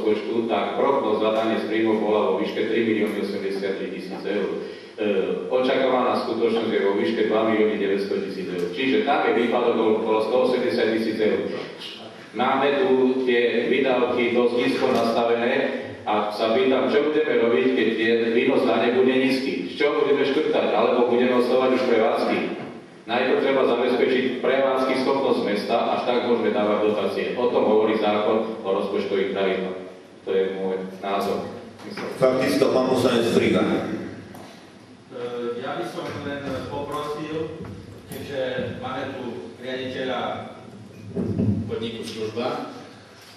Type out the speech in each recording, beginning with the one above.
rozpočtu, tak prognóza zadanie z príjmov bola vo výške 3 083 000 eur. Očakávaná skutočnosť je vo výške 2 900 000 eur. Čiže tam je výpadok okolo 180 000 eur. Máme tu tie výdavky dosť nízko nastavené a sa pýtam, čo budeme robiť, keď výnos dane bude nízky. Z čoho budeme škrtať, alebo budeme oslovať už prevádzky. Najprv treba zabezpečiť prevádzky schopnosť mesta, až tak môžeme dávať dotácie. O tom hovorí zákon o rozpočtových pravidlách. To je môj názor. Fakticky pán poslanec Friga. Ja by som len poprosil, keďže máme tu riaditeľa podniku Služba,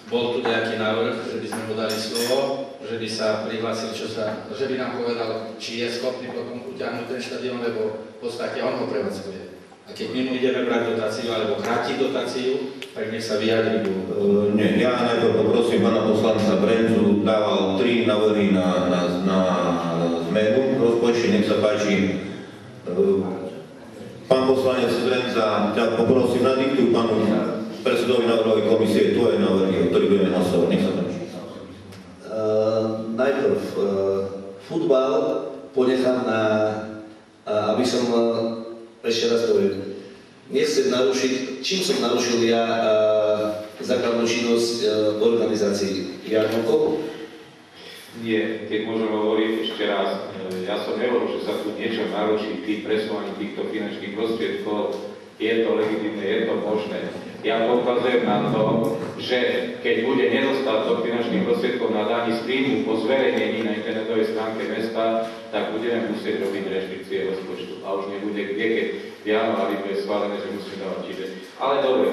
bol tu nejaký návrh, že by sme mu dali slovo, že by sa prihlásil, že by nám povedal, či je schopný potom utiahnuť ten štadión, lebo v podstate on ho prevádzkuje. A keď my mu ideme brať dotáciu alebo krátiť dotáciu, tak nech sa vyjadri. Nie, ja najprv poprosím pána poslanca Brenzu, dával 3 návrhy na zmenu rozpočtu, nech sa páči. Pán poslanec Brenza, ťa poprosím, nadiktuj pánu predsedovi návrhovej komisie tvoje návrhy, o ktorých budeme hlasovať. Nech sa páči. Najprv futbal ponechám na, aby som ešte raz poviem, nechcem narušiť, čím som narušil ja základnú činnosť organizácií jarmokov? Nie, keď môžem hovoriť ešte raz, ja som nehovoril, že sa tu niečo naruší tým presúvaním týchto finančných prostriedkov, je to legitímne, je to možné. Ja poukazujem na to, že keď bude nedostatok finančných prostriedkov na daní z príjmu po zverejnení na internetovej stránke mesta, tak budeme musieť robiť reštrikcie rozpočtu. A už nebude kde, keď v januári bude schválené, že musíme dávať. Čiže, ale dobre,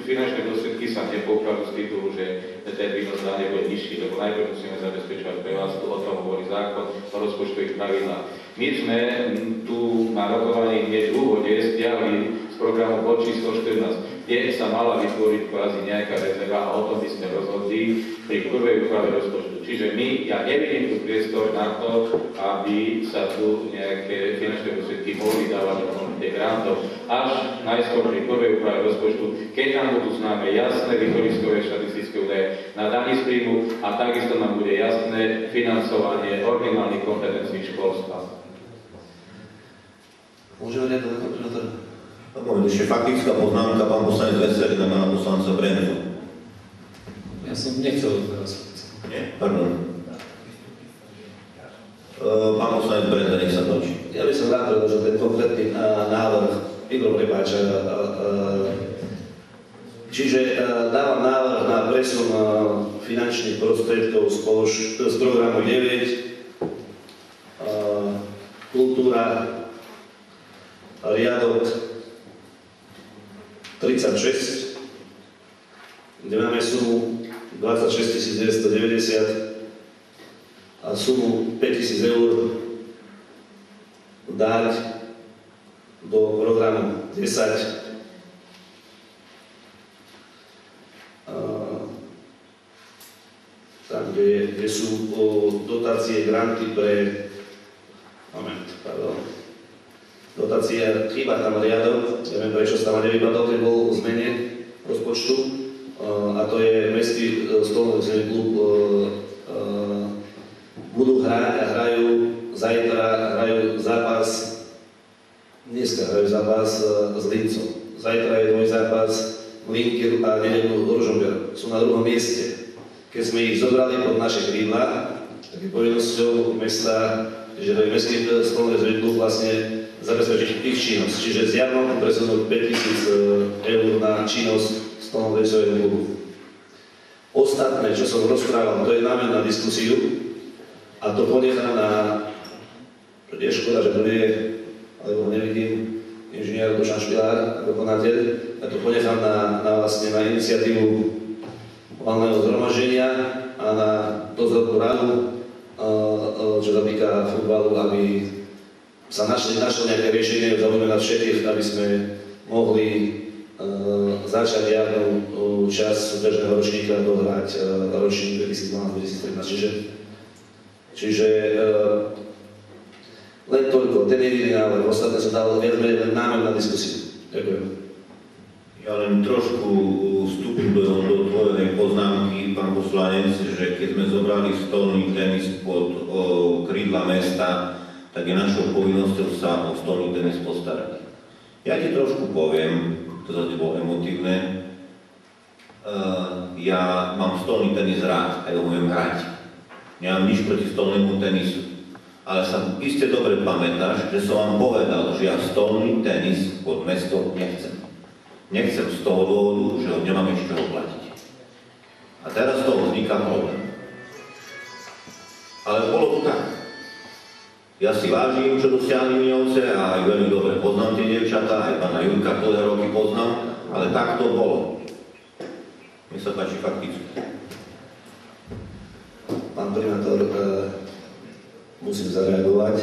finančné prostriedky sa nepoukazujú z titulu, že ten výnos dane bude nižší, lebo najprv musíme zabezpečovať prevádzku, o tom hovorí zákon o rozpočtových pravidlách. My sme tu na rokovaní hneď v úvode stiahli z programu bod číslo 14, kde sa mala vytvoriť kvázi nejaká rezerva a o tom by sme rozhodli pri prvej úprave rozpočtu. Čiže ja nevidím tu priestor na to, aby sa tu nejaké finančné prostriedky mohli dávať do komunite grantov. Až najskôr pri prvej úprave rozpočtu, keď nám budú známe jasné východiskové štatistické údaje na daní z príjmu a takisto nám bude jasné financovanie originálnych kompetencií školstva. Môžeme nejak na to? Ešte faktická poznámka, pán poslanec Veselý na pána poslanca Brenzu. Ja som nechcel teraz. Nie? Pardon. Pán poslanec Brenza, nech sa páči. Ja by som rád predložil ten konkrétny návrh. Igor, prepáč. Čiže dávam návrh na presun finančných prostriedkov z programu 9, kultúra, riadok 36, kde máme sumu 26 990 a sumu 5 000 eur dať do programu 10 tam, kde sú dotácie, granty pre dotácie, chýba tam riadok, neviem prečo sa tam nevýpadol, keď bol v zmene rozpočtu, a to je mestský stolnoveselný klub, budú hrať a zajtra hrajú zápas, dneska hrajú zápas s Lincom, zajtra je dvojzápas Linky a nedeľnú Ružomber, sú na druhom mieste. Keď sme ich zobrali pod naše krídla, tak je povinnosťou mesta, že to je mestský stolnoveselný klub vlastne zabezpečiť ich činnosť. Čiže z Jarmoku presunúť 5 000 eur na činnosť stolnoveselného klubu. Ostatné, čo som rozprával, to je námen na diskusiu a to ponechám na, je škoda, že to nie je, alebo nevidím, inžinier Dušan Špilár ako konateľ, a to ponechám vlastne na iniciatívu valného zhromaždenia a na dozornú radu, čo sa týka futbalu, aby sa našlo nejaké riešenie, zaujímavé na všetkých, aby sme mohli začať jarnú časť súťažného ročníka dohrať ročník 2012-2013. Čiže len toľko, ten jediný návrh, ostatné som dal viac menej len námen na diskusiu. Ďakujem. Ja len trošku vstup vstúpim do tvojej poznámky, pán poslanec, že keď sme zobrali stolný tenis pod krídla mesta, tak je našou povinnosťou sa o stolný tenis postarať. Ja ti trošku poviem, to zase bolo emotívne, ja mám stolný tenis rád a ja ho viem hrať. Nemám nič proti stolnému tenisu. Ale sa iste dobre pamätáš, že som vám povedal, že ja stolný tenis pod mesto nechcem. Nechcem z toho dôvodu, že ho nemám ešte čoho platiť. A teraz z toho vzniká problém. Ale bolo to tak. Ja si vážim, čo dosiahli Miňovce a aj veľmi dobre poznám tie dievčatá, aj pána Jurka, ktoré roky poznám, ale tak to bolo. Mne sa páči fakticky. Pán primátor, musím zareagovať.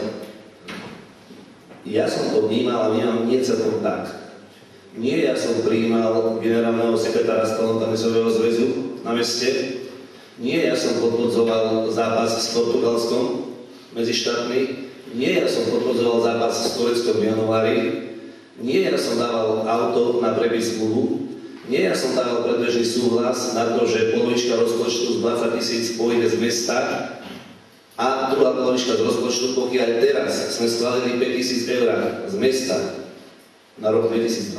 Ja som to vnímal a vnímam nie celkom tak. Nie ja som prijímal generálneho sekretára Stolnotenisového zväzu na meste. Nie ja som podvodzoval zápas s Portugalskom medzi štátmi. Nie ja som podvodzoval zápas s Tureckom v januári. Nie ja som dával auto na prepis zmluvu. Nie ja som dával predbežný súhlas na to, že polovička rozpočtu z 20 000 pôjde z mesta a druhá polovička z rozpočtu, pokiaľ teraz sme schválili 5 000 eur z mesta na rok 2012,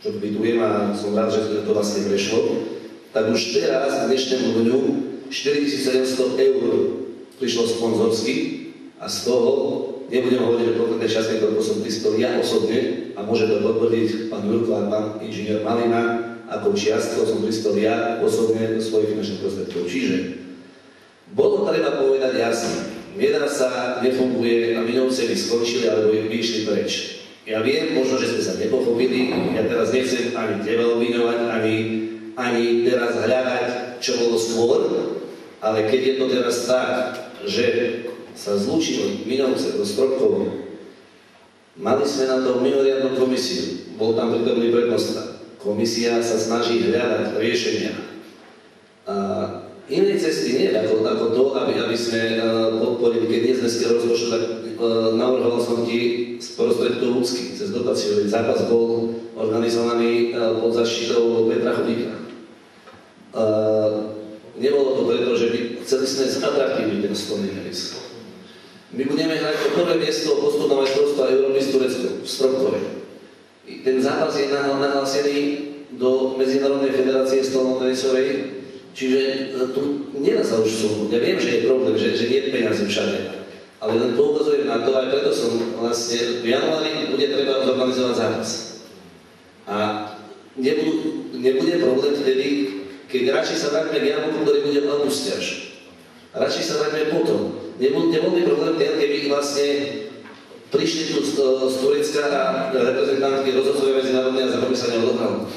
čo kvitujem a som rád, že to vlastne prešlo, tak už teraz k dnešnému dňu 4700 eur prišlo sponzorsky a z toho, nebudem hovoriť o konkrétnej časti, ktorú som prispel ja osobne a môže to potvrdiť pán Jurko a pán inžinier Malina, ako čiastkou som prispel ja osobne do svojich finančných prostriedkov. Čiže bolo treba povedať jasne, nedá sa, nefunguje a Miňovce by skončili alebo by išli preč. Ja viem, možno, že sme sa nepochopili, ja teraz nechcem ani teba obviňovať, ani teraz hľadať, čo bolo skôr, ale keď je to teraz tak, že sa zlúčili Miňovce so Stropkovou, mali sme na to mimoriadnu komisiu, bol tam prítomný prednosta. Komisia sa snaží hľadať riešenia. Inej cesty nie, ako to, aby sme podporili, keď nie sme z rozpočtu, tak navrhoval som ti z prostriedkov ľudských, cez dotáciu. Zápas bol organizovaný pod zaštitou Petra Chodíka. Nebolo to preto, že by chceli sme zatraktívniť ten stolný tenis. My budeme hrať o prvé miesto o postup na majstrovstvá Európy s Tureckom v Stropkove. Ten zápas je nahlásený do Medzinárodnej federácie stolnotenisovej. Čiže tu nedá sa už súhnuť. Ja viem, že je problém, že nie je peniaze všade. Ale len poukazujem na to, aj preto som vlastne v januári bude treba zorganizovať zápas. A nebude problém vtedy, keď radšej sa vráťme k Januku, ktorý bude v auguste až. Radšej sa vráťme potom. Nebol by problém ten, keby vlastne prišli tu z Turecka a reprezentantky rozhodcovia medzinárodné a zároveň sa neodohralo.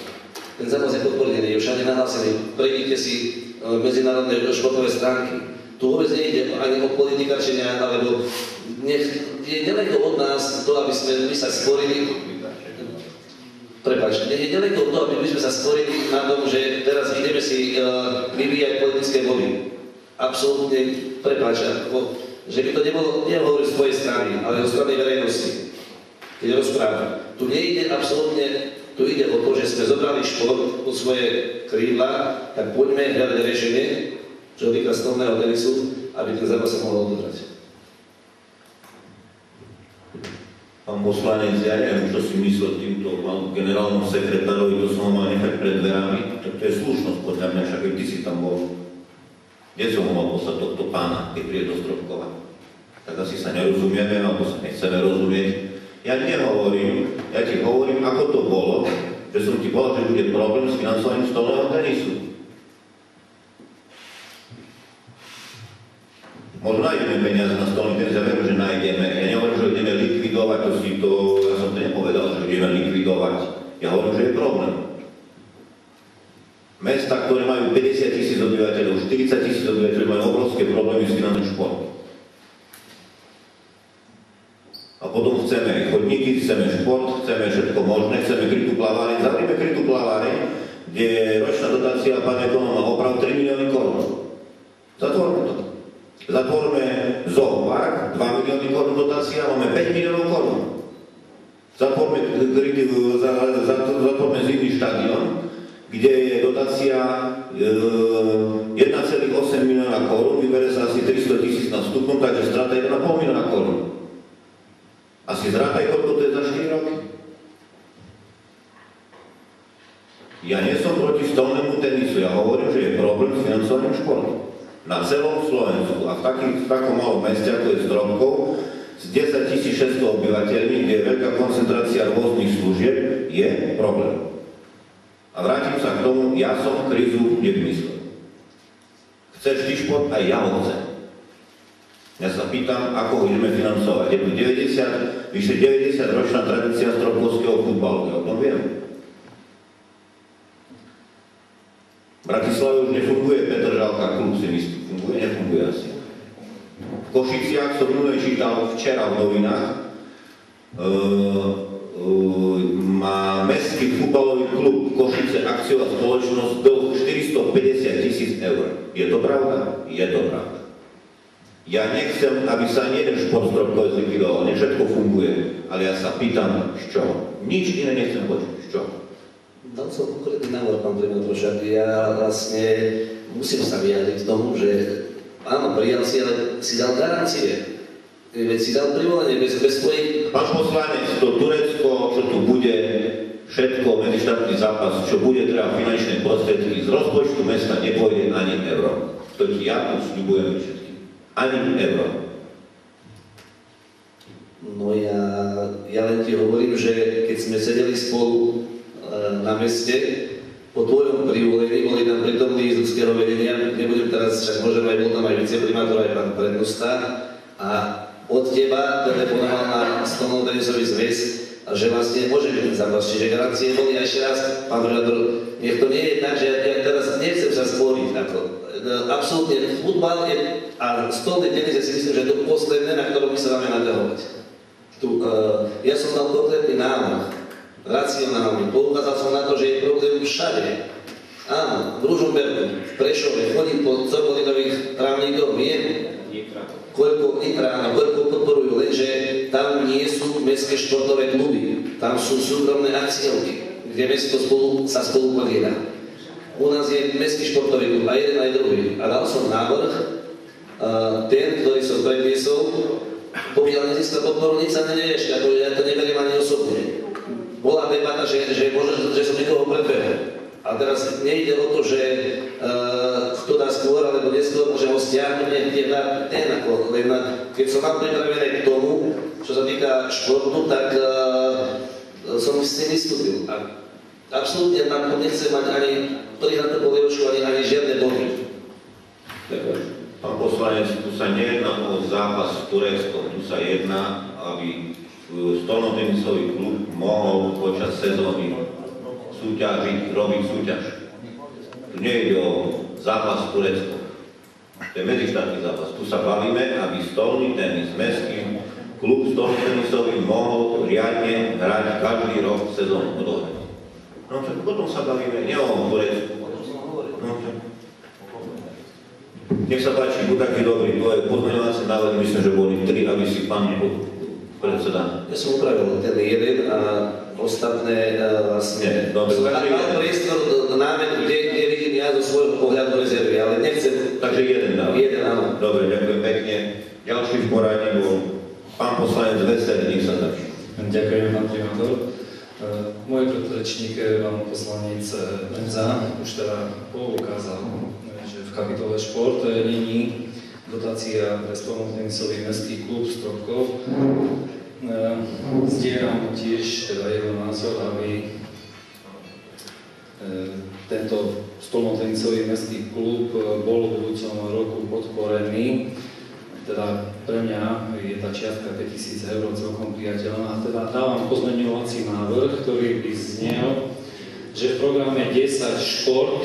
Ten zápas je podporený, je všade nahlásený. Prejdite si medzinárodné športové stránky. Tu vôbec nejde ani o politikačenia, alebo je ďaleko od nás to, aby sme sa sporili. Prepáč, je ďaleko od toho, aby sme sa sporili na tom, že teraz ideme si vyvíjať politické body. Absolútne, prepáč, že by to nebolo, nehovorím z tvojej strany, ale zo strany verejnosti. Keď rozprávam. Tu nejde absolútne. Tu ide o to, že sme zobrali šport pod svoje krídla, tak poďme hľadať riešenie, čo týka stolného tenisu, aby ten zápas sa mohol odohrať. Pán poslanec, ja neviem, čo si myslel týmto generálnom sekretárovi, to som ho mal nechať pred dverami, tak to je slušnosť podľa mňa, však aj ty si tam bol. Kde som ho mal poslať tohto pána, keď príde do Stropkova? Tak asi sa nerozumieme, alebo sa nechceme rozumieť. Ja ti nehovorím, ja ti hovorím, ako to bolo, že som ti povedal, že bude problém s financovaním stolného tenisu. Možno nájdeme peniaze na stolný tenis, ja viem, že nájdeme. Ja nehovorím, že ideme likvidovať, ja som to nepovedal, že ideme likvidovať. Ja hovorím, že je problém. Mesta, ktoré majú 50 000 obyvateľov, 40 000 obyvateľov, majú obrovské problémy s finančným športom. A potom chceme chodníky, chceme šport, chceme všetko možné, chceme krytú plaváreň. Zavrime krytú plaváreň, kde je ročná dotácia pán ekonóma oprav 3 milióny korún. Zatvorme to. Zatvorme zoopark, 2 milióny korún dotácia, máme 5 miliónov korún. Zatvorme zimný štadión, kde je dotácia 1,8 milióna korún, vybere sa asi 300 000 na vstupnú, takže strata 1,5 milióna korún. Asi zrátaj, koľko to je za 4 roky. Ja nie som proti stolnému tenisu, ja hovorím, že je problém s financovaním športu. Na celom Slovensku a v takom malom meste, ako je Stropkov, s 10 600 obyvateľmi, kde je veľká koncentrácia rôznych služieb, je problém. A vrátim sa k tomu, ja som krízu nevymyslel. Chceš ty šport? Aj ja ho chcem. Ja sa pýtam, ako ho ideme financovať. Je tu vyše 90-ročná tradícia stropkovského futbalu, ja o tom viem. V Bratislave už nefunguje Petržalka klub, si myslím. Funguje? Nefunguje asi. V Košiciach som minulé čítal včera v novinách, má mestský futbalový klub Košice akciová spoločnosť dlh 450 000 eur. Je to pravda? Je to pravda. Ja nechcem, aby sa ani jeden šport Stropkov zlikvidoval, ne všetko funguje, ale ja sa pýtam, z čoho? Nič iné nechcem počuť, z čoho? Dal som konkrétny návrh, pán primátor, však ja vlastne musím sa vyjadriť k tomu, že áno, prijal si, ale si dal garancie. Veď si dal privolenie bez tvojich... Pán poslanec, to Turecko, čo tu bude, všetko, medzištátny zápas, čo bude treba finančné prostriedky, z rozpočtu mesta nepôjde ani euro. To ti ja tu sľubujem všetkým. Ani euro. No ja len ti hovorím, že keď sme sedeli spolu na meste, po tvojom privolení boli tam prítomní z ľudského vedenia, nebudem teraz, však môžem aj bol tam aj viceprimátor, aj pán prednosta, a od teba telefonoval na Stolnotenisový zväz, že vlastne môže byť ten zápas, čiže garancie boli. A ešte raz, pán primátor, nech to nie je tak, že ja teraz nechcem sa sporiť, absolútne futbal je, a stolný tenis, ja si myslím, že je to posledné, na ktorom my sa máme naťahovať. Ja som dal konkrétny návrh, racionálny. Poukázal som na to, že je problém všade. Áno, v Ružomberku, v Prešove, chodím po Cobolinových trávnikoch, viem, koľko podporujú, lenže tam nie sú mestské športové kluby, tam sú súkromné akciovky, kde mesto sa spolu podieľa. U nás je mestský športový klub, aj jeden, aj druhý. A dal som návrh, ten, ktorý som predniesol, pokiaľ nezískal podporu, nič sa nevieš, ja to neberiem ani osobne. Bola debata, že som niekoho predbehol. A teraz nejde o to, že kto dá skôr, alebo neskôr, môžem ho stiahnuť, niekde dá ten, len keď som mal pripravené k tomu, čo sa týka športu, tak som s tým vystúpil. A absolútne tam to nechcem mať ani prihľadnú polievočku, ani žiadne body. Pán poslanec, tu sa nejedná o zápas s Tureckom, tu sa jedná, aby stolnotenisový klub mohol počas sezóny súťažiť, robiť súťaž. Tu nejde o zápas s Tureckom. To je medzištátny zápas. Tu sa bavíme, aby stolný tenis, mestský klub stolnotenisový mohol riadne hrať každý rok sezónu. No čo, potom sa bavíme nie o Turecku. No čo. Nech sa páči, buď taký dobrý, to je pozmeňovací návrh, myslím, že boli 3, aby si pán predseda. Ja som upravil ten jeden a ostatné vlastne... Dobre, mám priestor námetu, kde vidím ja zo svojho pohľadu rezervy, ale nechcem... Takže jeden návrh. Jeden, áno. Dobre, ďakujem pekne. Ďalší v poradí bol pán poslanec Veselý, nech sa páči. Ďakujem, pán primátor. Môj predrečník, pán poslanec Renza, už teda poukázal, že v kapitole šport není dotácia pre stolnotenisový mestský klub Stropkov. Zdieľam tiež teda jeho názor, aby tento stolnotenisový mestský klub bol v budúcom roku podporený. Teda pre mňa je tá čiastka 5 000 eur celkom priateľná. Teda dávam pozmeňovací návrh, ktorý by znel, že v programe 10 šport...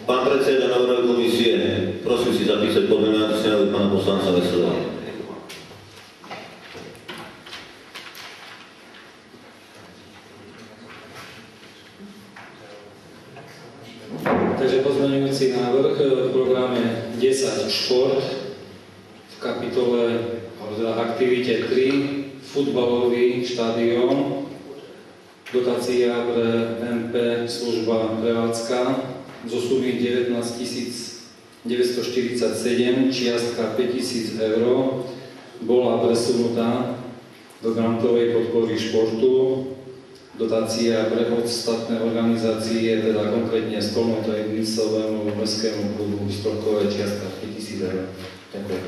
Pán predseda návrhovej komisie, prosím si zapísať pozmeňovací návrh pána poslanca Veselého. Takže pozmeňujúci návrh v programe 10 šport v kapitole, alebo teda aktivite 3, futbalový štadión, dotácia pre MP služba prevádzka zo sumy 19 947, čiastka 5 000 eur bola presunutá do grantovej podpory športu. Dotácia pre ostatné organizácie, teda konkrétne Stolno-Tenisovému mestskému klubu Storkové, čiastka 5 000 eur. Ďakujem.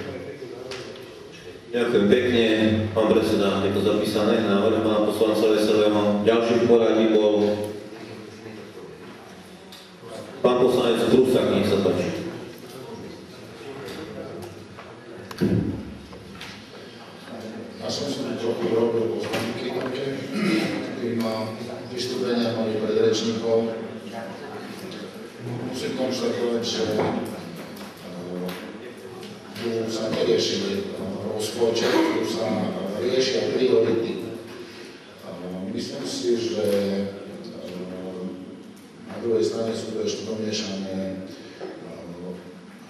Ďakujem pekne, pán predseda, je to zapísané, návrh pána poslanca Veselého. Ďalší v poradí bol pán poslanec Prusak, nech sa páči. Ja som si trochu robil poznámky tým vystúpeniam mojich predrečníkov. Musím konštatovať, že tu sa neriešili rozpočet, tu sa riešia priority. Myslím si, že na druhej strane sú to ešte domiešané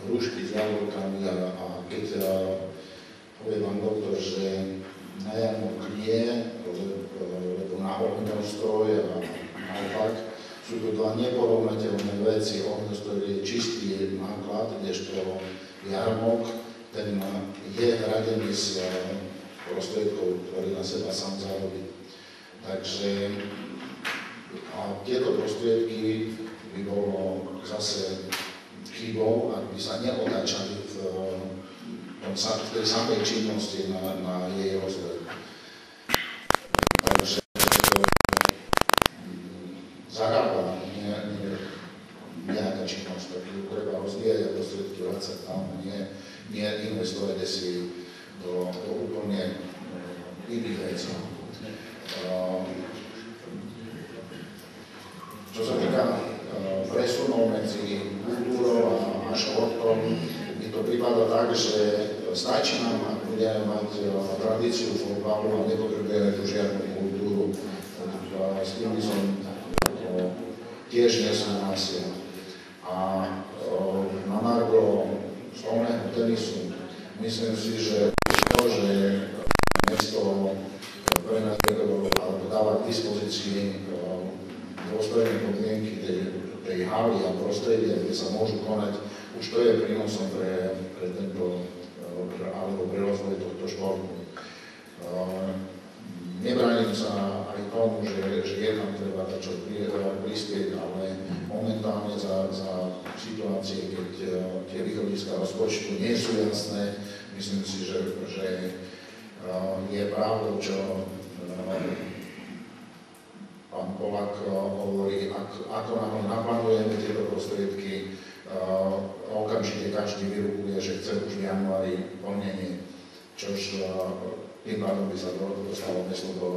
hrušky s jablkami a keď povie vám doktor, že na Janok nie, lebo na ohňostroj a naopak, sú to dva neporovnateľné veci. Ohňostroj je čistý náklad, kdežto jarmok, ten je hradený z prostriedkov, ktorý na seba sám zarobí. Takže tieto prostriedky by bolo zase chybou, ak by sa neotáčali v tej samej činnosti na jej rozvoj. Takže zarába nejaká činnosť, tak ju treba rozvíjať a prostriedky vracať tam, nie investovať si do úplne iných vecí. Čo sa týka presunov medzi kultúrou a športom, mi to prípada tak, že stačí nám, ak budeme mať tradíciu futbalu a nepotrebujeme tu žiadnu kultúru. S tým by som tiež nesúhlasil. A na margo stolného tenisu myslím si, že to, že mesto pre nás dáva k dispozícii dôstojné podmienky tej haly a prostredia, kde sa môžu konať, už to je prínosom pre tento, alebo pre rozvoj tohto športu. Nebránim sa aj tomu, že je tam treba čo prispieť, ale momentálne za situácie, keď tie východiska rozpočtu nie sú jasné, myslím si, že je pravdou, čo pán Polák hovorí, ako nám naplánujeme tieto prostriedky, okamžite každý vyrukuje, že chce už v januári plnenie, čož tým pádom by sa dostalo mesto do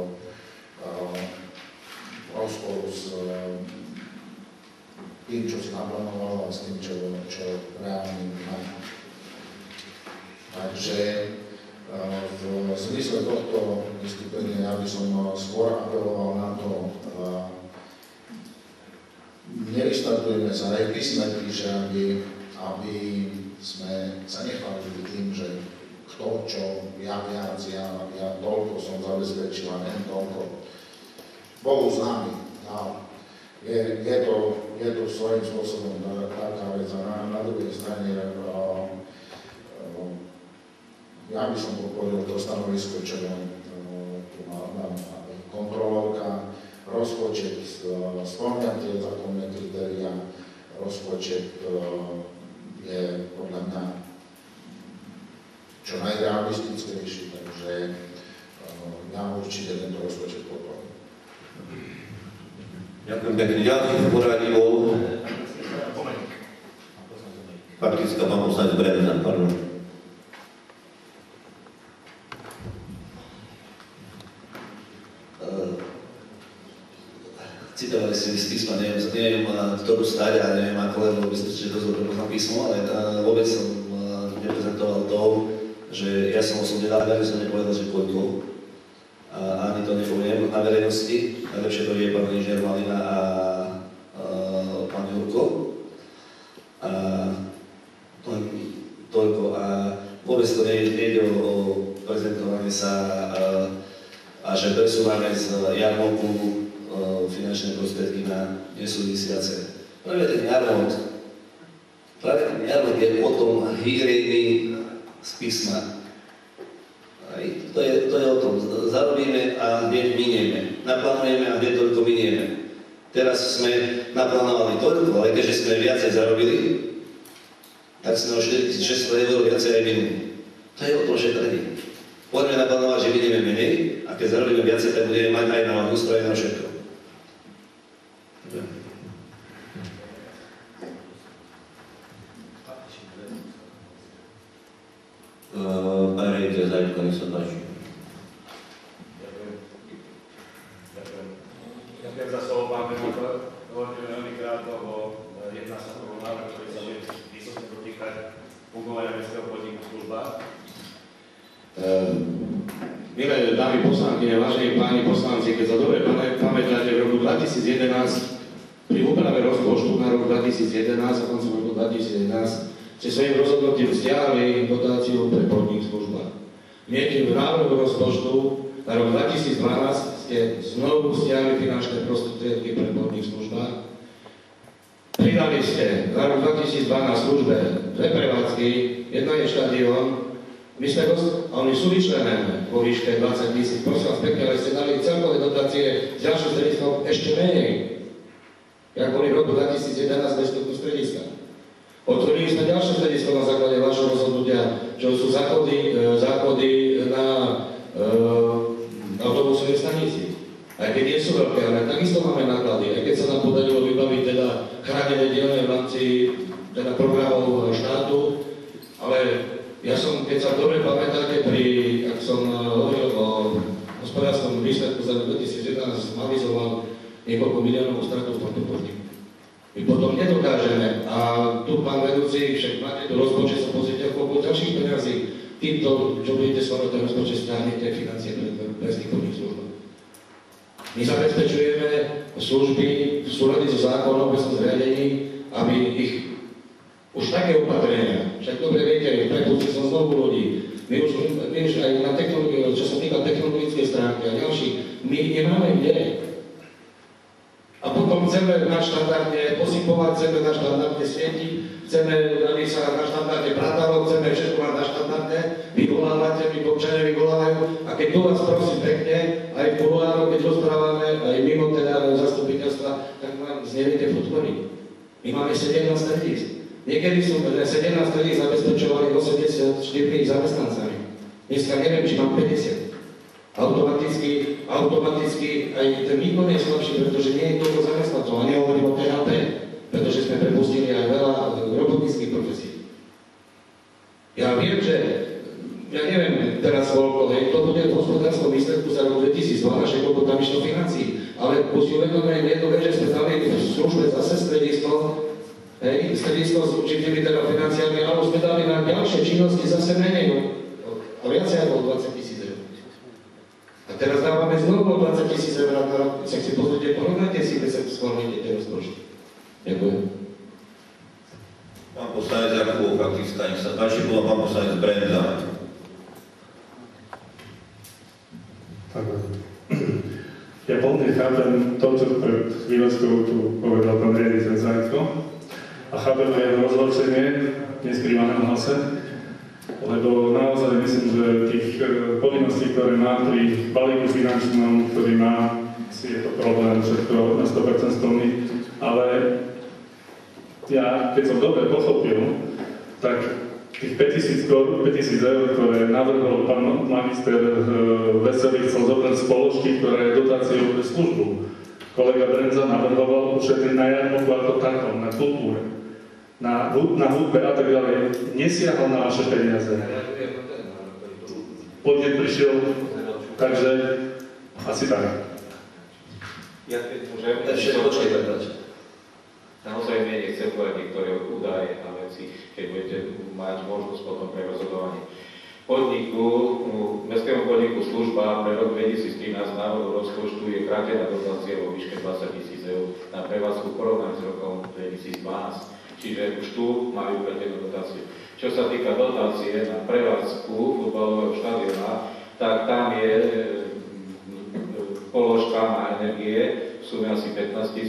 rozporu s tým, čo si naplánovalo a s tým, čo reálne má. Takže v zmysle tohto vystúpenia ja by som skôr apeloval na to, nevystartujeme sa nejpísmetky, že aby sme sa nechválili tým, že kto, čo, ja viac, ja toľko som zabezpečil a neviem toľko. Bohu známy. Je to svojím spôsobom taká vec a na druhej strane ja by som podporil to stanovisko, čo tu má kontrolórka. Rozpočet spĺňa tie zákonné kritériá, rozpočet je podľa mňa čo najrealistickejší, takže ja určite tento rozpočet podporím. Ďakujem pekne. Ďalší v poradí bol faktická pán poslanec Brezan, pardon. Citovali si z písma, neviem ktorú stať a neviem ako, lebo by som si to zobral písmo, ale vôbec som neprezentoval to, že ja som osobne na som nepovedal, že koľko. Ani to nepoviem na verejnosti. Najlepšie to je pán inžinier Malina a pán Jurko. Toľko. A vôbec to nejde o prezentovanie sa a že presúvame z jarmoku finančné prostriedky na nesúvisiace Práve ten jarmok je o tom hýrení z písma. To je o tom, zarobíme a hneď minieme, naplánujeme a hneď toľko minieme. Teraz sme naplánovali toľko, ale keďže sme viacej zarobili, tak sme o 4600 eur viacej aj minuli. To je o tom šetrení. Poďme naplánovať, že minieme menej a keď zarobíme viacej, tak budeme mať aj na ústroje na všetko. Pán riaditeľ Zajdko, nech sa páči. Ďakujem za slovo, pán primátor. Dovolte mi veľmi krátko, lebo jedná sa o návrh, ktorý sa bude výsostne dotýkať fungovania mestského podniku Služba. Milé dámy poslankyne, vážení páni poslanci, keď sa dobre pamätáte, v roku 2011 pri úprave rozpočtu na rok 2011 a koncom roku 2011 ste svojím rozhodnutím stiahli dotáciu pre podnik Služba. Hneď v návrhu rozpočtu na rok 2012 ste znovu stiahli finančné prostriedky pre podnik Služba. Pridali ste na rok 2012 Službe dve prevádzky, jedna je štadión, a oni sú vyčlenené vo výške 20 000. Prosím vás pekne, ale ste dali celkové dotácie z ďalších strediskov ešte menej, jak boli v roku 2011 bez tohto strediska. Otvorili sme ďalšie stredisko na základe vašho rozhodnutia, čo sú záchody na autobusovej stanici. Aj keď nie sú veľké, ale takisto máme náklady. Aj keď sa nám podarilo vybaviť teda chránené dielne v rámci teda programov štátu, ale ja som, keď sa dobre pamätáte, ak som hovoril o hospodárskom výsledku za 2011, avizoval niekoľko miliónov stratu v tomto podniku. My potom nedokážeme, a tu pán vedúci, však máte tu rozpočet, sa pozrite, koľko ďalších peniazí týmto, čo budete schváľovať ten rozpočet, stiahnete financie pre mestský podnik Služba. My zabezpečujeme služby v súlade so zákonom o zriadení, aby ich už také opatrenia, však dobre viete, prepustili som znovu ľudí, my už aj na technológiu, čo sa týka technologickej stránky a ďalší, my nemáme kde. A potom chceme nadštandardne posypovať, chceme nadštandardne svietiť, chceme, aby sa nadštandardne pratalo, chceme všetko mať nadštandardne, vyvolávate, my občania vyvolávajú a keď tu vás prosím pekne, aj v kuloároch, keď rozprávame, aj mimo teda zastupiteľstva, tak vám zneviete podpory. My máme 17 stredísk. Niekedy sú 17 stredísk zabezpečovali 84 zamestnancami. Dneska neviem, či mám 50. Automaticky aj ten výkon je slabší, pretože nie je toľko zamestnancov. A nehovorím o PHP, pretože sme prepustili aj veľa robotníckych profesí. Ja viem, že, ja neviem teraz koľko, to bude v hospodárskom výsledku za rok 2012, koľko tam išlo financií, ale už uvedomujeme jednu vec, že sme dali v službe zase stredisko s určitými teda financiami, ale sme dali na ďalšie činnosti zase menej, a viacej ako 20 000 eur. A teraz dávame znovu 20 000 eur na rok, sa si pozrite, porovnajte si, keď sa schválite tie rozpočty. Ďakujem. Pán poslanec Jakubov, faktická, nech sa páči, bola pán poslanec Brenda. Tak. Ja plne chápem to, čo pred chvíľočkou tu povedal pán riaditeľ Zajdko, a chápem aj jeho rozhorčenie, neskrývané v hlase, lebo naozaj myslím, že tých povinností, ktoré má pri balíku finančnom, ktorý má, si je to problém všetko na 100% splniť, ale ja, keď som dobre pochopil, tak tých 5 000 eur, ktoré navrhol pán magister Veselý, chcel zobrať z položky, ktorá je dotáciou pre službu. Kolega Brenza navrhoval ušetriť na jarmoku ako takom, na kultúre, na hudbe a tak ďalej. Nesiahol na vaše peniaze. Podnet prišiel, takže asi tak. Ja keď môžem... Naozaj nechcem povedať niektoré údaje a veci, keď budete mať možnosť potom pre rozhodovanie. Mestskému podniku Služba pre rok 2013 návrhu rozpočtu je krátená dotácia vo výške 20 000 eur na prevádzku porovnaní s rokom 2012. Čiže už tu majú krátenú dotáciu. Čo sa týka dotácie na prevádzku futbalového štadióna, tak tam je položka na energie v v sume asi 15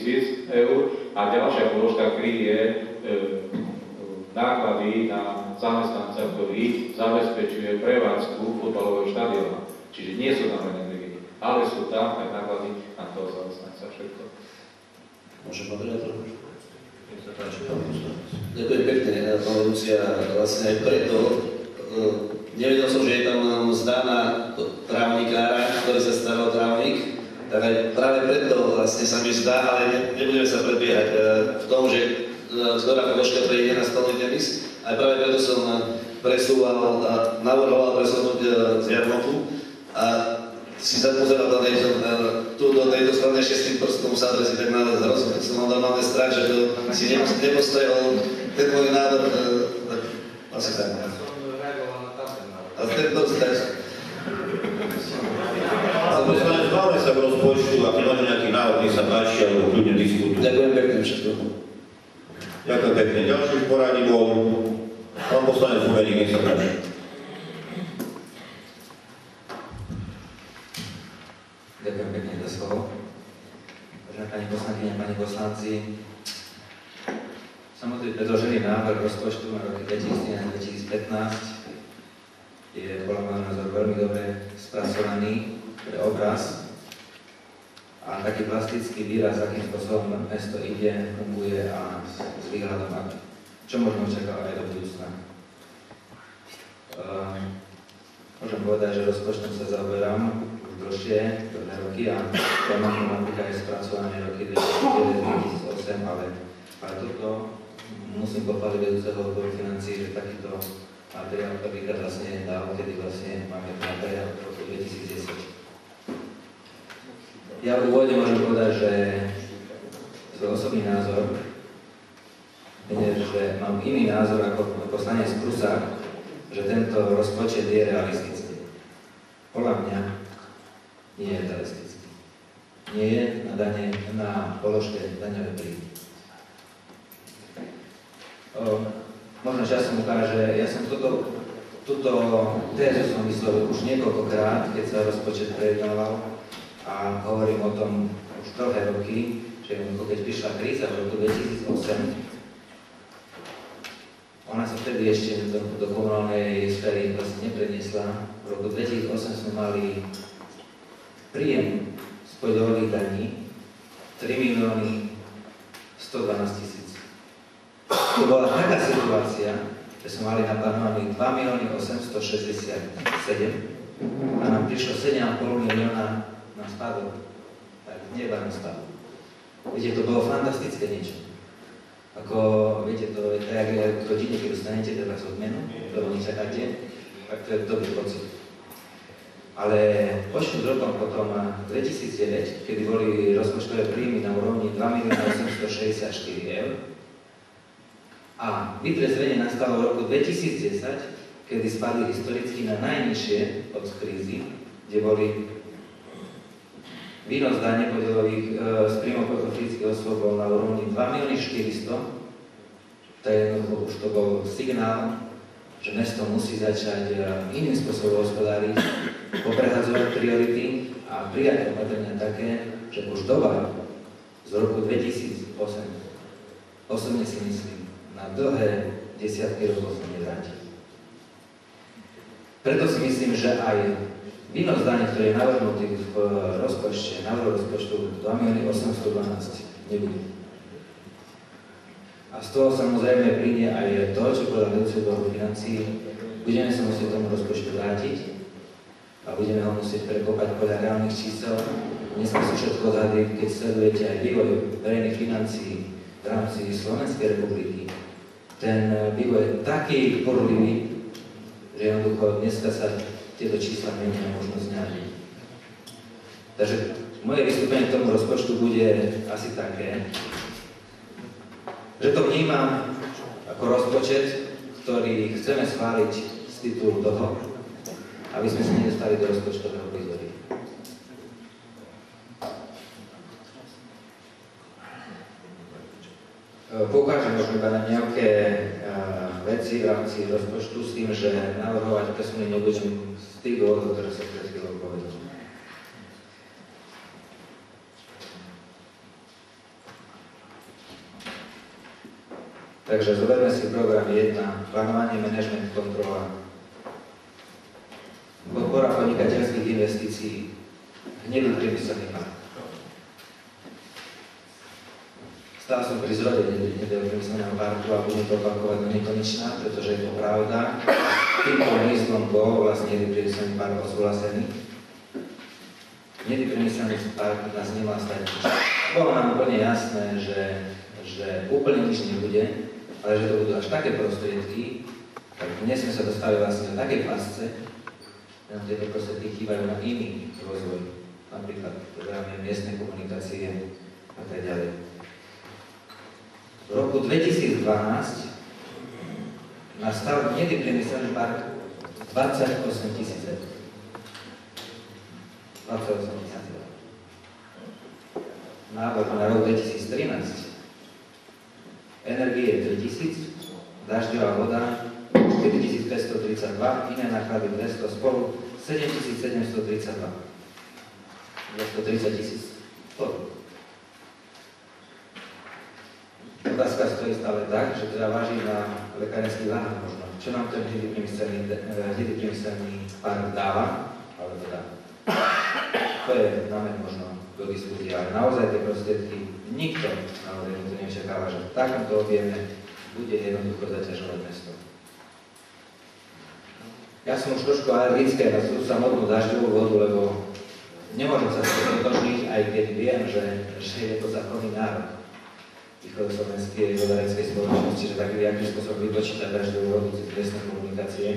000 eur a ďalšia položka kryje náklady na zamestnanca, ktorý zabezpečuje prevádzku futbalového štadióna. Čiže nie sú tam len energie, ale sú tam aj náklady na toho zamestnanca, všetko. Môžem povedať trochu? Ďakujem pekne, pán Lucia, vlastne aj preto nevedel som, že je tam mzda na trávnikára, ktorý sa staral trávnik, tak aj práve preto vlastne sa mi zdá, ale nebudeme sa predbiehať v tom, že ktorá položka prejde na stolný tenis. Aj práve preto som presúval a navrhoval presunúť z Jarmoku a si sa pozeral tu do tejto strany ešte s tým prstom sa adresí, tak na rozumiem, som mal normálne strach, že to si nepostrehol ten môj návrh, tak asi tak. A ten dostať. Poslanec, bavme sa v rozpočtu, ak nemáte nejaký návrh, nech sa páči, alebo kľudne diskutujú. Ďakujem pekne všetko. Ďakujem pekne. Ďalším v poradí bol pán poslanec Humeník, nech sa páči. Ďakujem pekne za slovo. Vážená pani poslankyňa, pani poslanci, samotný predložený návrh rozpočtu na roky 2013-2015 je podľa môjho názoru veľmi dobre spracovaný pre obraz a taký plastický výraz, akým spôsobom mesto ide, funguje a s výhľadom, čo môžeme očakávať aj do budúcna. Môžem povedať, že rozpočtom sa zaoberám už dlhšie, dlhé roky a problematika je spracované roky 2009-2008, ale toto musím pochváliť vedúceho odboru financií, že takýto materiál prvýkrát vlastne dal, kedy vlastne máme materiál v roku 2010. Ja v úvode môžem povedať, že svoj osobný názor, že mám iný názor ako poslanec Prusák, že tento rozpočet je realistický. Podľa mňa nie je realistický. Nie je na položke daňové príjmy. Možno časom ukáže, ja som túto tézu som vyslovil už niekoľkokrát, keď sa rozpočet prejednával a hovorím o tom už dlhé roky, že keď prišla kríza v roku 2008, ona sa vtedy ešte do komunálnej sféry vlastne nepreniesla. V roku 2008 sme mali príjem z podielových daní 3 112 000. To bola taká situácia, že sme mali naplánovaný 2 867 000 a nám prišlo 7,5 milióna na spadok. Tak nie iba na spadok. Viete, to bolo fantastické niečo. Ako, viete, to je tak, jak rodine, keď dostanete teraz odmenu, ktorú nečakáte, tak to je dobrý pocit. Ale počnúť rokom potom 2009, kedy boli rozpočtové príjmy na úrovni 2 864 000 a vytrezvenie nastalo v roku 2010, kedy spadli historicky na najnižšie od krízy, kde boli výnos dane podielových z príjmov fyzických osôb bol na úrovni 2 400 000. To je už to bol signál, že mesto musí začať iným spôsobom hospodáriť, poprehadzovať priority a prijať opatrenia také, že už doba z roku 2008 osobne si myslím, na dlhé desiatky rokov sa nevráti. Preto si myslím, že aj výnos daní, ktorý je navrhnutý v rozpočte, návrhu rozpočtu 2 812 000 nebude. A z toho samozrejme príde aj to, čo povedal vedúci odboru financií, budeme sa musieť tomu rozpočtu vrátiť a budeme ho musieť prekopať podľa reálnych čísel. Dneska sú všetko odhady, keď sledujete aj vývoj verejných financií v rámci Slovenskej republiky. Ten vývoj je taký porlivý, že jednoducho dneska sa tieto čísla menia možno zňažiť. Takže moje vystúpenie k tomu rozpočtu bude asi také, že to vnímam ako rozpočet, ktorý chceme schváliť z titulu toho, aby sme sa nedostali do rozpočtového prízory. Poukážem možno iba na nejaké veci v rámci rozpočtu s tým, že navrhovať presuny nebudem z tých dôvodov, ktoré som pred chvíľou povedal. Takže zoberme si program 1, plánovanie, manažment, kontrola, podpora podnikateľských investícií, hnedý priemyselný park. Stál som pri zrode hnedého priemyselného parku a budem to opakovať do nekonečná, pretože je to pravda. Týmto místom bol vlastne hnedý priemyselný park odsúhlasený. Hnedý priemyselný park nás nemá stať nič. Bolo nám úplne jasné, že úplne nič nebude, ale že to budú až také prostriedky, tak dnes sme sa dostali vlastne do takej pasce, že nám tieto prostriedky chýbajú na iný rozvoj, napríklad programy miestnej komunikácie a tak ďalej. V roku 2012 nastal hnedý priemyselný park 28 000 eur. 28 000 eur. Návrh na rok 2013. Energie je 3000, dažďová voda 4532, iné náklady 200, spolu 7732. 230 000 korún. Otázka stojí stále tak, že teda váži na lekárenských váhach možno. Čo nám ten hnedý priemyselný park dáva, ale teda to je námet možno do diskusie, ale naozaj tie prostriedky nikto naozaj to neočakáva, že v takomto objeme bude jednoducho zaťažovať mesto. Ja som už trošku alergický na tú samotnú dažďovú vodu, lebo nemôžem sa s tým totožniť, aj keď viem, že je to zákonný nárok východoslovenskej vodárenskej spoločnosti, že taký nejakým spôsobom vypočítať dažďovú vodu cez miestne komunikácie.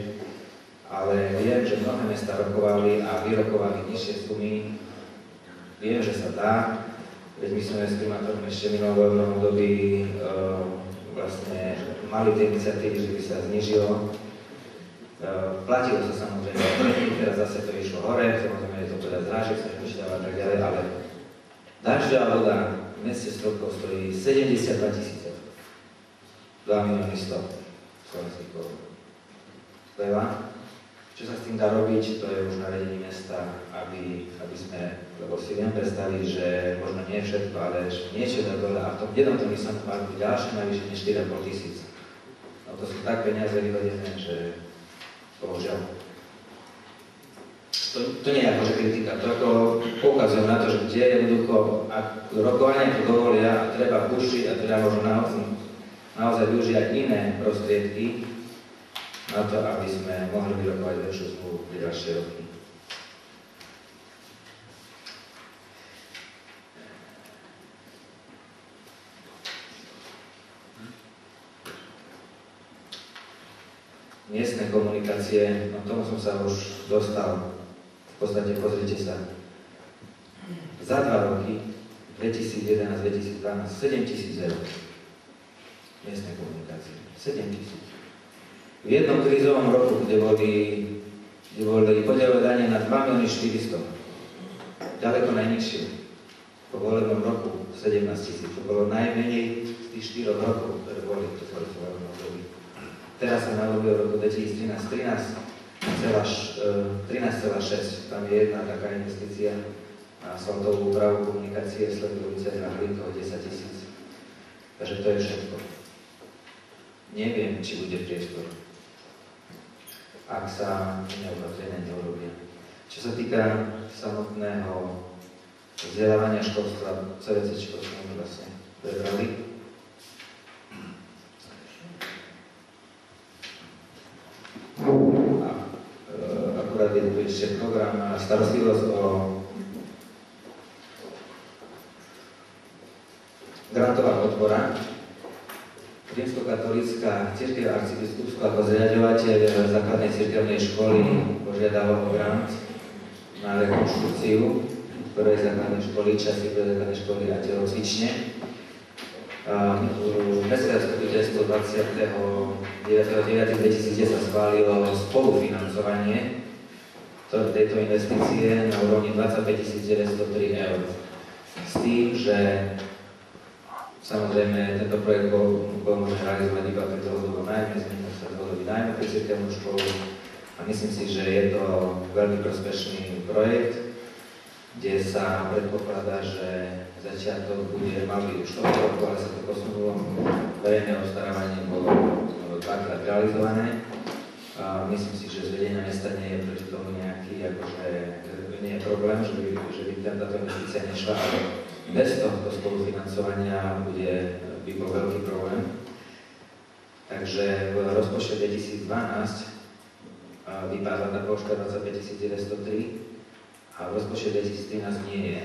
Ale viem, že mnohé mesta rokovali a vyrokovali nižšie sumy. Viem, že sa dá, veď my sme s primátorom ešte minulého období vlastne mali tie iniciatívy, že by sa znižilo. Platilo sa samozrejme, teraz zase to išlo hore, samozrejme je to teda zrážek, sa nepočítava a tak ďalej, ale dažďová voda v meste Stropkov stojí 72 000 eur. 2 100 000 slovenských korún. Veľa. Čo sa s tým dá robiť, to je už na vedení mesta, aby sme, lebo si viem predstaviť, že možno nie všetko, ale niečo dá dole a v tom jednom priemyselnom parku ďalšie navýšenie 4 500. No to sú tak peniaze vyhodené, že bohužiaľ. To nie je akože kritika, to ako poukazujem na to, že kde jednoducho, ak rokovania to dovolia a treba pušiť a treba možno naozaj využiť aj iné prostriedky na to, aby sme mohli vyrokovať väčšiu zmluvu pre ďalšie roky. Miestne komunikácie, no tomu som sa už dostal. V podstate pozrite sa. Za 2 roky, 2011-2012, 7 000 eur. Miestne komunikácie. 7 000. V jednom krízovom roku, kde boli podielové dane na 2 400 000. Ďaleko najnižšie. Po volebnom roku 17 000. To bolo najmenej z tých 4 rokov, ktoré boli v volebnom období. Teraz sa navodil v roku 2013 13,6. Tam je jedna taká investícia na asfaltovú úpravu komunikácie sledujúce na Hlinkovo 10 000. Takže to je všetko. Neviem, či bude priestor, ak sa neopatrenia neurobia. Čo sa týka samotného vzdelávania školstva, CVC-čko sme vlastne prebrali. Akurát je tu ešte program na starostlivosť o grantová podpora. Rímskokatolícka cirkev arcibiskupstvo ako zriaďovateľ základnej cirkevnej školy požiadalo o grant na rekonštrukciu prvej základnej školy, časti prvej základnej školy a telocvične. Mestská zastupiteľstvo 29.9.2010 schválilo spolufinancovanie tejto investície na úrovni 25 903 eur. S tým, že samozrejme tento projekt bol možné realizovať iba pre dlhodobý nájom, nezmením sa dlhodobý nájom pre cirkevnú školu a myslím si, že je to veľmi prospešný projekt. kde sa predpokladá, že začiatok mal byť už tohto roku, ale sa to posunulo. Verejné obstarávanie bolo dvakrát realizované. Myslím si, že zvedenie mesta nie je proti tomu nejaký, akože nie je problém, že by táto investícia nešla, ale bez tohto spolufinancovania by bol veľký problém. Takže v rozpočte 2012 vypadla tá položka 25 903 a v rozpočte 2013 nie je.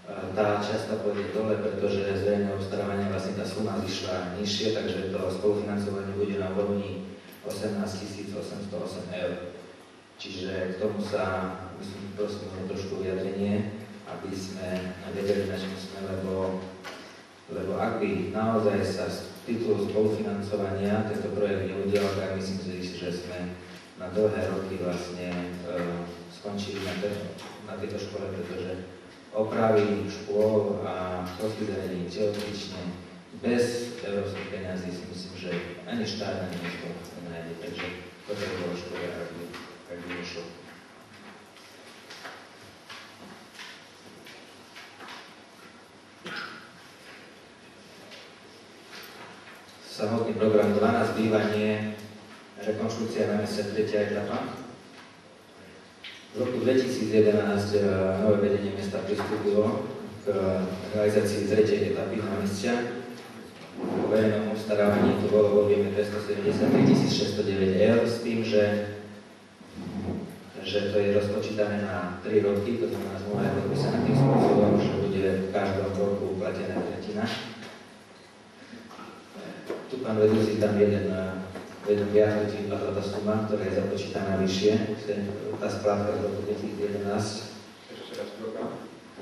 Tá časť pôjde dole, pretože z verejného obstarávania vlastne tá suma zišla nižšie, takže to spolufinancovanie bude na úrovni 18 808 eur. Čiže k tomu sa, myslím, prosím o trošku vyjadrenie, aby sme vedeli, na čom sme, lebo ak by naozaj sa z titulu spolufinancovania tento projekt neudial, tak myslím si, že sme na dlhé roky vlastne skončili na tejto škole, pretože opravy škôl a hospitálení telocvične bez európskych peniazí si myslím, že ani štát, ani mesto nenájde. Takže toto je bolo škoda, ak by nešlo. Samotný program 12, bývanie, rekonštrukcia na meste 3. etapa. V roku 2011 nové vedenie mesta pristúpilo k realizácii 3. etapy námestia. Po verejnom obstarávaní to bolo v objeme 273 609 eur s tým, že to je rozpočítané na 3 roky, to znamená zmluva je podpísaná tým spôsobom, že bude v každom roku platená tretina. Tu pán vedúci tam jeden viacnutí vypadla tá suma, ktorá je započítaná vyššie, tá splátka z roku 2011.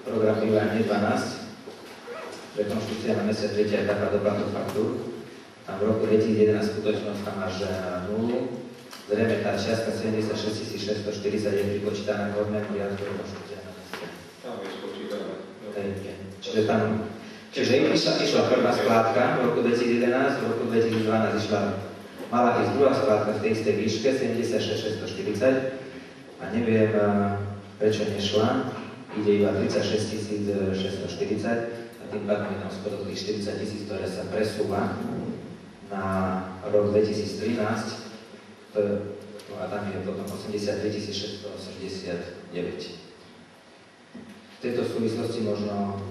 Program bývanie 12, rekonštrukcia na meste 3. etapa doplatu faktúr. Tam v roku 2011 skutočnosť tam až na nulu. Zrejme tá čiastka 76 640 je pripočítaná k hodnému riadku rekonštrukcia na meste. Tam je spočítané. Čiže išla prvá splátka v roku 2011, v roku 2012 mala ísť druhá splátka v tej istej výške 76 640 a neviem, prečo nešla. Ide iba 36 640 a tým pádom je tam schodok tých 40 000, ktoré sa presúva na rok 2013 a tam je potom 83 689. V tejto súvislosti možno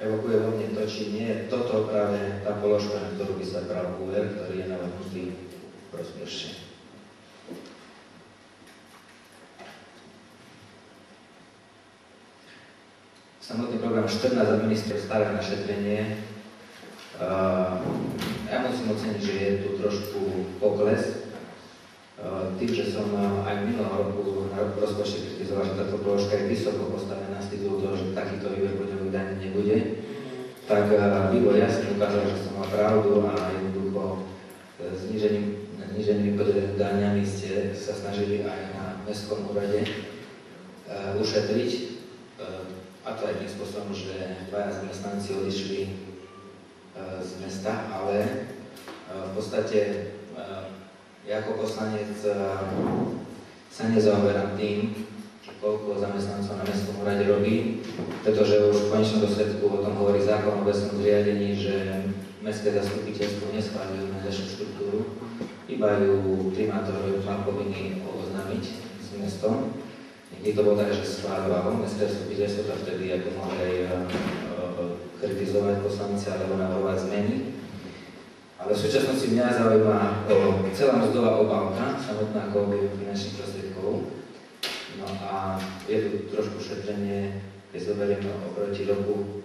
evokuje vo mne to, či nie je toto práve tá položka, na ktorú by sa bral úver, ktorý je navrhnutý prospešne. Samotný program 14 administruje staré na šetrenie. Ja musím oceniť, že je tu trošku pokles. Tým, že som aj v minulom roku na rozpočte kritizoval, že táto položka je vysoko postavená z titulu toho, že takýto výber podielových daní nebude, tak vývoj jasne ukázal, že som mal pravdu a jednoducho zníženými podielovými daniami ste sa snažili aj na mestskom úrade ušetriť. A to aj tým spôsobom, že dvaja zamestnanci odišli z mesta, ale v podstate ja ako poslanec sa nezaoberám tým, koľko zamestnancov na mestskom úrade robí, pretože už v konečnom dôsledku o tom hovorí zákon o obecnom zriadení, že mestské zastupiteľstvo neschváľuje organizačnú štruktúru, iba ju primátor mal povinný oznámiť s mestom. Niekdy to bolo tak, že schváľovalo mestské zastupiteľstvo, to vtedy ako mohli kritizovať poslanci alebo navrhovať zmeny. Ale v súčasnosti mňa zaujíma celá mzdová obálka, samotná ako objem finančných prostriedkov. No a je tu trošku šetrenie, keď zoberieme oproti roku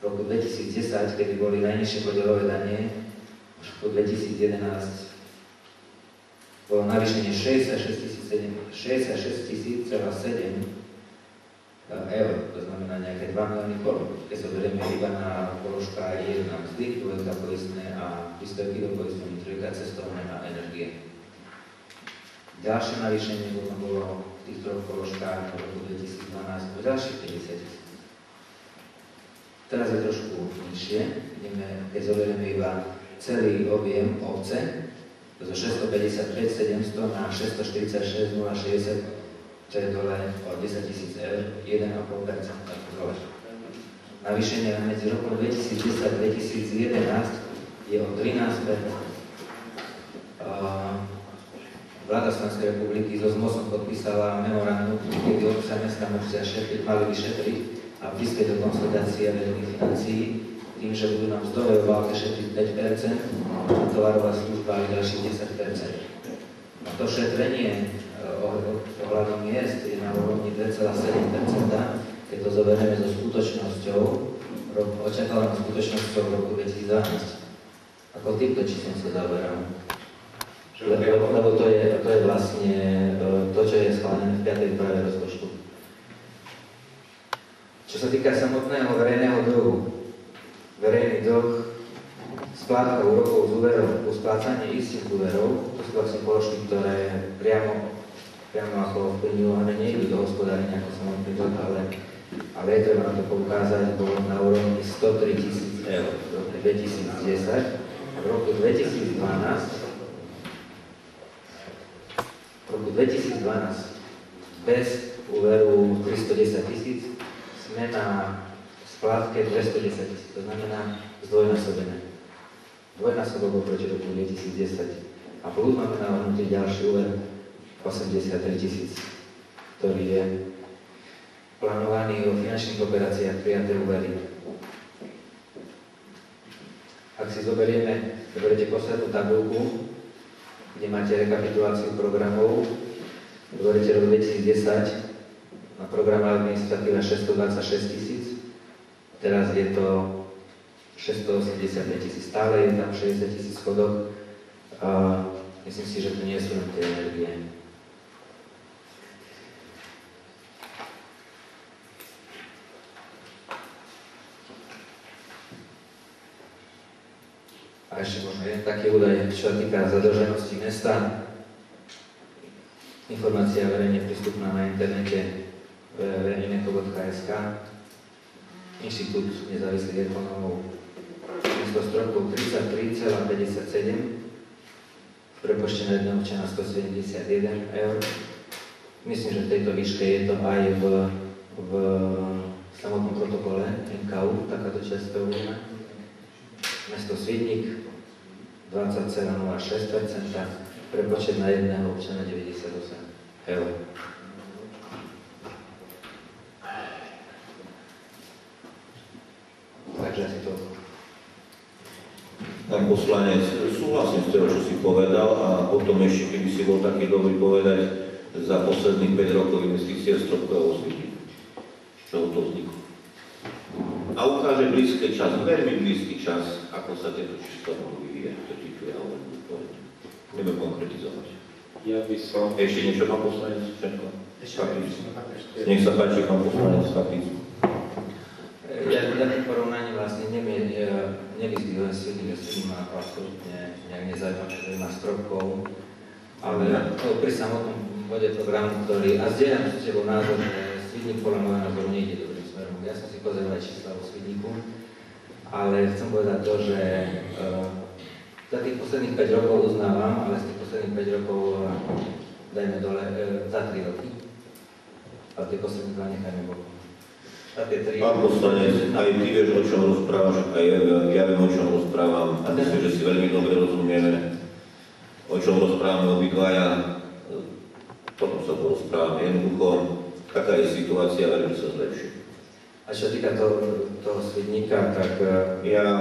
2010, kedy boli najnižšie podielové dane, už v roku 2011 bolo navýšenie 66 000,7 eur, to znamená nejaké 2 milióny korún. Keď sa berieme iba na položka 1 mzdy, 2 poistné a príspevky do poistenia, 3 cestovné a energie. Ďalšie navýšenie potom bolo v tých troch položkách v roku 2012 o ďalších 50 000. Teraz je trošku nižšie, keď zoberieme iba celý objem obce, zo 655 700 na 646 060, to je dole o 10 000 eur, 1,5% dole. Navýšenie medzi rokom 2010 a 2011 je o 13%. Vláda Slovenskej republiky so ZMOSom podpísala memorandum, kedy obce, mesta, obce a mali by šetriť a prispieť do konsolidácie verejných financií tým, že budú na mzdové obálke šetriť 5%, a tovarová služba aj ďalších 10%. A to šetrenie ohľadom miest je na úrovni 2,7%, keď to zoberieme so skutočnosťou, očakávanou skutočnosťou v roku 2012. Ako týmto číslom sa zaoberám. Lebo to je vlastne to, čo je schválené v 5. úprave rozpočtu. Čo sa týka samotného verejného dlhu, verejný dlh, splátka úrokov z úverov, splácanie istých úverov, to sú vlastne položky, ktoré priamo ako vplyvňujú, ale nejdu do hospodárenia ako samotný dlh, ale je treba na to poukázať, bolo na úrovni 103 000 eur v roku 2010 a v roku 2012 bez úveru 310 000 sme na splátke 210 000, to znamená zdvojnásobené. Dvojnásobok oproti roku 2010. A plus máme navrhnutý ďalší úver 83 000, ktorý je plánovaný o finančných operáciách prijaté úvery. Ak si zoberiete poslednú tabuľku, kde máte rekapituláciu programov, zoberiete rok 2010, na program administratíva 626 000, teraz je to 685 000, stále je tam 60 000 schodok a myslím si, že to nie sú len tie energie. A ešte možno jeden taký údaj, čo sa týka zadlženosti mesta. Informácia verejne prístupná na internete www.ineco.sk. Inštitút nezávislých ekonómov. Miesto stropov 33,57, v prepočte na jedného občana 171 eur. Myslím, že v tejto výške je to aj v samotnom protokole NKU, takáto časť uvedená. Mesto Svidník 20,06%, prepočet na jedného občana 98 eur. Takže asi to. Pán poslanec, súhlasím s tým, čo si povedal a potom ešte, keby si bol taký dobrý povedať za posledných 5 rokov investície stropkového Svidníku. Čo to vzniklo? A ukáže blízky čas, veľmi blízky čas, ako sa tieto čísla budú vyvíjať. To ti tu ja budeme konkretizovať. Ja by som... Ešte niečo, pán poslanec? Nech sa páči, pán poslanec, fakticky. Ja v porovnaní vlastne nevyzdvihujem Svidník, že ma absolútne nejak nezaujíma, čo má stropkov, ale pri samotnom bode programu, ktorý, a zdieľam s tebou názor, že Svidník podľa môjho názoru nejde dobrým smerom. Ja som si pozeral aj čísla vo Svidníku, ale chcem povedať to, že za tých posledných 5 rokov uznávam, ale z tých posledných 5 rokov dajme dole za 3 roky. A tie posledné 2 nechajme bokom. Pán poslanec, aj ty vieš, o čom rozprávaš, aj ja viem, o čom rozprávam. A myslím, že si veľmi dobre rozumieme, o čom rozprávame obidvaja. Potom sa porozprávame jednoducho. Taká je situácia, veľmi sa zlepší. A čo týka toho Svidníka, tak ja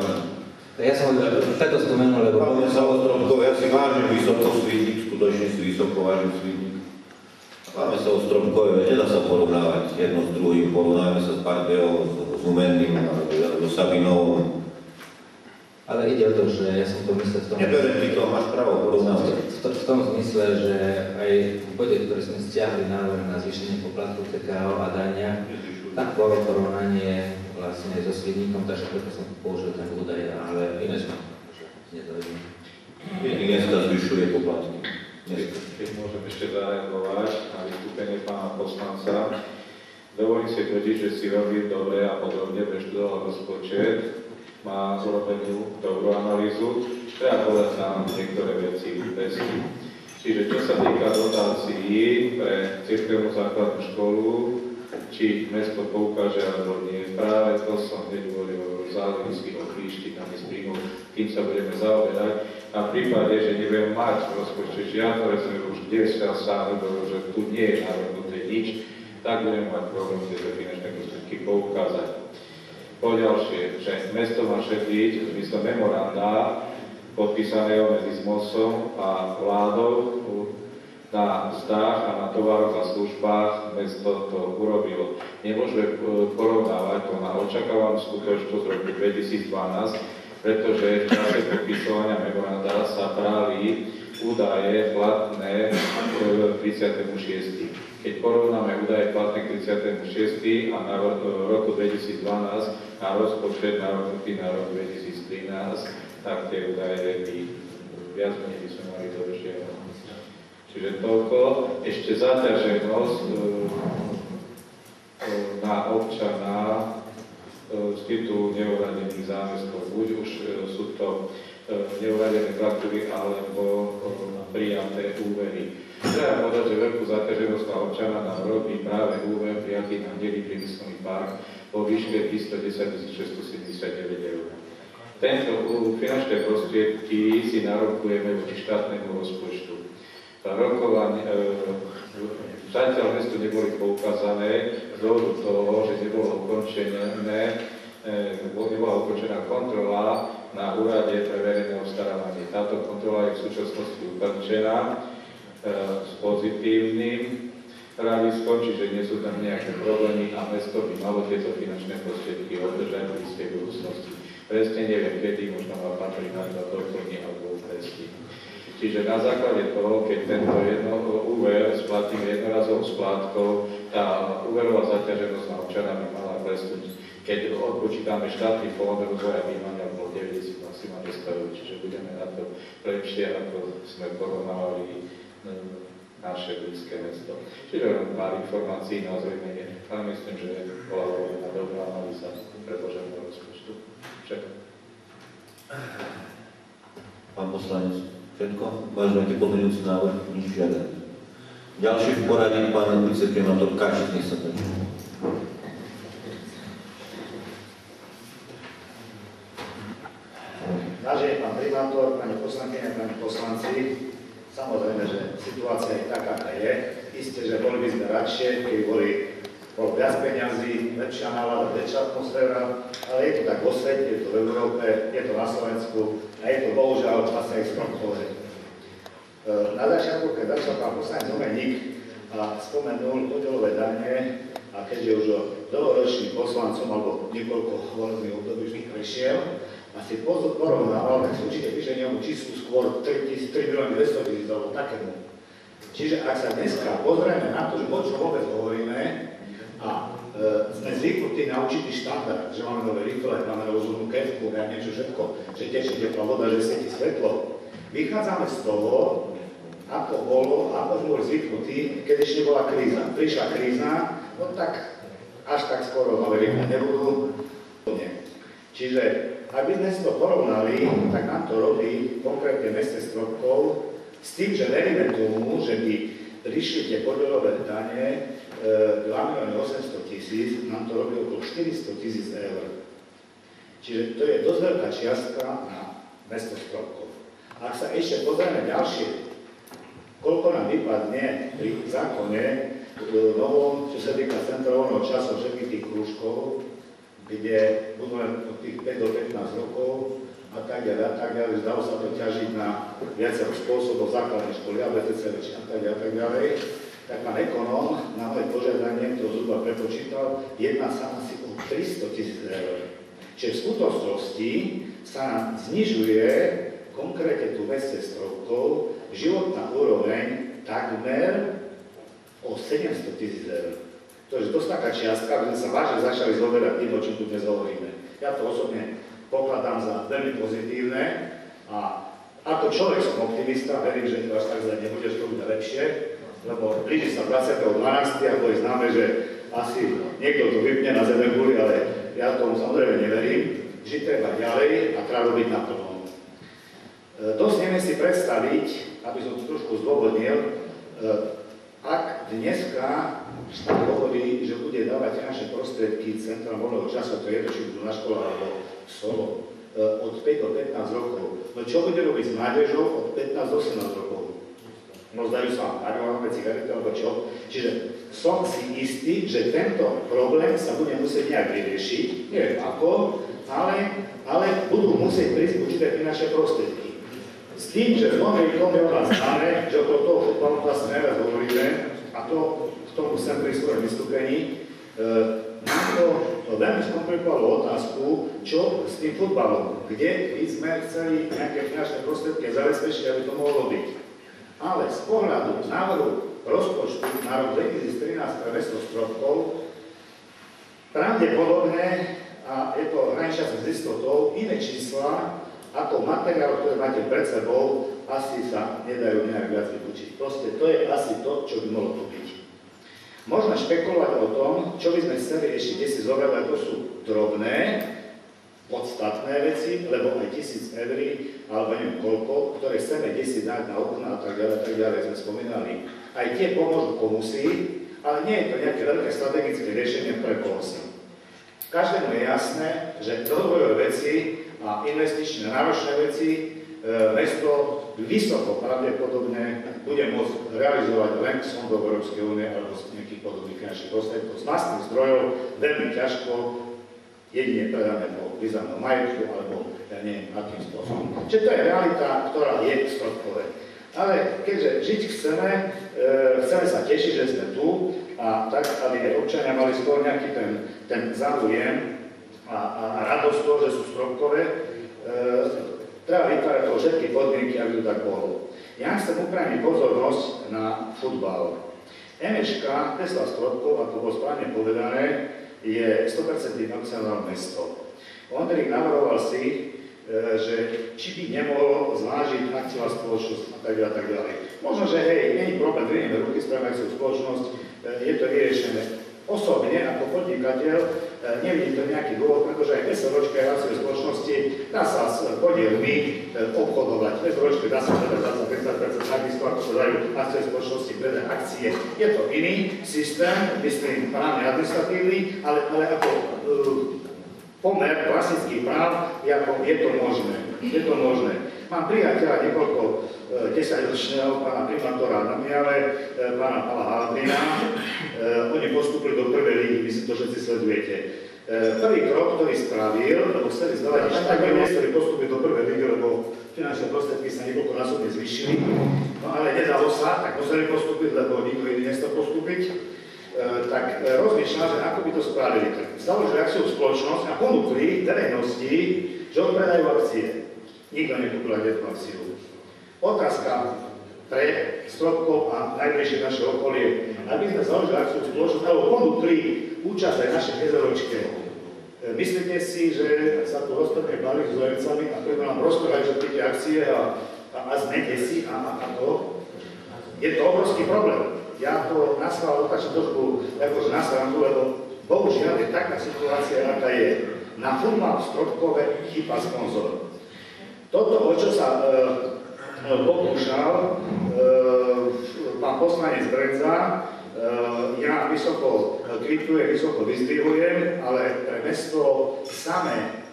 som preto spomenul, lebo... Máme sa o Stropkov, ja si vážim vysoko Svidník, skutočne si vysoko vážim Svidník. Máme sa o Stropkove, nedá sa porovnávať jedno s druhým, porovnávame sa s Pardeou, s Humenným, so Sabinovom. Ale ide o to, že ja som to myslel v tom... Neberiem ty to, máš právo porovnávať. V tom zmysle, že aj v bode, ktoré sme stiahli návrh na zvýšenie poplatku TKO a dania, tak bolo porovnanie vlastne so Svidníkom, takže preto som použil ten údaj, ale ináč ma nezaujíma. Dneska zvyšuje poplatky. Keď môžem ešte zareagovať na vystúpenie pána poslanca. Dovolím si tvrdiť, že si veľmi dobre a podrobne preštudoval rozpočet má zrobenú dobrú analýzu, treba povedať nám niektoré veci bezky. Čiže čo sa týka dotácií pre cirkevnú základnú školu, či mesto poukáže alebo nie, práve to som hneď hovoril o záležitosti o klíštikami z príjmu, kým sa budeme zaoberať. A v prípade, že nebudeme mať rozpočet žiadne rezervy, už 10 sa hovorilo, že tu nie je navrhnuté nič, tak budeme mať problém tieto finančné prostriedky poukázať. Poďalšie, že mesto má šetriť v zmysle memoranda podpísaného medzi ZMOSom a vládou na mzdách a na tovaroch a službách mesto to urobilo. Nemôžeme porovnávať to na očakávanú skutočnosť z roku 2012, pretože v čase podpisovania memoranda sa brali údaje platné 36. Keď porovnáme údaje platné 36. a na roku 2012 na rozpočet navrhnutý na rok 2013, tak tie údaje by viac menej by sme mali dodržiavať. Čiže toľko. Ešte zaťaženosť na občana z titulu neuhradených záväzkov. Buď už sú to neuhradené faktúry alebo prijaté úvery. Treba povedať, že veľkú zaťaženosť na občana nám robí práve úver prijatý na Delý priemyselný park vo výške 310 679 eur. Tento finančné prostriedky si narokujeme voči štátnemu rozpočtu. Zatiaľ mestu neboli poukázané z dôvodu toho, že nebola ukončená kontrola na úrade pre verejné obstarávanie. Táto kontrola je v súčasnosti ukončená s pozitívnym hľadiskom, čiže nie sú tam nejaké problémy a mesto by malo tieto finančné prostriedky obdržať v blízkej budúcnosti. Presne neviem, kedy, možno má pán primátor doplní alebo upresní. Čiže na základe toho, keď tento úver splatíme jednorazovou splátkou, tá úverová zaťaženosť na občana by mala klesnúť. Keď odpočítame štátny fond rozvoja bývania bol 90 maximálne 100 eur, čiže budeme na to lepšie, ako sme porovnávali naše blízke mesto. Čiže len pár informácií na zrejmenie, ale myslím, že bola urobená dobrá analýza predloženého rozpočtu. Všetko. Pán poslanec, všetko? Máš nejaký pozmeňujúci návrh? Nič žiaden. Ďalší v poradí pán viceprimátor Kačic, nech sa páči. Vážený pán primátor, pani poslankyne, pani poslanci, samozrejme, že situácia je taká, aká je. Isté, že boli by sme radšie, keby bolo viac peňazí, lepšia nálada, väčšia atmosféra, ale je to tak vo svete, je to v Európe, je to na Slovensku a je to bohužiaľ asi aj skromkové. Na začiatku, keď začal pán poslanec Domeník a spomenul podielové dane, a keďže už dlhoročným poslancom alebo niekoľko volebných období už ich prešiel, a si porovnával, tak si určite píše nejakú číslu skôr 3 200 000 alebo takému. Čiže ak sa dneska pozrieme na to, že o čom vôbec hovoríme, a sme zvyknutí na určitý štandard, že máme nové rifle, máme rozumnú kevku, a niečo všetko, že tečie teplá voda, že svieti svetlo. Vychádzame z toho, ako sme boli zvyknutí, keď ešte bola kríza. Prišla kríza, no tak až tak skoro nové rifle nebudú. Čiže ak by sme si to porovnali, tak nám to robí konkrétne meste Stropkov s tým, že veríme tomu, že by prišli tie podielové dane 2 800 000, nám to robí okolo 400 000 eur. Čiže to je dosť veľká čiastka na mesto Stropkov. Ak sa ešte pozrieme ďalšie, koľko nám vypadne pri zákone novom, čo sa týka centrálneho času všetkých tých krúžkov, kde budú len od tých 5 do 15 rokov a tak ďalej, zdalo sa to ťažiť na viacero spôsobov základnej školy, ABCD a tak ďalej, tak pán ekonóm na moje požiadanie to zhruba prepočítal, jedná sa asi o 300 000 eur. Čiže v skutočnosti sa nám znižuje konkrétne tu v meste Stropkov životná úroveň takmer o 700 000 eur. To je dosť taká čiastka, aby sme sa vážne začali zoberať tým, o čom tu dnes hovoríme. Ja to osobne pokladám za veľmi pozitívne a ako človek som optimista, verím, že to až tak zle nebude, že to bude lepšie, lebo blíži sa 20.12. a to je známe, že asi niekto to vypne na zeme guli, ale ja tomu samozrejme neverím. Žiť treba ďalej a treba robiť naplno. Dosť neviem si predstaviť, aby som to trošku zdôvodnil, ak dneska štát hovorí, že bude dávať finančné prostriedky Centrum voľného času, to je to, či budú na škole alebo solo, od 5 do 15 rokov. No čo bude robiť s mládežou od 15 do 18 rokov? Rozdajú sa marihuanové cigarety alebo čo? Čiže som si istý, že tento problém sa bude musieť nejak vyriešiť, neviem ako, ale budú musieť prísť určité finančné prostriedky. S tým, že v mnohých domy o nás známe, že okolo toho futbalu vlastne najviac hovoríme, a to k tomu sem pri svojom vystúpení, nám to veľmi skomplikovalo otázku, čo s tým futbalom, kde by sme chceli nejaké finančné prostriedky zabezpečiť, aby to mohlo byť. Ale z pohľadu návrhu rozpočtu na rok 2013 pre mesto Stropkov pravdepodobne, a je to hraničia s istotou, iné čísla ako materiál, ktoré máte pred sebou, asi sa nedajú nejak viac vyučiť. Proste to je asi to, čo by mohlo tu byť. Možno špekulovať o tom, čo by sme chceli ešte si zobrať, ale to sú drobné, podstatné veci, lebo aj 1000 eur, alebo neviem koľko, ktoré chceme si dať na okna a tak ďalej, sme spomínali. Aj tie pomôžu komusi, ale nie je to nejaké veľké strategické riešenie pre komusi. Každému je jasné, že rozvojové veci a investičné náročné veci mesto vysoko pravdepodobne bude môcť realizovať len z fondov Európskej únie alebo z nejakých podobných finančných prostriedkov. Z vlastných zdrojov veľmi ťažko, jedine predáme po významnom majetku alebo ja neviem akým spôsobom. Čiže to je realita, ktorá je v Stropkove. Ale keďže žiť chceme, chceme sa tešiť, že sme tu a tak, aby občania mali skôr nejaký ten záujem a radosť toho, že sú v Stropkove, treba vytvárať to všetky podmienky, aby to tak bolo. Ja chcem upriamiť pozornosť na futbal. Emečka, Tesla Stropkov, ako bolo správne povedané, je 100% nacionálne mesto. Ondrik navrhoval si, že či by nemohlo zvážiť akciová spoločnosť a tak ďalej. Možno, že hej, nie je problém, vynieme ruky, spravíme akciovú spoločnosť, je to vyriešené. Osobne, ako podnikateľ, nevidím to nejaký dôvod, pretože aj SROčka je akciové spoločnosti, dá sa s podielmi obchodovať. SROčke dá sa predať 30%, takisto ako sa dajú akciové spoločnosti predať akcie. Je to iný systém, myslím, právne administratívny, ale ako pomer klasických práv, je to možné. Je to možné. Mám priateľa niekoľko 10-ročného pána primátora na Mijave, pána Pala Halabina. Oni postúpili do prvej lígy, myslím, to všetci sledujete. Prvý krok, ktorý spravil, lebo chceli zdávať ešte tak ktorí postúpili do prvej lígy, lebo finančné prostriedky sa niekoľkonásobne zvýšili. No ale nedalo sa, tak museli postúpiť, lebo nikto iný nechcel postúpiť. Tak rozmýšľal, že ako by to spravili. Tak založili akciovú spoločnosť a ponúkli verejnosti, že odpredajú akcie. Nikto nekúpil jednu akciu. Otázka pre Stropkov a najbližšie naše okolie, aby sme založili akciovú spoločnosť, alebo ponúkli účasť aj našej nezoročke. Myslíte si, že sa tu rozprávame balík s Zojemcami a ktorý nám rozprávajú, že tie akcie a zmete si a to? Je to obrovský problém. Ja to naschvál otačím trošku akože na stranu, lebo bohužiaľ je taká situácia, aká je. Na futbal v Stropkove chýba sponzor. Toto, o čo sa pokúšal pán poslanec Brenza, ja vysoko kvitujem, vysoko vyzdvihujem, ale pre mesto samé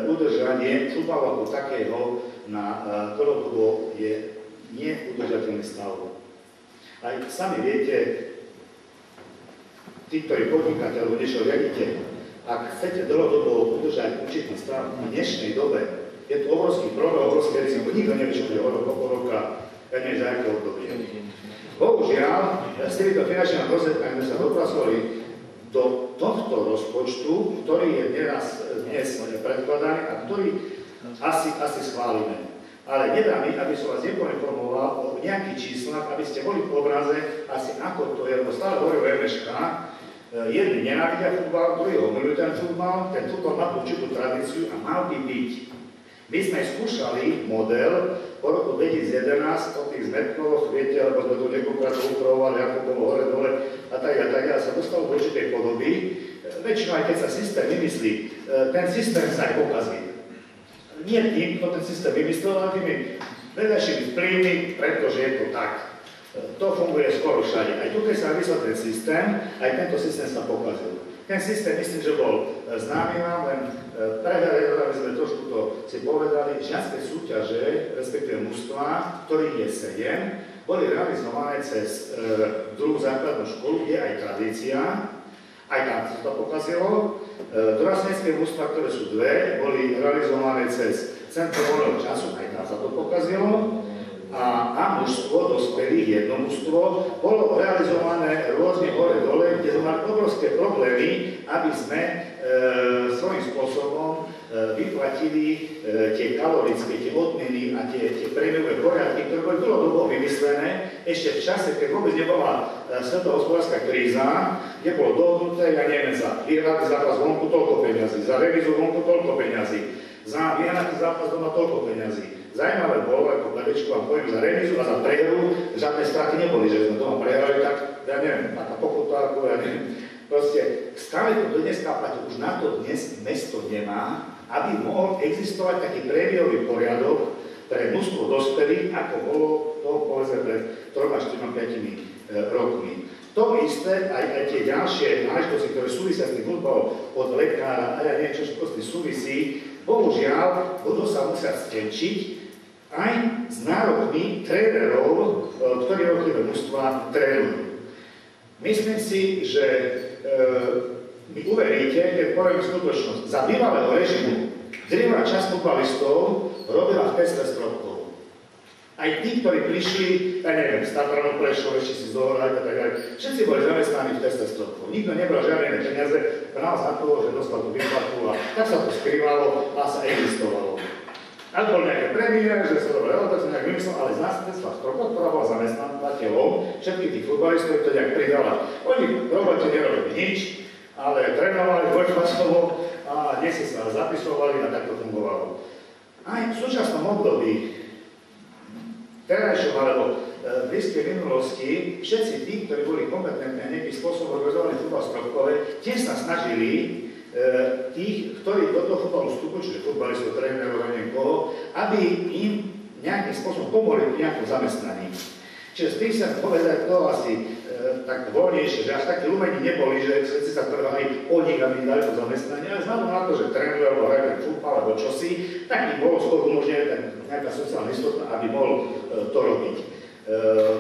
udržanie futbalu ako takého na dlhodobo je neudržateľný stav. Aj sami viete, tí, ktorí podnikáte alebo niečo riadite, ak chcete dlhodobo udržať určitý stav v dnešnej dobe, je to obrovský problém, obrovské riziko. Nikto nevie, čo bude o rok, po roka, ja neviem, za aké obdobie. Bohužiaľ, s týmito finančnými prostriedkami sme sa dopracovali do tohto rozpočtu, ktorý je dnes predkladaný a ktorý asi schválime. Ale nedá mi, aby som vás nepoinformoval o nejakých číslach, aby ste boli v obraze asi ako to je, lebo stále hovorí o MŠK. Jedni nenávidia futbal, druhý ho milujú ten futbal má určitú tradíciu a mal by byť. My sme skúšali model po roku 2011 o tých zmetkoch, viete, alebo sme to niekoľkokrát upravovali, ako bolo hore, dole a tak sa dostalo do určitej podoby. väčšinou aj keď sa systém vymyslí, ten systém sa aj pokazí. Nie tým, kto ten systém vymyslel, ale tými vedľajšími vplyvmi, pretože je to tak. To funguje skoro všade. Aj tu, keď sa vymyslel ten systém, aj tento systém sa pokazil. Ten systém, myslím, že bol známy vám, len prehľadať, aby sme trošku to si povedali, žiacké súťaže, respektíve mužstvá, ktorých je 7, boli realizované cez druhú základnú školu, kde je aj tradícia, aj tam sa to pokazilo. Dorastenecké mužstvá, ktoré sú 2, boli realizované cez centrum voľného času, aj tam sa to pokazilo. A mužstvo, dospelých, jedno mužstvo, bolo realizované rôzne hore-dole, kde sme mali obrovské problémy, aby sme svojím spôsobom vyplatili tie kalorické, tie odmeny a tie prémiové poriadky, ktoré boli dlhodobo vymyslené ešte v čase, keď vôbec nebola svetová hospodárska kríza, kde bolo dohodnuté, ja neviem, za výhradný zápas vonku toľko peňazí, za revízu vonku toľko peňazí, za výhradný zápas doma toľko peňazí. Zajímavé bolo, ako Kadečku vám poviem, za remízu a za prehru žiadne straty neboli, že sme doma prehrali, tak ja neviem, taká pokuta, ako ja neviem. Proste stále to dnes platí, už na to dnes mesto nemá, aby mohol existovať taký prémiový poriadok pre mužstvo dospelých, ako bolo to povedzme pred 3 až 4-5 rokmi. To isté, aj tie ďalšie náležitosti, ktoré súvisia s tým futbalom od lekára a ja neviem, čo proste súvisí, bohužiaľ budú sa musieť stenčiť aj s nárokmi trénerov, ktorí jednotlivé mužstvá trénujú. Myslím si, že mi uveríte, keď poviem skutočnosť, za bývalého režimu drvivá časť futbalistov robila v teste stropkov. Aj tí, ktorí prišli, ja neviem, z Tatranu Prešov, ešte si zohrali a tak ďalej, všetci boli zamestnaní v teste stropkov. Nikto nebral žiadne peniaze práve za to, že dostal tú výplatu a tak sa to skrývalo a sa existovalo. Ak bol nejaké premiér, že sa dobre, tak som nejak vymyslel, ale z nás testa stropkov, ktorá bola zamestnateľom všetkých tých futbalistov, to nejak pridala. Oni v robote nerobili nič, ale trénovali dvojčasovo a dnes sa zapisovali a tak to fungovalo. Aj v súčasnom období terajšom alebo blízkej minulosti všetci tí, ktorí boli kompetentní a nejakým spôsobom organizovali futbal stropkové, tiež sa snažili tých, ktorí do toho futbalu vstupujú, čiže futbalistov, trénerov a neviem koho, aby im nejakým spôsobom pomohli v nejakom zamestnaní. Čiže z tých sa povedať to asi tak voľnejšie, že až také lumení neboli, že všetci sa trvali o nich, aby dali to zamestnanie, ale vzhľadom na to, že trénujú alebo hrajú futbal alebo čosi, tak im bolo skôr umožnené nejaká sociálna istota, aby mohol to robiť.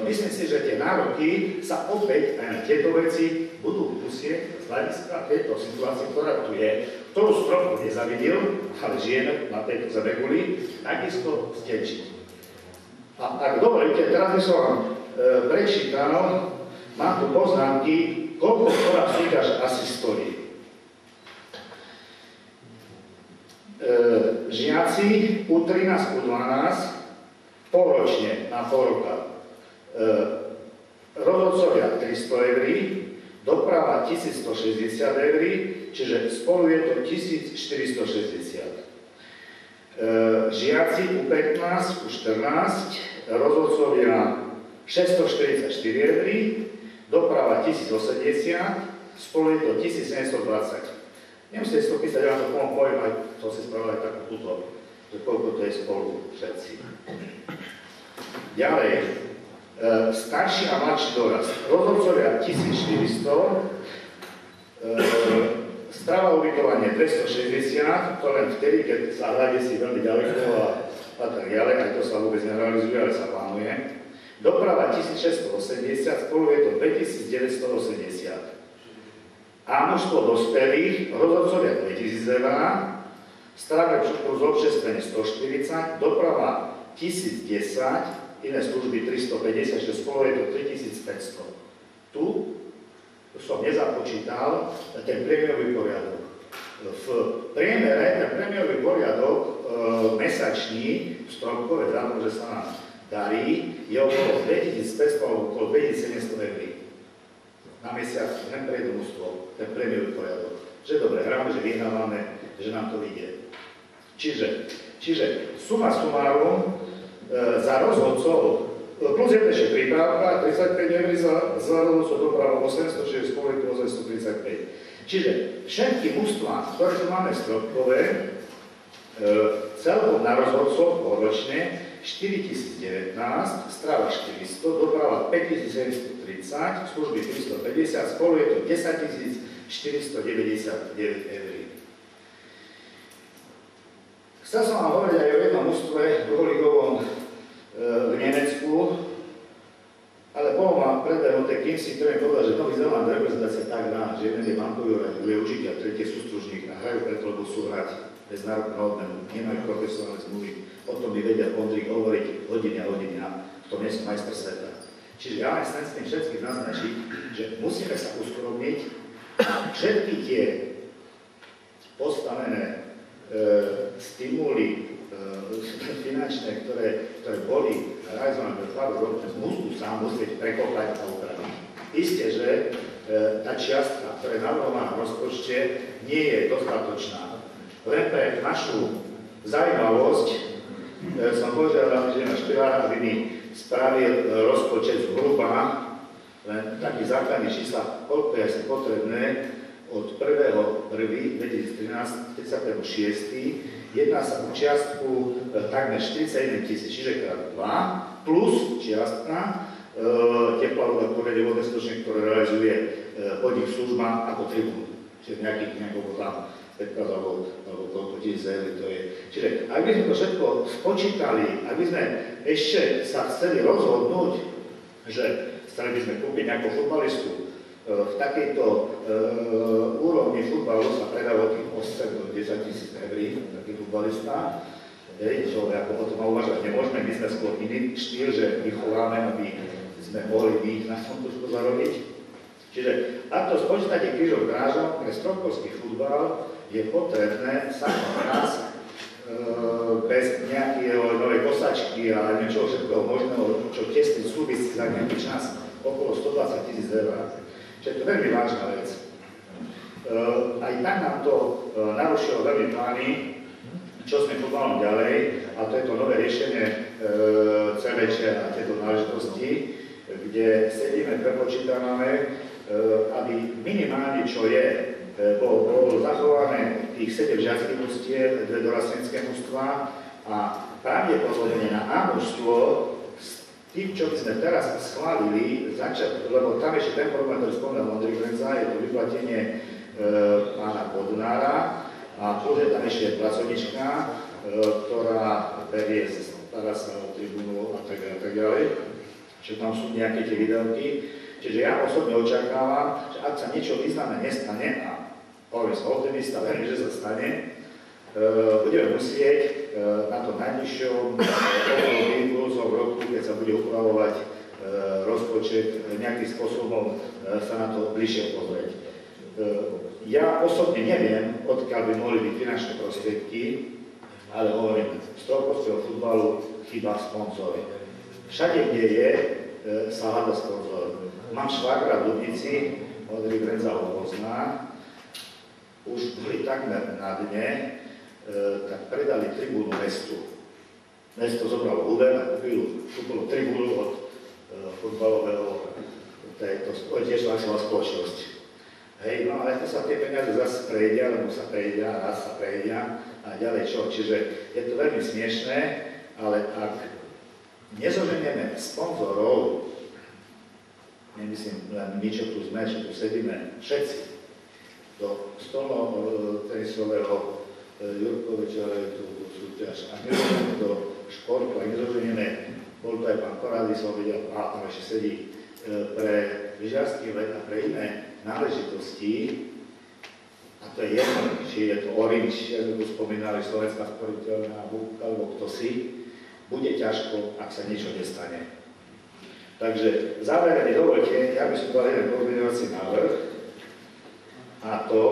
Myslím si, že tie nároky sa opäť aj na tieto veci budú musieť z hľadiska tejto situácie, ktorá tu je, ktorú stropku nezavidil, ale žijeme na tejto zemeguli, takisto stenčiť. A ak dovolíte, teraz by som vám prečítal, mám tu poznámky, koľko ktorá súťaž asi stojí. Žiaci U13, U12 poločne na pol roka. Rozhodcovia 300 eur, doprava 1160 eur, čiže spolu je to 1460. Žiaci U15, U14, rozhodcovia 644 eur, doprava 1080, spolu je to 1720. Nemusíte si to písať, ja to poviem, aj to si spravil aj takú túto, že koľko to je spolu všetci. Ďalej, starší a mladší dorast. Rozhodcovia 1400, strava ubytovanie 260, to len vtedy, keď sa hľadie si veľmi ďaleko a tak ďalej, aj to sa vôbec nerealizuje, ale sa plánuje. Doprava 1680, spolu je to 2980. A množstvo dospelých, rozhodcovia 2000 eur, strava plus občerstvenie 140, doprava 1010, iné služby 350, že spolu je to 3500. Tu som nezapočítal ten prémiový poriadok. V priemere ten prémiový poriadok mesačný, stropkové zámom, že sa nám darí, je okolo 2500 alebo okolo 2700 eur. Na mesiac len pre jedno mužstvo, ten prémiový poriadok. Že dobre hráme, že vyhrávame, že nám to vyjde. Čiže suma sumárum za rozhodcov, plus je ešte prípravka, 35 eur za rozhodcov dopravu 800, čiže spolu je to 835. Čiže všetky mužstvá, ktoré tu máme stropkové, celkom na rozhodcov poročne 4019, strava 400, doprava 5730, služby 350, spolu je to 10 499 eur. Chcel som vám hovoriť aj o jednom mužstve druholigovom v Nemecku, ale bolo ma predbehnuté kýmsi, ktorý mi povedal, že Nový Zéland reprezentácia tak hrá, že jeden je bankový druhý je učiteľ, tretí je sústružník a hrajú preto, lebo sú hrať bez nároku na odmenu, nemajú profesionálne zmluvy. O tom by vedia Ondrík hovoriť hodiny a hodiny a v tom nie som majster sveta. Čiže ja len chcem s tým všetkým naznačiť, že musíme sa uskromniť a všetky tie postavené stimuly finančné, ktoré boli realizované pre Fáru Ročne, musú sa musieť prekopať a upraviť. Isté, že tá čiastka, ktorá je navrhovaná v rozpočte, nie je dostatočná. Len pre našu zaujímavosť som požiadal, že na Špilára, aby mi spravil rozpočet zhruba, len taký základný čísla, koľko je asi potrebné od 1.1.2013, 31.6. Jedná sa o čiastku takmer 41 000, čiže krát 2, plus čiastka tepla voda, vodné stočne, ktoré realizuje podnik služba ako tribún. Čiže nejakého tam 15 alebo koľko tisíc eur to je. Čiže ak by sme to všetko spočítali, ak by sme ešte sa chceli rozhodnúť, že chceli by sme kúpiť nejakú futbalistu, v takejto úrovni futbalu sa predáva tých 8 do 10 000 eur, taký futbalista. Čo ako o tom uvažovať nemôžeme, my sme skôr iný štýl, že vychováme, aby sme mohli my na tom trošku zarobiť. Čiže ak to spočítate krížom krážom, pre stropkovský futbal je potrebné samotný raz bez nejakého novej kosačky a niečoho všetkého možného, čo tesne súvisí za nejaký čas, okolo 120 000 eur. Čiže to je veľmi vážna vec. Aj tak nám to narušilo veľmi plány, čo sme futbalom ďalej, a to je to nové riešenie CVČ a tieto náležitosti, kde sedíme, prepočítavame, aby minimálne čo je, bolo zachované tých 7 žiackých mužstiev, 2 dorastenecké mužstvá a pravdepodobne na A-mužstvo tým, čo by sme teraz schválili, lebo tam ešte ten problém, ktorý spomínal Ondrej Grenza, je to vyplatenie pána Bodnára a plus je tam ešte pracovnička, ktorá berie, stará sa o tribúnu a tak ďalej. Čiže tam sú nejaké tie videóky. Čiže ja osobne očakávam, že ak sa niečo významné nestane, a poviem sa optimista, verím, že sa stane, budeme musieť na to najnižšom impulzom roku, keď sa bude upravovať rozpočet, nejakým spôsobom sa na to bližšie pozrieť. Ja osobne neviem, odkiaľ by mohli byť finančné prostriedky, ale hovorím, z stropkovského futbalu chýba sponzor. Všade, kde je, sa hľada sponzor. Mám švágra v Dubnici, Ondrej Grenza ho pozná, už boli takmer na dne, tak predali tribúnu mestu. Mesto zobralo úver a kúpilo tribúnu od futbalového, to je tiež vlastná spoločnosť. Hej, no ale to sa tie peniaze zase prejdia, lebo sa prejdia, raz sa prejdia a ďalej čo. Čiže je to veľmi smiešné, ale ak nezoženieme sponzorov, nemyslím len my, čo tu sme, čo tu sedíme, všetci, do stolno-tenisového Jurkoviča, tú súťaž, ak nezoženieme do športu, ak nezoženieme, bol to aj pán Korádis, som videl, a tam ešte sedí, pre lyžiarsky let a pre iné náležitosti, a to je jedno, či je to Orange, ako tu spomínali, Slovenská sporiteľná búbka, alebo kto si, bude ťažko, ak sa niečo nestane. Takže v závere mi dovolte, ja by som dal jeden pozmeňovací návrh, a to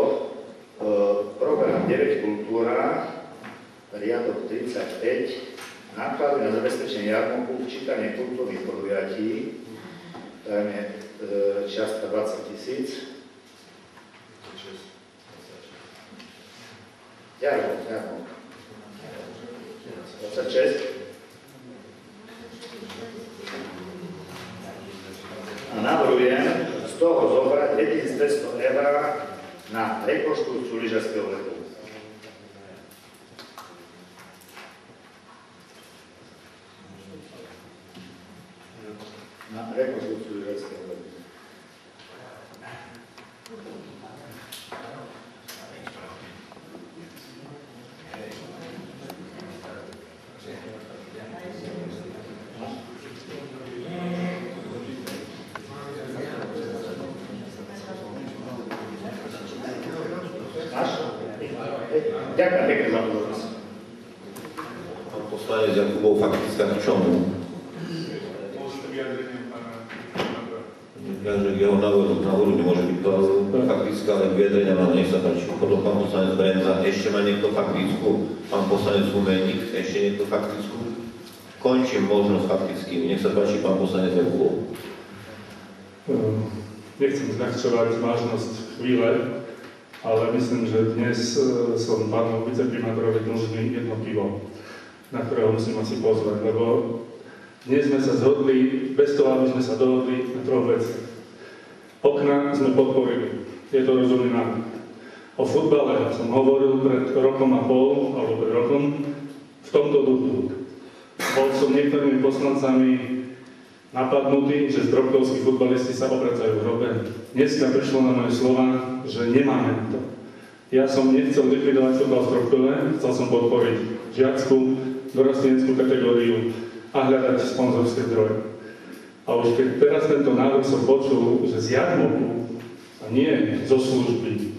program 9 Kultúra, riadok 35, náklady na zabezpečenie jarmonku, včítanie kultúrnych podujatí, tam je čiastka 20 000. Jarmonk. 26. A navrhujem z toho zobrať 2500 eur na rekonštrukciu lyžarskeho vrchu. Na rekonštrukciu lyžarskeho vrchu. Ďakujem pekne za pozornosť. Pán poslanec Jakubov, faktická k čomu? Že jeho návrhu nemôže byť to faktická, ale vyjadrenia mám, nech sa páči. Potom pán poslanec Brenza, ešte má niekto faktickú? Pán poslanec Humeník, ešte niekto faktickú? Končím možnosť faktickými. Nech sa páči, pán poslanec Jakubov. Nechcem zľahčovať vážnosť chvíle, ale myslím, že dnes som pánu viceprimátorovi dlžný jedno pivo, na ktorého musím asi pozvať, lebo dnes sme sa zhodli, bez toho, aby sme sa dohodli na troch veciach. Okna sme podporili, je to rozumný návrh. O futbale som hovoril pred rokom a pol, alebo pred rokom, v tomto duchu. Bol som niektorými poslancami napadnutý, že zdrobkovskí futbalisti sa obracajú v hrobe. Dneska prišlo na moje slova, že nemáme to. Ja som nechcel likvidovať futbal v Zdrobkove, chcel som podporiť žiackú, dorosteneckú kategóriu a hľadať sponzorské zdroje. A už keď teraz tento návrh som počul, že z jarmoku, a nie zo služby,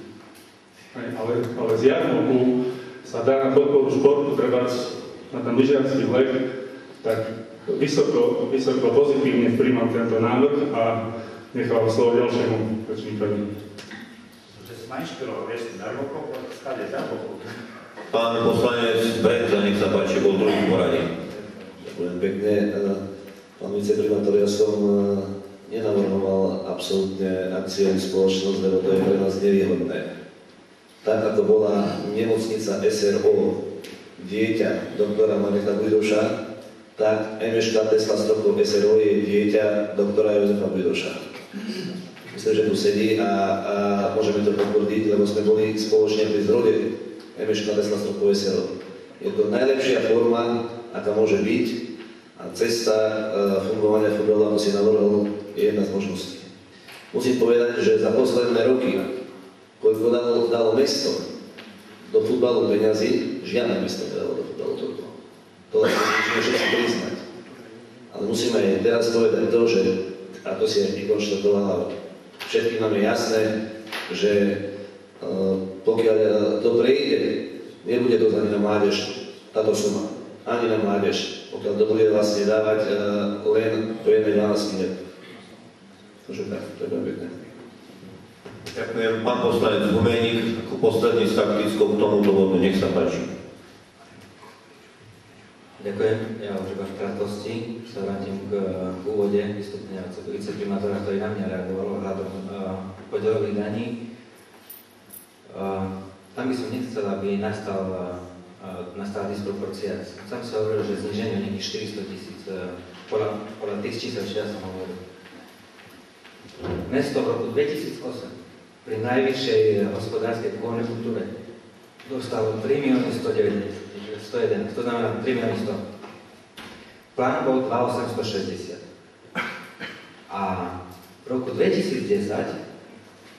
ale z jarmoku sa dá na podporu športu trebať na ten lyžiarsky vlek, tak vysoko pozitívne príjmam tento návrh a nechám slovo ďalšiemu rečníkovi. Že si ma inšpiroval, vieš, na rokov, skade za rokov. Pán poslanec Brenza, nech sa páči, bol druhý poradí. Ďakujem pekne. Pán viceprimátor, ja som nenavrhoval absolútne akciovú spoločnosť, lebo to je pre nás nevýhodné. Tak, ako bola nemocnica SRO, dieťa doktora Mareka Bujdovša, tak MŠK Tesla Stropkov SRO je dieťa doktora Jozefa Bujdovša. Myslím, že tu sedí a môžeme to potvrdiť, lebo sme boli spoločne pri zrode MŠK Tesla Stropkov SRO. Je to najlepšia forma, aká môže byť, a cesta fungovania futbalu, ako si navrhol, je jedna z možností. Musím povedať, že za posledné roky, koľko dalo mesto do futbalu peňazí, žiadne mesto nedalo do futbalu toľko. To musíme všetci priznať. Ale musíme aj teraz povedať to, že, ako si aj konštatovala, všetkým nám je jasné, že pokiaľ to prejde, nebude to ani na mládež táto suma, ani na mládež. Pokiaľ to bude vlastne dávať len po 1/12. Takže tak, to je pekné. Ďakujem. Pán poslanec Humeník, ako posledný s faktickou k tomuto bodu, nech sa páči. Ďakujem. Ja už iba v krátkosti sa vrátim k úvode vystúpenia viceprimátora, ktorý na mňa reagoval ohľadom podielových daní. Tam by som nechcel, aby nastala disproporcia. Sam sa hovoril, že zniženie nejakých 400 000, podľa tých čísel, čo ja som hovoril. Mesto v roku 2008 pri najvyššej hospodárskej konjunktúre dostalo 3 111 000, to znamená 3 100 000. Plán bol 2 860. A v roku 2010,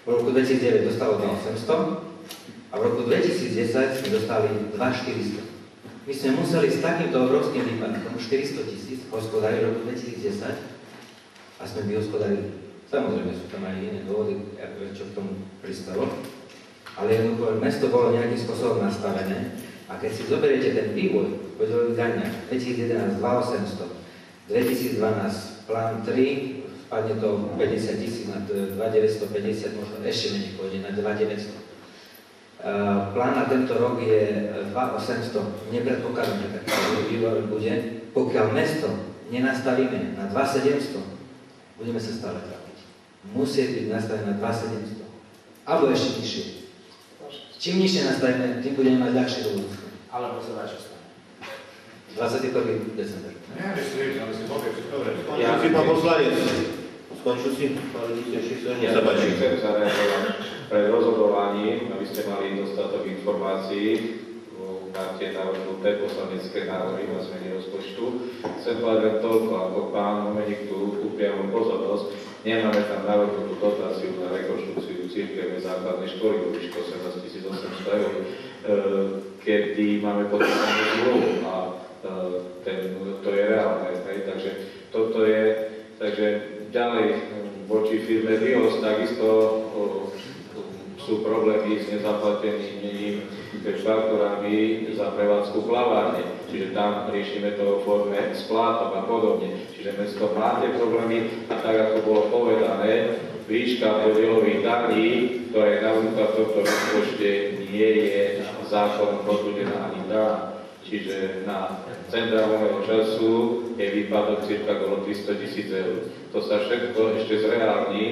v roku 2009 dostalo 2 800 a v roku 2010 sme dostali 2 400. My sme museli s takýmto obrovským výpadkom 400 000 hospodáriť v roku 2010 a sme vyhospodárili. Samozrejme sú tam aj iné dôvody, čo k tomu pristalo, ale jednoducho mesto bolo nejakým spôsobom nastavené a keď si zoberiete ten vývoj podielových daniach 2011 2 800, 2012 plán 3, spadne to 50 000 na 2 950, možno ešte menej pôjde na 2 900. Plán na tento rok je 2 800, nepredpokladám, že taký vývoj bude. Pokiaľ mesto nenastavíme na 2 700, budeme sa stále trápiť. Musí byť nastavené na 2 700. Alebo ešte nižšie. Čím nižšie nastavíme, tým budeme mať ľahšie do budúcnosti. Alebo sa dá čo stane. 21. december. Ja si pán poslanec. Skončil si? Nech sa páči. Chcem zareagovať. pred rozhodovaním, aby ste mali dostatok informácií, máte navrhnuté poslanecké návrhy na zmeny rozpočtu. Chcem povedať toľko, ako pán Momeník tu upriamil pozornosť, nemáme tam navrhnutú dotáciu na rekonštrukciu cirkevnej základnej školy vo výške 18 800 eur, kedy máme podpísanú zmluvu a to je reálne. Takže toto je, takže ďalej voči firme Vios takisto sú problémy s nezaplatenými faktorami za prevádzku plavárne, čiže tam riešime to vo forme splátok a podobne. Čiže mesto máte problémy a tak ako bolo povedané, výška podielových daní, ktorá je navrhnutá v tomto rozpočte, nie je zákonom potvrdená ani daná. Čiže na centrálneho času je výpadok cirka okolo 300 000 eur. To sa všetko ešte zreálni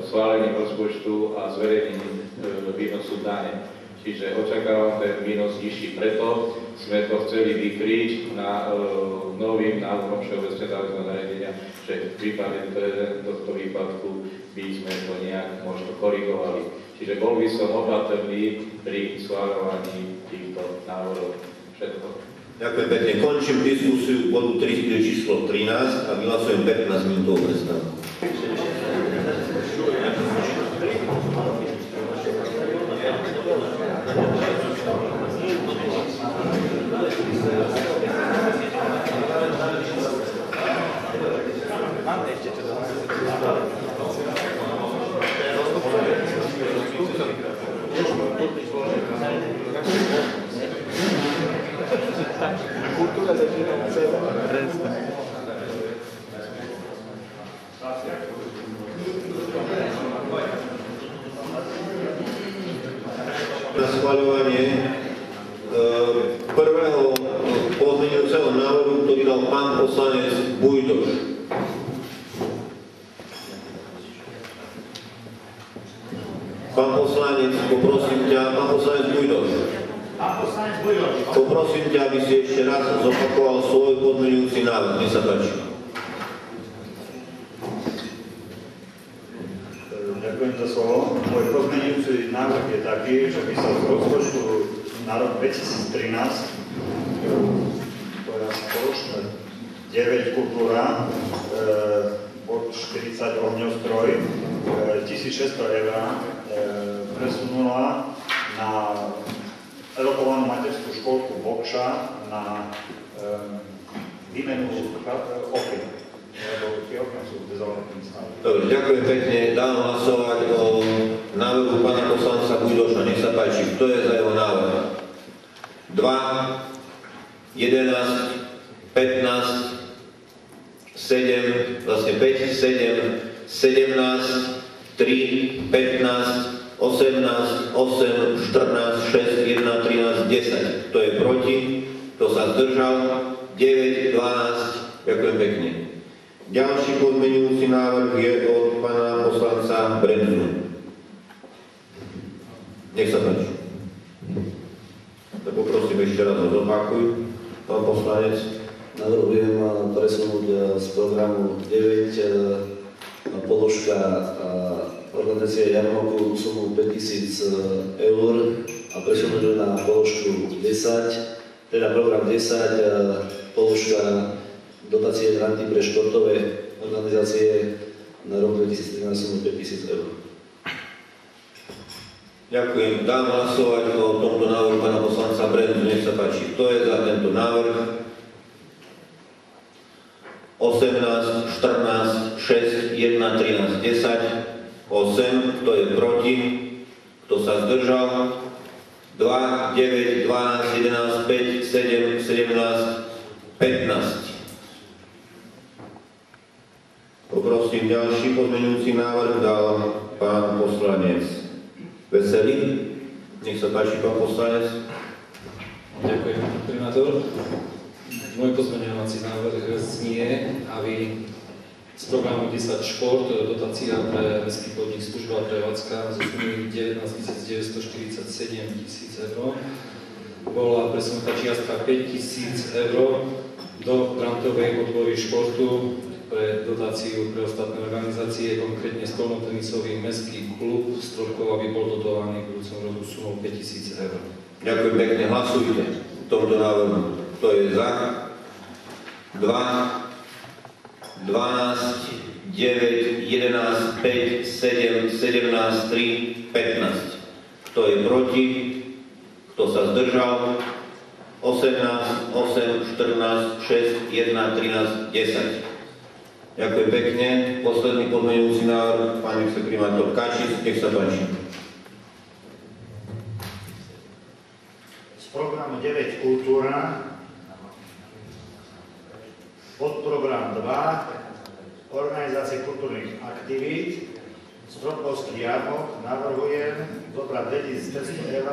schválením rozpočtu a zverejnením výnosu dane. Čiže očakávam ten výnos nižší, preto sme to chceli vykryť na novým návrhom všeobecného záväzného nariadenia, že v prípade tohto výpadku by sme to nejak možno korigovali. Čiže bol by som opatrný pri schváľovaní týchto návrhov. Všetko. Ďakujem pekne. Končím diskusiu bodu 3 číslo 13 a vyhlasujem 15 minútovú prestávku. Kultura začína u seba. Na schvaľovanie prvého pozmeňujúceho návrhu, ktorý dal pán poslanec Bujdoš. Pán poslanec, poprosím ťa, pán poslanec Bujdoš. Poprosím ťa, aby si ešte raz zopakoval svoj pozmeňujúci návrh. Nech sa páči. Ďakujem za slovo. Môj pozmeňujúci návrh je taký, že by sa z rozpočtu na rok 2013, to je asi položka 9 kultúra, bod 40 ohňostroj, 1600 eur presunula na elokovanú materskú školku Bokša na výmenu okien. Lebo tie okna sú v dezolátnym stave. Dobre, ďakujem pekne. Dám hlasovať o návrhu pána poslanca Bujdoša. Nech sa páči, kto je za jeho návrh? 2, 11, 15, 7, vlastne 5, 7, 17, 3, 15, 18, 8, 14, 6, 1, 13, 10. Kto je proti? Kto sa zdržal? 9, 12. Ďakujem pekne. Ďalší pozmeňujúci návrh je od pána poslanca Brenzu. Nech sa páči. Tak poprosím ešte raz o zopakuj. Pán poslanec. Navrhujem presunúť z programu 9 položka organizácie Jarmoku sumu 5000 eur a presunúť na položku 10, teda program 10, položka dotácie granty pre športové organizácie na rok 2013 sumu 5000 eur. Ďakujem. Dám hlasovať o tomto návrhu pána poslanca Brenzu. Nech sa páči. Kto je za tento návrh? 18, 14, 6, 1, 13, 10, 8. Kto je proti? Kto sa zdržal? 2, 9, 12, 11, 5, 7, 17, 15. Poprosím ďalší pozmeňujúci návrh, dal pán poslanec Veselý. Nech sa páči, pán poslanec. Ďakujem, primátor. Môj pozmeňovací návrh znie, aby z programu 10 šport dotácia pre mestský podnik služba prevádzka zo sumy 19 947 000 eur bola presunutá čiastka 5 000 eur do grantovej podpory športu pre dotáciu pre ostatné organizácie, konkrétne stolnotenisový mestský klub Stropkov, aby bol dotovaný v budúcom roku sumou 5000 eur. Ďakujem pekne, hlasujte v tomto návrhu. Kto je za? 2, 12, 9, 11, 5, 7, 17, 3, 15. Kto je proti? Kto sa zdržal? 18, 8, 14, 6, 1, 13, 10. Ďakujem pekne. Posledný podmenujúci návrh, pán viceprimátor Kačík, nech sa páči. Z programu 9 Kultúra, podprogram 2, organizácie kultúrnych aktivít, Stropkovský jarmok, navrhujem zobrať 2500 eur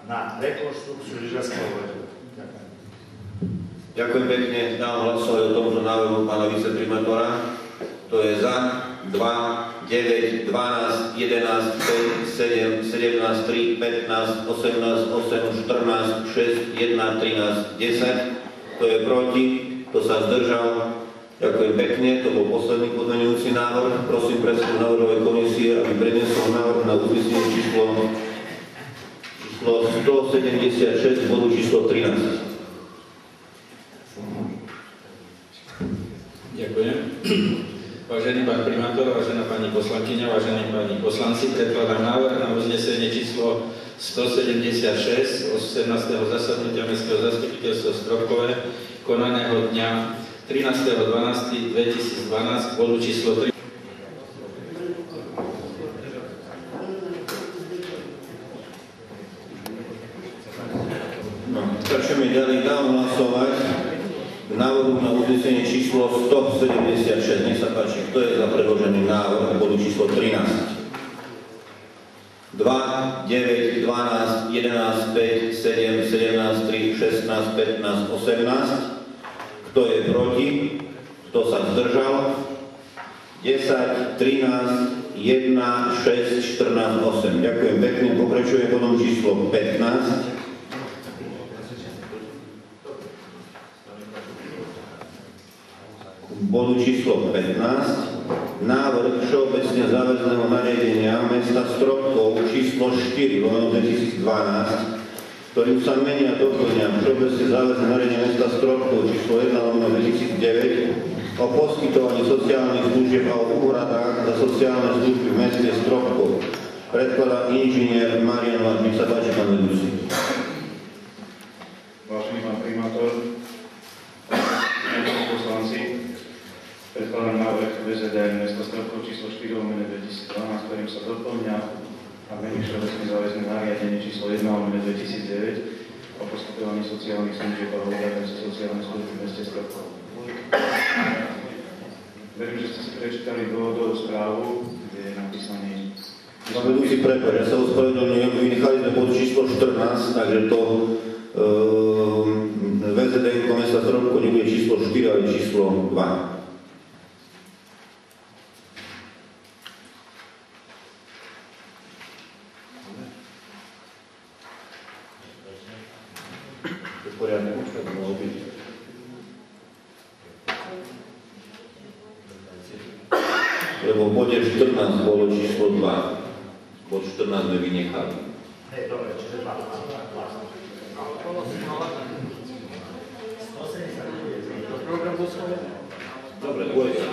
na rekonštrukciu lyžiarskeho letu. Ďakujem pekne. Dám hlasovať o tomto návrhu pána viceprimátora. To je za 2, 9, 12, 11, 5, 7, 17, 3, 15, 18, 8, 14, 6, 1, 13, 10. To je proti. Kto sa zdržal? Ďakujem pekne. To bol posledný podmenujúci návrh. Prosím predsedu návrhovej komisie, aby predniesol návrh na uznesenie číslo 176 bodu číslo 13. Ďakujem. Vážený pán primátor, vážená pani poslankyňa, vážení páni poslanci, predkladám návrh na uznesenie číslo 176 18. zasadnutia Mestského zastupiteľstva Stropkové konaného dňa 13.12.2012 bodu číslo 3. Pokračujeme ďalej, dám hlasovať návrhu na uznesenie číslo 176. Nech sa páči, kto je za predložený návrh bodu číslo 13? 2, 9, 12, 11, 5, 7, 17, 3, 16, 15, 18. Kto je proti? Kto sa zdržal? 10, 13, 1, 6, 14, 8. Ďakujem pekne. Pokračujem bodom číslo 15. Bodu číslo 15, návrh všeobecne záväzného nariadenia mesta Stropkov číslo 4/2012, ktorým sa menia doplňa všeobecne záväzné nariadenie mesta Stropkov číslo 1/2009 o poskytovaní sociálnych služieb a o úhradách za sociálne služby v meste Stropkov. Predkladá inžinier Marian Lát. Nech sa páči, pán vedúci. Vážený pán primátor, poslanci, predkladám návrh VZDN mesta Stropkov číslo 4/2012, ktorým sa doplňa a mení všeobecne záväzné nariadenie číslo 1/2009 o poskytovaní sociálnych služieb a úhradách za sociálne služby v meste Stropkov. Verím, že ste si prečítali dôvodovú správu, kde je napísaný... Pán vedúci, prepáč, ja sa ospravedlňujem, vynechali sme bod číslo 14, takže to VZDN mesta Stropkov nebude číslo 4, ale číslo 2. Poriadne, to by mohlo byť. Lebo v bode 14 bolo číslo 2. Bod 14 sme vynechali. Hej, dobre, čiže 2. Dobre, dvojka.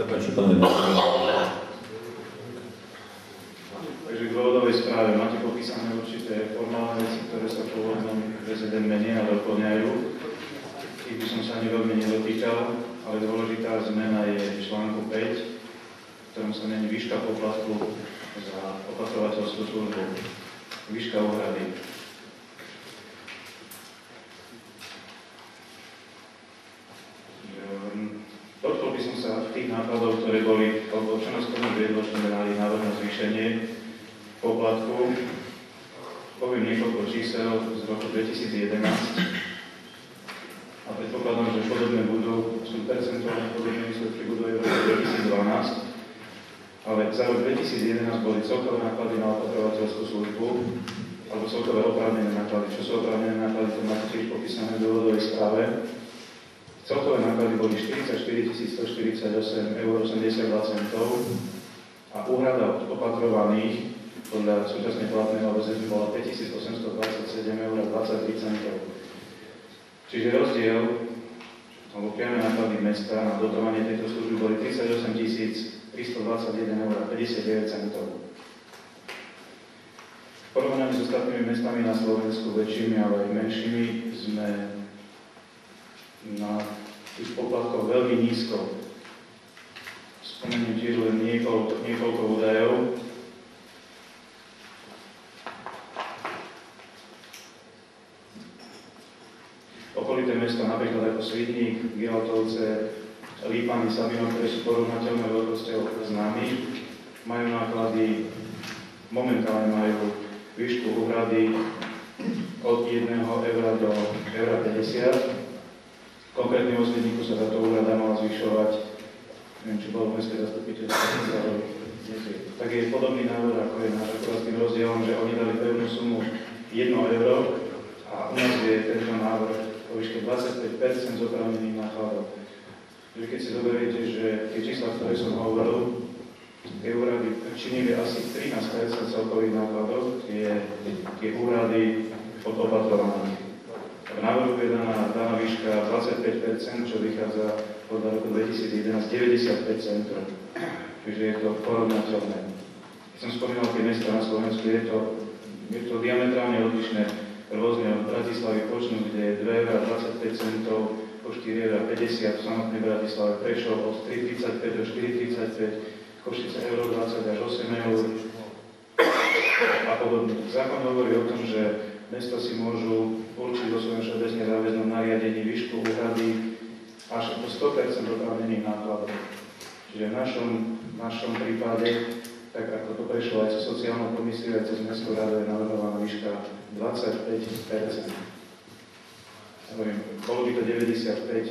Takže v dôvodovej správe máte popísané určité formálne veci, ktoré sa v pôvodnom VZDN menia a doplňajú. Ich by som sa ani veľmi nedotýkal, ale dôležitá zmena je v článku 5, v ktorom sa mení výška poplatku za opatrovateľskú službu. Výška úhrady. Dotkol by som sa tých nákladov, ktoré boli, alebo čo nás tomu viedlo, že sme dali návrh na zvýšenie poplatku. Poviem niekoľko čísel z roku 2011 a predpokladám, že podobné budú, sú percentuálne podobné výsledky budú aj v roku 2012. ale za rok 2011 boli celkové náklady na opatrovateľskú službu alebo celkové oprávnené náklady. Čo sú oprávnené náklady, to máte tiež popísané v dôvodovej správe. Celkové náklady boli 44 148,82 € a úhrada od opatrovaných podľa súčasne platného VZP bola 5827,23 €. Čiže rozdiel, alebo priame náklady mesta na dotovanie tejto služby boli 38 321,59 €. V porovnaní s ostatnými mestami na Slovensku, väčšími, ale aj menšími, sme na tých poplatkoch veľmi nízko. Spomeniem tiež len niekoľko údajov. Okolité mesta, napríklad ako Svidník, Gilatovce, Lípany, Sabino, ktoré sú porovnateľné veľkosťou s nami, majú náklady, momentálne majú výšku úhrady od 1 € do 1,50 €. Konkrétne v Svidníku sa táto úhrada mala zvyšovať, neviem, či bolo v mestské zastupiteľstve, tak je podobný návrh, ako je náš, akorát s tým rozdielom, že oni dali pevnú sumu 1 € a u nás je tento návrh o výške 25% z oprávnených nákladov. Takže keď si zoberiete, že tie čísla, ktoré som hovoril, tie úrady činili asi 13% celkových nákladov, tie úrady od opatrovaných. V návrhu je daná výška 25%, čo vychádza podľa roku 2011 95 centrov. Čiže je to porovnateľné. Keď som spomínal tie mesta na Slovensku, je to diametrálne odlišné. Rôzne od Bratislavy počnú, kde je 2,25 €, po 4,50 € v samotnej Bratislave, Prešov od 3,35 do 4,35, Košice 1,20 až 8 € a podobne. Zákon hovorí o tom, že mesta si môžu určiť vo svojom všeobecne záväznom nariadení výšku úhrady až do 100% oprávnených nákladov. Čiže v našom prípade, tak ako to prešlo aj cez sociálnu komisiu, aj cez mestskú radu, je navrhovaná výška 25%. Bolo by to 95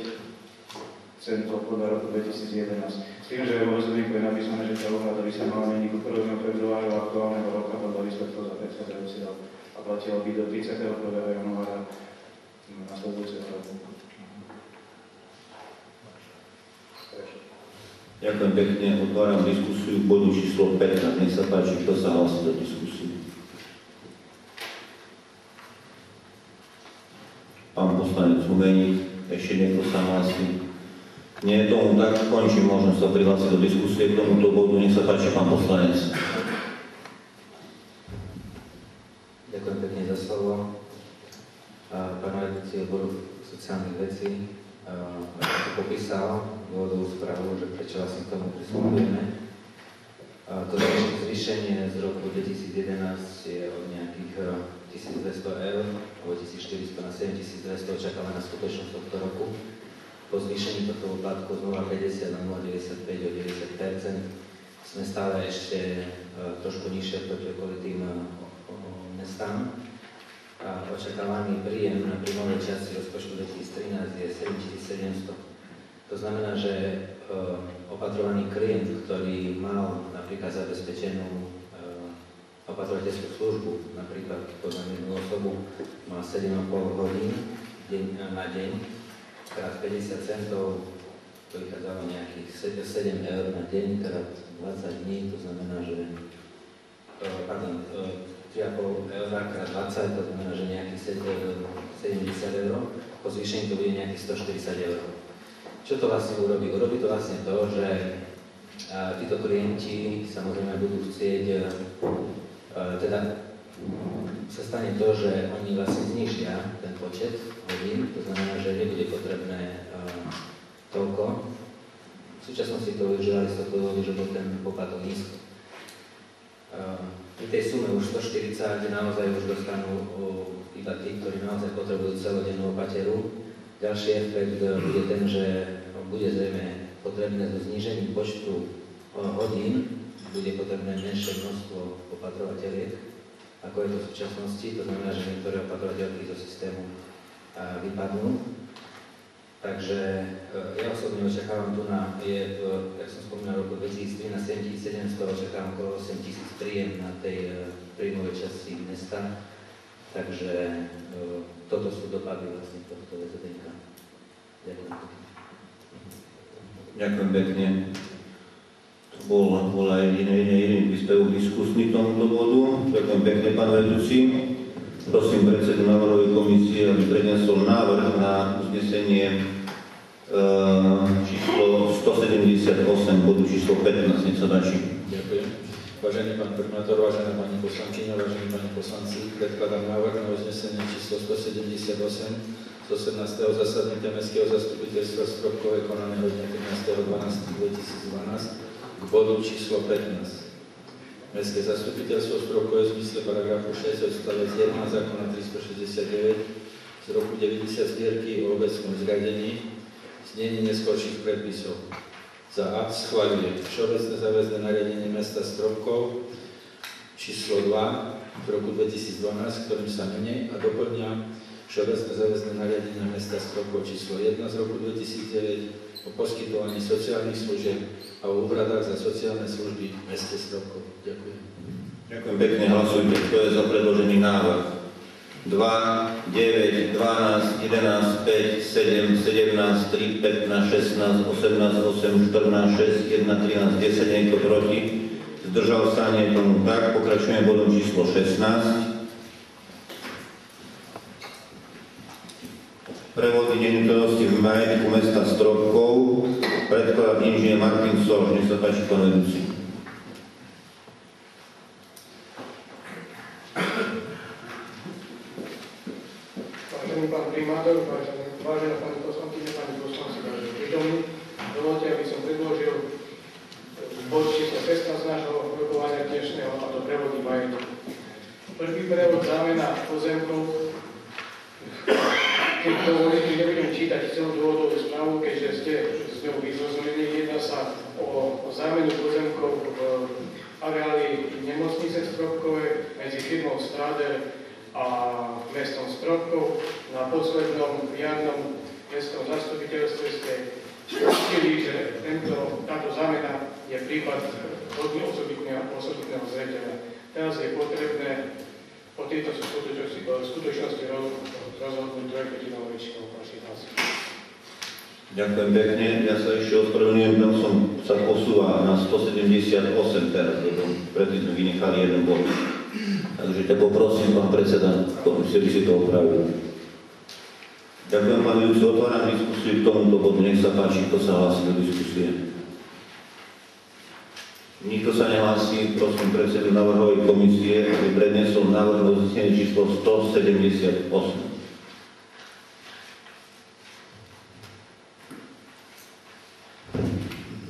centov podľa roku 2011. S tým, že vo rozhodníku je napísané, že tá úhrada by sa mala meniť od 1. februára aktuálneho roka podľa výsledkov za predchádzajúci rok a platilo by do 31. januára nasledujúceho roku. Ďakujem pekne, otváram diskusiu bodu číslo 15. Nech sa páči, kto sa hlasí do diskusie. Pán poslanec Humeník, ešte niekto sa hlasí? Nie je tomu tak, končím, môžem sa prihlásiť do diskusie k tomuto bodu. Nech sa páči, pán poslanec. Ďakujem pekne za slovo. Pán vedúci odboru sociálnych vecí, ako som popísal dôvodovú správu, že prečo vlastne k tomu pristupujeme. To zvýšenie z roku 2011 je od nejakých 1200 €, alebo 1400 na 7200 očakávaná skutočnosť tohto roku. Po zvýšení tohto poplatku z 0,50 na 0,95 o 90% sme stále ešte trošku nižšie proti okolitým mestám. Očakávaný príjem na príjmovej časti rozpočtu 2013 je 7700. To znamená, že opatrovaný klient, ktorý mal napríklad zabezpečenú opatrovateľskú službu, napríklad jednu osobu, má 7,5 hodín na deň, krát 50 centov, to vychádzalo nejakých 7 € na deň, krát 20 dní, to znamená, že 3,5 € krát 20, to znamená, že nejakých 70 €, po zvýšení to bude nejakých 140 €. Čo to vlastne urobí? Urobí to vlastne to, že títo klienti samozrejme budú chcieť, teda sa stane to, že oni vlastne znižia ten počet hodín, to znamená, že nebude potrebné toľko. V súčasnosti to využívali z toho dôvodu, že bol ten poplatok nízko. Pri tej sume už 140 naozaj už dostanú iba tí, ktorí naozaj potrebujú celodennú opateru. Ďalší efekt bude ten, že bude zrejme potrebné so znížením počtu hodín, bude potrebné menšie množstvo opatrovateľiek, ako je to v súčasnosti. To znamená, že niektoré opatrovateľky zo systému vypadnú. Takže ja osobne očakávam tu je, jak som spomínal, v roku 2013 7700, očakávam okolo 8000 príjem na tej príjmovej časti mesta. Takže toto sú dopady vlastne tohto VZDK. Ďakujem. Ďakujem pekne. To bol aj iný príspevok diskusný k tomuto bodu. Ďakujem pekne, pán vedúci. Prosím predsedu návrhovej komisie, aby prednesol návrh na uznesenie číslo 178, bodu číslo 15. Nech sa páči. Ďakujem. Vážený pán primátor, vážená pani poslankyňa, vážení pani poslanci, predkladám návrh na uznesenie číslo 178 z 18. zasadnutia Mestského zastupiteľstva Stropkové konaného dňa 13.12.2012 k bodu číslo 15. Mestské zastupiteľstvo Stropkové v zmysle paragrafu 6 odstavec 1 zákona 369 z roku 90 zbierky o obecnom zriadení znení neskorších predpisov. Za A schvaľuje Všeobecné záväzné nariadenie mesta Stropkov číslo 2 v roku 2012, ktorým sa mení a doplňa Všeobecné záväzné nariadenie mesta Stropkov číslo 1 z roku 2009 o poskytovaní sociálnych služieb a o úhradách za sociálne služby v meste Stropkov. Ďakujem. Ďakujem pekne, hlasujte. Kto je za predložený návrh? 2, 9, 12, 11, 5, 7, 17, 3, 15, 16, 18, 8, 14, 6, 1, 13, 10, niekto proti. Zdržal sa, nie je tomu tak. Pokračujeme bodom číslo 16. Prevody nehnuteľnosti v majetku mesta Stropkov. Predkladá inžinier Martin Sološ. Nech sa páči, pán vedúci. Pán primátor, vážená pani poslankyňa, pani poslanci, vážení prítomní, dovoľte, aby som predložil bod číslo 16 nášho rokovania dnešného, a to prevody majetku. Prvý prevod zámena pozemkov, keď dovolíte, nebudem čítať celú dôvodovú správu, keďže ste s ňou vyzrozumení. Jedná sa o zámenu pozemkov v areáli nemocnice Stropkové medzi firmou Stráder a mestom Stropkov. Na poslednom riadnom mestskom zastupiteľstve ste zistili, že táto zámena je prípad hodný osobitného zreteľa. Teraz je potrebné o tejto skutočnosti rozhodnúť trojtretinovou väčšinou vašich hlasov. Ďakujem pekne. Ja sa ešte ospravedlňujem, tam som sa posúval na 178 teraz, lebo predtým sme vynechali jeden bod. Takže te poprosím, pán predseda, by si to opravil. Ďakujem, pán vedúci, otváram diskusiu k tomuto bodu. Nech sa páči, kto sa hlási do diskusie. Nikto sa nehlási, prosím predsedu návrhovej komisie, aby prednesol návrh na uznesenie číslo 178.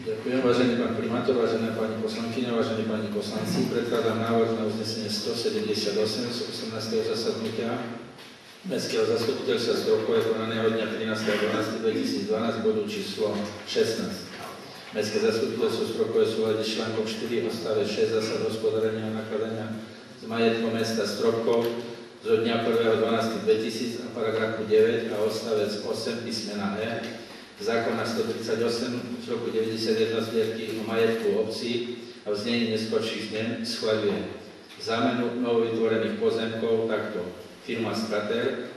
Ďakujem, vážený pán primátor, vážená pani poslankyňa, vážení pani poslanci. Predkladám návrh na uznesenie 178 z 18. zasadnutia Mestského zastupiteľstva Stropkové konaného dňa 13.12.2012 bodu číslo 16. Mestské zastupiteľstvo Stropkové súlade s článkom 4 odstavec 6 zásad hospodárenia a nakladania s majetkom mesta Stropkov zo dňa 1.12.2000 a paragrafu 9 a odstavec 8 písmena E zákona 138 z roku 91 zbierky o majetku obcí a v znení neskorších zmien schvaľuje zámenu novovytvorených pozemkov takto. Firma Strater,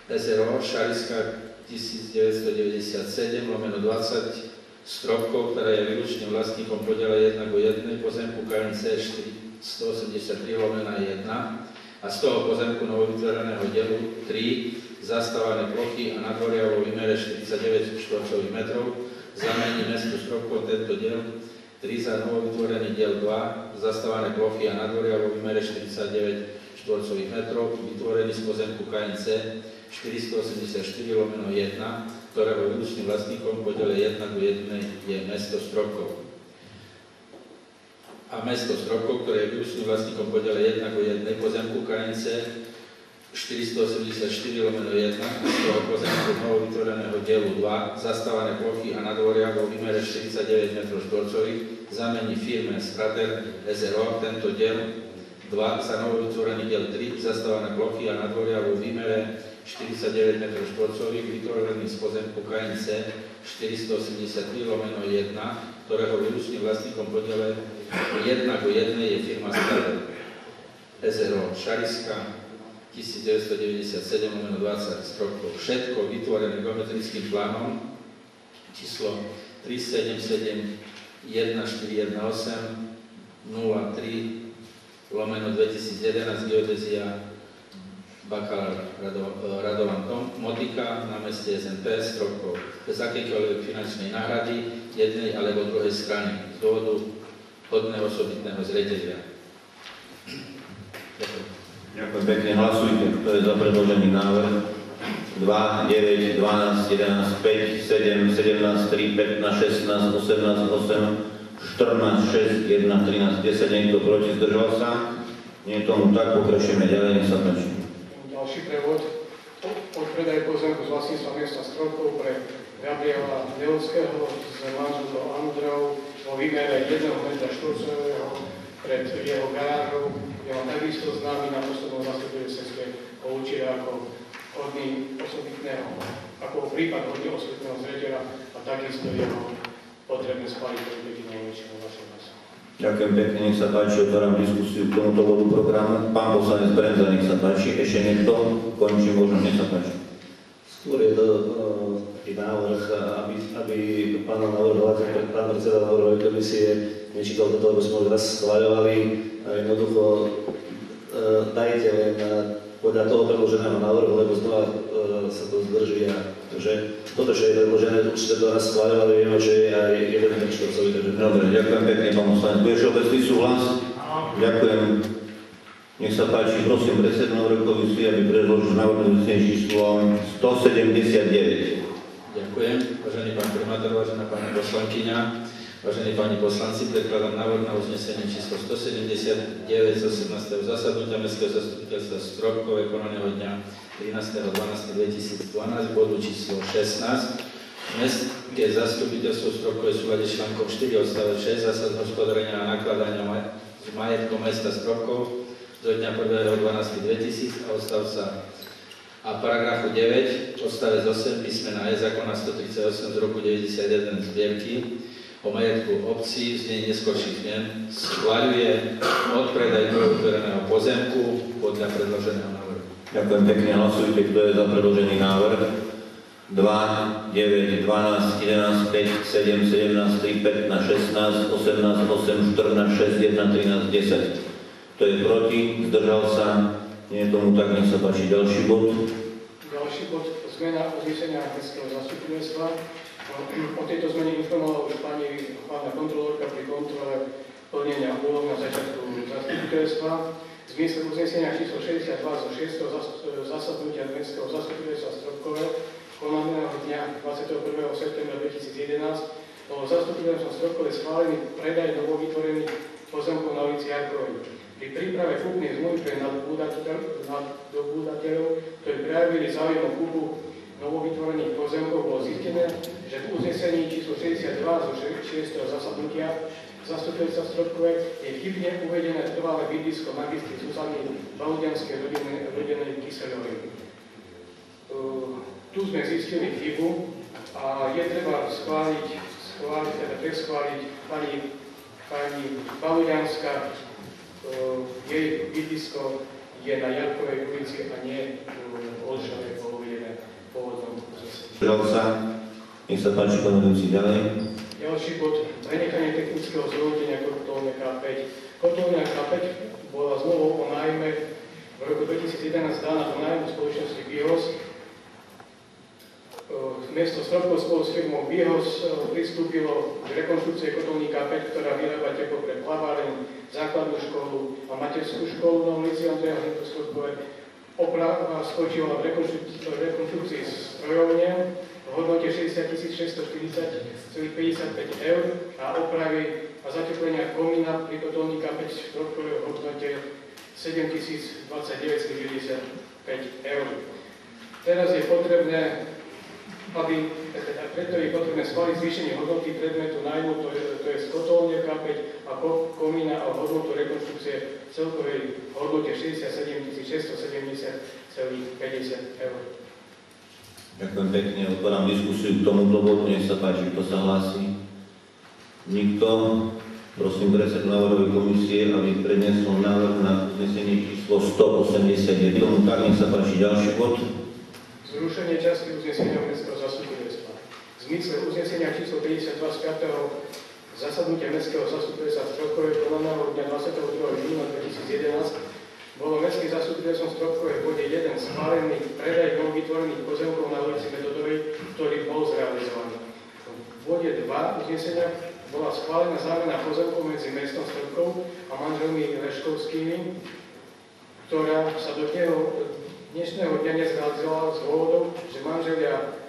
SRO, Šariska 1997/20 Stropkov, ktorá je výlučným vlastníkom podiela 1:1 pozemku KNC 183/1 a z toho pozemku novovytvoreného dielu 3 zastávané plochy a nadvoria vo výmere 49 štvorcových metrov zamení mestu Stropkov tento diel 3 za novovytvorený diel 2 zastávané plochy a nadvoria vo výmere 49 štvorcových metrov vytvorený z pozemku KNC 484/1, ktorého výlučným vlastníkom podiele 1:1 je mesto Stropkov. A mesto Stropkov, ktoré je výlučným vlastníkom podiele 1:1 pozemku KNC 484/1 a z toho pozemku novovytvoreného dielu 2 zastávané plochy a nadvoria vo výmere 49 m2 zamení firme Strater SRO tento diel 2 za novovytvorený diel 3 zastávané plochy a nadvoria vo výmere 49 m2 vytvorených z pozemku KNC 483/1, ktorého výlučným vlastníkom podiele 1:1 je firma Stavel SRO Šariska 1997/20 Stropkov. Všetko vytvorené geometrickým plánom číslo 3771803/2011 geodézia bakalár Radovan Motika na meste SNP Stropkov bez akýkoľvek finančnej náhrady jednej alebo druhej strany z dôvodu hodného osobitného zreteľa. Ďakujem. Ďakujem pekne. Hlasujte, kto je za predložený návrh. 2, 9, 12, 11, 5, 7, 17, 3, 15, 16, 18, 8, 14, 6, 1, 13, 10. Niekto proti, zdržal sa? Nie je tomu tak, pokračujeme ďalej, nech sa páči. Ďalší prevod. Od predaj pozemku z vlastníctva mesta Stropkov pre Gabriela Nelovského z manželkou Androu vo výmere 1 m2 pred jeho garážou, je on takisto známy na poslednom zastupiteľstve poučil ako hodný osobitného, ako prípad hodný osobitného zreteľa a takisto jeho potrebné spáliť predbežného väčšinu vašho hlasu. Ďakujem pekne, nech sa páči, otváram diskusiu k tomuto bodu programu. Pán poslanec Brendza, nech sa páči. Ešte niekto? Končím, možno, nech sa páči. Skôr je to taký návrh, aby pán navrhovateľ, pán predseda návrhovej komisie nečítal toto, aby sme ho raz schváľovali a jednoducho dajte len podľa toho predloženého návrhu, lebo znova sa to zdrží. Takže toto, čo je predložené, už ste to raz schváľovali, vieme, že je aj jeden štvorcový. Dobre, ďakujem pekne, pán poslanec. Bude všeobecný súhlas? Ďakujem. Nech sa páči, prosím predsedu návrhovej komisie, aby predložil návrh číslom 179. Ďakujem. Vážený pán primátor, vážená pani poslankyňa, vážení páni poslanci, predkladám návrh na uznesenie číslo 179 z 18. zasadnutia Mestského zastupiteľstva Stropkov konaného dňa 13.12.2012 bodu číslo 16. Mestské zastupiteľstvo Stropkov je v súlade s článkom 4 odstavec 6 zásad hospodárenia a nakladania s majetkom mesta Stropkov do dňa 1.12.2000 a odstavca a paragrafu 9 odstavec 8 písmena E zákona 138 z roku 91 zbierky o majetku obcí v znení neskorších zmien schvaľuje odpredaj vytvoreného pozemku podľa predloženého návrhu. Ďakujem pekne, hlasujte, kto je za predložený návrh. 2, 9, 12, 11, 5, 7, 17, 3, 15, 16, 18, 8, 14, 6, 1, 13, 10. Kto je proti? Zdržal sa? Nie je tomu tak, nech sa páči ďalší bod. Ďalší bod, zmena uznesenia Mestského zastupiteľstva. O tejto zmene informovala už pani hlavná kontrolórka pri kontrole plnenia úloh na začiatku zastupiteľstva. V zmysle uznesenia číslo 62 zo 6. zasadnutia Mestského zastupiteľstva Stropkové konaného dňa 21. septembra 2011 bolo zastupiteľstvom Stropkové schválený predaj novovytvorených pozemkov na ulici Jarkovej. Pri príprave kúpnej zmluvy pre nadobúdateľov, ktorí prejavili záujem o kúpu novovytvorených pozemkov, bolo zistené, že v uznesení číslo 62 zo 6. zasadnutia zastupiteľstva Stropkové je chybne uvedené trvalé bydlisko magistry Zuzany Baudianskej rodenej Kyseľovej. Tu sme zistili chybu a je treba preschváliť pani Baudianská. Jej bydlisko je na Jarkovej ulici a nie v Olšovej, bolo uvedené v pôvodnom uznesení. Nech sa páči, pomenujem ďalej. Ďalší bod, prenechanie technického zhodnotenia kotolne K5. Kotolňa K5 bola zmluvou o nájme v roku 2011 dána do nájmu spoločnosti BIOS. Mesto Stropkov spolu s firmou BIOS pristúpilo k rekonštrukcii kotolní K5, ktorá vyrába teplo pre plaváreň, základnú školu a materskú školu na ulici Andreja Hlinka Stropkové. Oprava spočívala v rekonštrukcii strojovne v hodnote 60 640,55 eur a opravy a zateplenia komína pri kotolní K5 Stropkové v hodnote 7 029,95 eur. Teraz je potrebné preto je potrebné schváliť zvýšenie hodnoty predmetu nájmu, to je kotolne K5 a komína a hodnotu rekonštrukcie v celkovej hodnote 67 670,50 eur. Ďakujem pekne, otváram diskusiu k tomuto bodu, nech sa páči, kto sa hlási. Nikto. Prosím predsedu návrhovej komisie, aby predniesol návrh na uznesenie číslo 181. Tomu tak, nech sa páči ďalší bod. Zrušenie časti uznesenia mestského zastupiteľstva. V zmysle uznesenia číslo 52 z 5. zasadnutia mestského zastupiteľstva v Stropkove konaného dňa 22. júna 2011 bolo mestským zastupiteľstvom Stropkove v bode 1 schválený predaj novovytvorených pozemkov na ulici Metodovej, ktorý bol zrealizovaný. V bode 2 uznesenia bola schválená zámena pozemkov medzi mestom Stropkov a manželmi Leškovskými, ktorá sa do dnešného dňa nezrealizovala z dôvodov, že manželia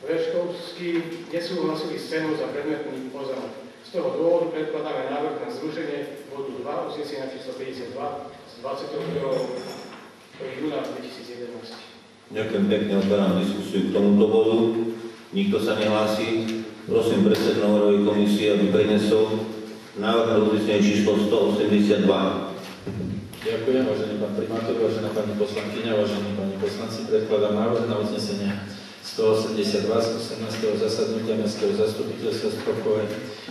Leškovskí nesúhlasili s cenou za predmetný pozemok. Z toho dôvodu predkladáme návrh na zrušenie bodu 2 uznesenia číslo 52 z 22. júna 2011. Ďakujem pekne, otváram diskusiu k tomuto bodu. Nikto sa nehlási. Prosím predsedu návrhovej komisie, aby prednesol návrh na uznesenie číslo 182. Ďakujem, vážený pán primátor, vážená pani poslankyňa, vážení pani poslanci. Predkladám návrh na uznesenie 182 z 18. zasadnutia mestského zastupiteľstva Stropkove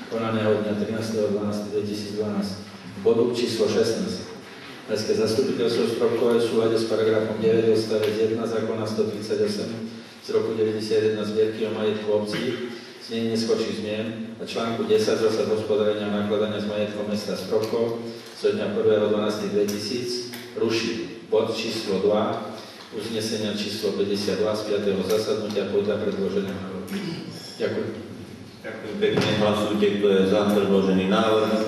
konaného dňa 13.12.2012. Bodu číslo 16. Mestské zastupiteľstvo Stropkove v súlade s paragrafom 9 odstavec 1 zákona 138 z roku 91 zbierky o majetku obcí, znenie neskočí zmien a článku 10 zásad hospodárenia a nakladania s majetkom mesta Stropkov zo dňa 1.12.2000 ruší bod číslo 2 uznesenia číslo 52 z 5. zasadnutia podľa predloženého návrhu. Ďakujem. Ďakujem pekne, hlasujte, kto je za predložený návrh.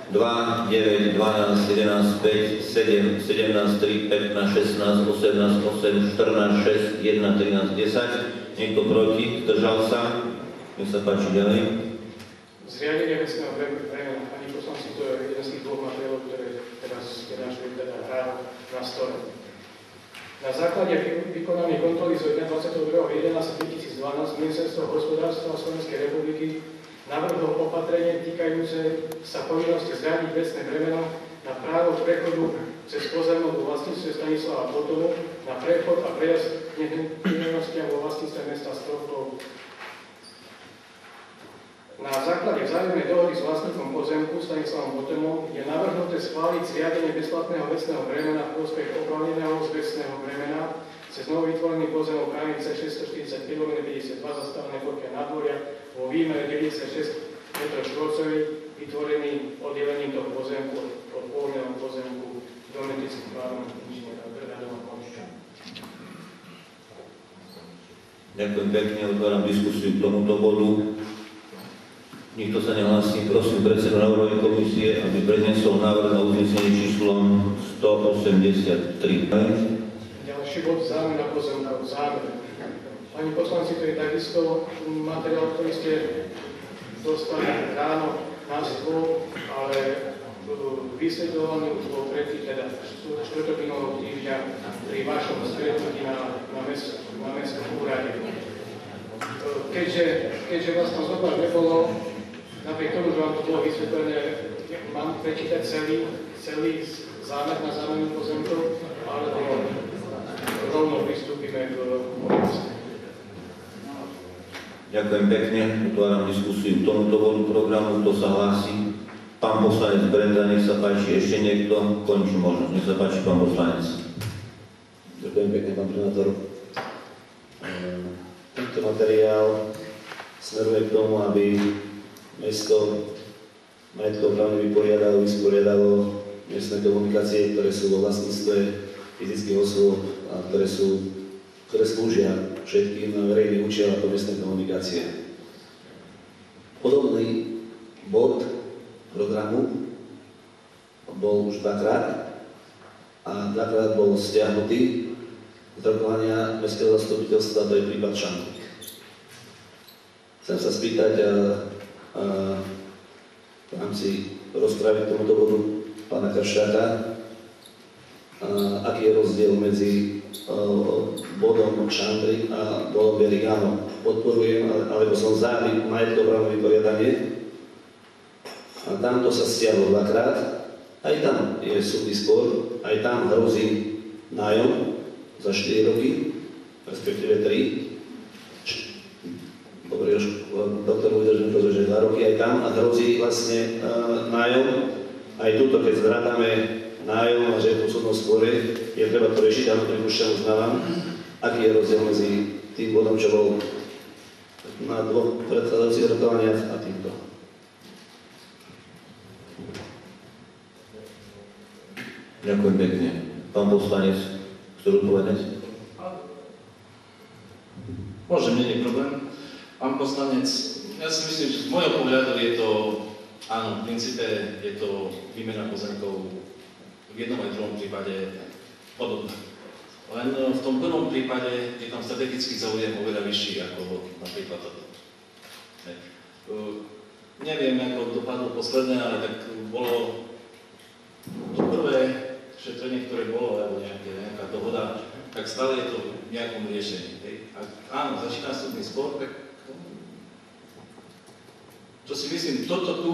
2, 9, 12, 11, 5, 7, 17, 3, 15, 16, 18, 8, 14, 6, 1, 13, 10. Niekto proti? Zdržal sa? Nech sa páči ďalej. Zriadenie vecného bremena, pani poslanci, to je jeden z tých dvoch materiálov, ktoré teraz hrá na stole. Na základe vykonanej kontroly zo dňa 22.11.2012 Ministerstvo hospodárstva Slovenskej republiky navrhlo opatrenie týkajúce sa povinnosti zriadiť vecné bremeno na právo prechodu cez pozemok vo vlastníctve Stanislava Potonu na prechod a prejazd nehnuteľnostiam vo vlastníctve mesta Stropkov. Na základe vzájomnej dohody s vlastníkom pozemku Stanislavom Potonom je navrhnuté schváliť zriadenie bezplatného vecného bremena v prospech oprávneného z vecného bremena cez novovytvorený pozemok Krajnice 640 km52 zastavené Korkia nádvoria vo výmere 96 m2 vytvorený oddelením toho pozemku od pôvodného pozemku geometrickým plánom inžiniera Brgadova Konča. Ďakujem pekne, otváram diskusiu k tomuto bodu. Nikto sa nehlási. Prosím predsedu návrhovej komisie, aby predniesol návrh na uznesenie číslom 183. Ďalší bod, zámena pozemkov, zámer. Pani poslanci, to je takisto materiál, ktorý ste dostali ráno na stôl, ale vysvetľovaný už bol predtým, teda štvrtok minulého týždňa pri vašom stretnutí na mestskom úrade. Keďže vás tam zobať nebolo, napriek tomu, že vám to bolo vysvetlené, mám prečítať celý zámer na zámenu pozemkov, alebo rovno pristúpime k oblasti. Ďakujem pekne, otváram diskusiu k tomuto bodu programu, kto sa hlási. Pán poslanec Brenda, nech sa páči, ešte niekto? Končí možnosť, nech sa páči, pán poslanec. Ďakujem pekne, pán primátor. Tento materiál smeruje k tomu, aby mesto majetkoprávne vysporiadalo miestne komunikácie, ktoré sú vo vlastníctve fyzických osôb a ktoré slúžia všetkým na verejný účel ako miestne komunikácie. Podobný bod programu bol už dvakrát a dvakrát bol stiahnutý z rokovania mestského zastupiteľstva, to je prípad Šantík. Chcem sa spýtať v rámci rozpravy k tomuto bodu pána Kršiaka, aký je rozdiel medzi bodom Šandrík a bodom Bielik. Áno, podporujem, alebo som za majetkoprávne vyporiadanie. A tamto sa stiahlo dvakrát. Aj tam je súdny spor, aj tam hrozí nájom za 4 roky, respektíve 3. Dobre, už doktor vydržím že 2 roky aj tam a hrozí vlastne nájom. Aj tuto, keď zrátame nájom a že je v súdnom spore, je treba to riešiť, ale pripúšťam, uznávam, aký je rozdiel medzi tým bodom, čo bol na 2 predchádzajúcich rokovaniach a týmto. Ďakujem pekne. Pán poslanec, chceš odpovedať? Môžem, nie je problém. Pán poslanec, ja si myslím, že z môjho pohľadu je to, áno, v princípe je to výmena pozemkov v jednom aj druhom prípade podobná. Len v tom prvom prípade je tam strategický záujem oveľa vyšší ako napríklad toto. Neviem, ako dopadlo posledné, ale tak bolo to prvé šetrenie, ktoré bolo, alebo nejaká dohoda, tak stále je to v nejakom riešení. Ak áno, začína súdny spor, tak čo si myslím, toto tu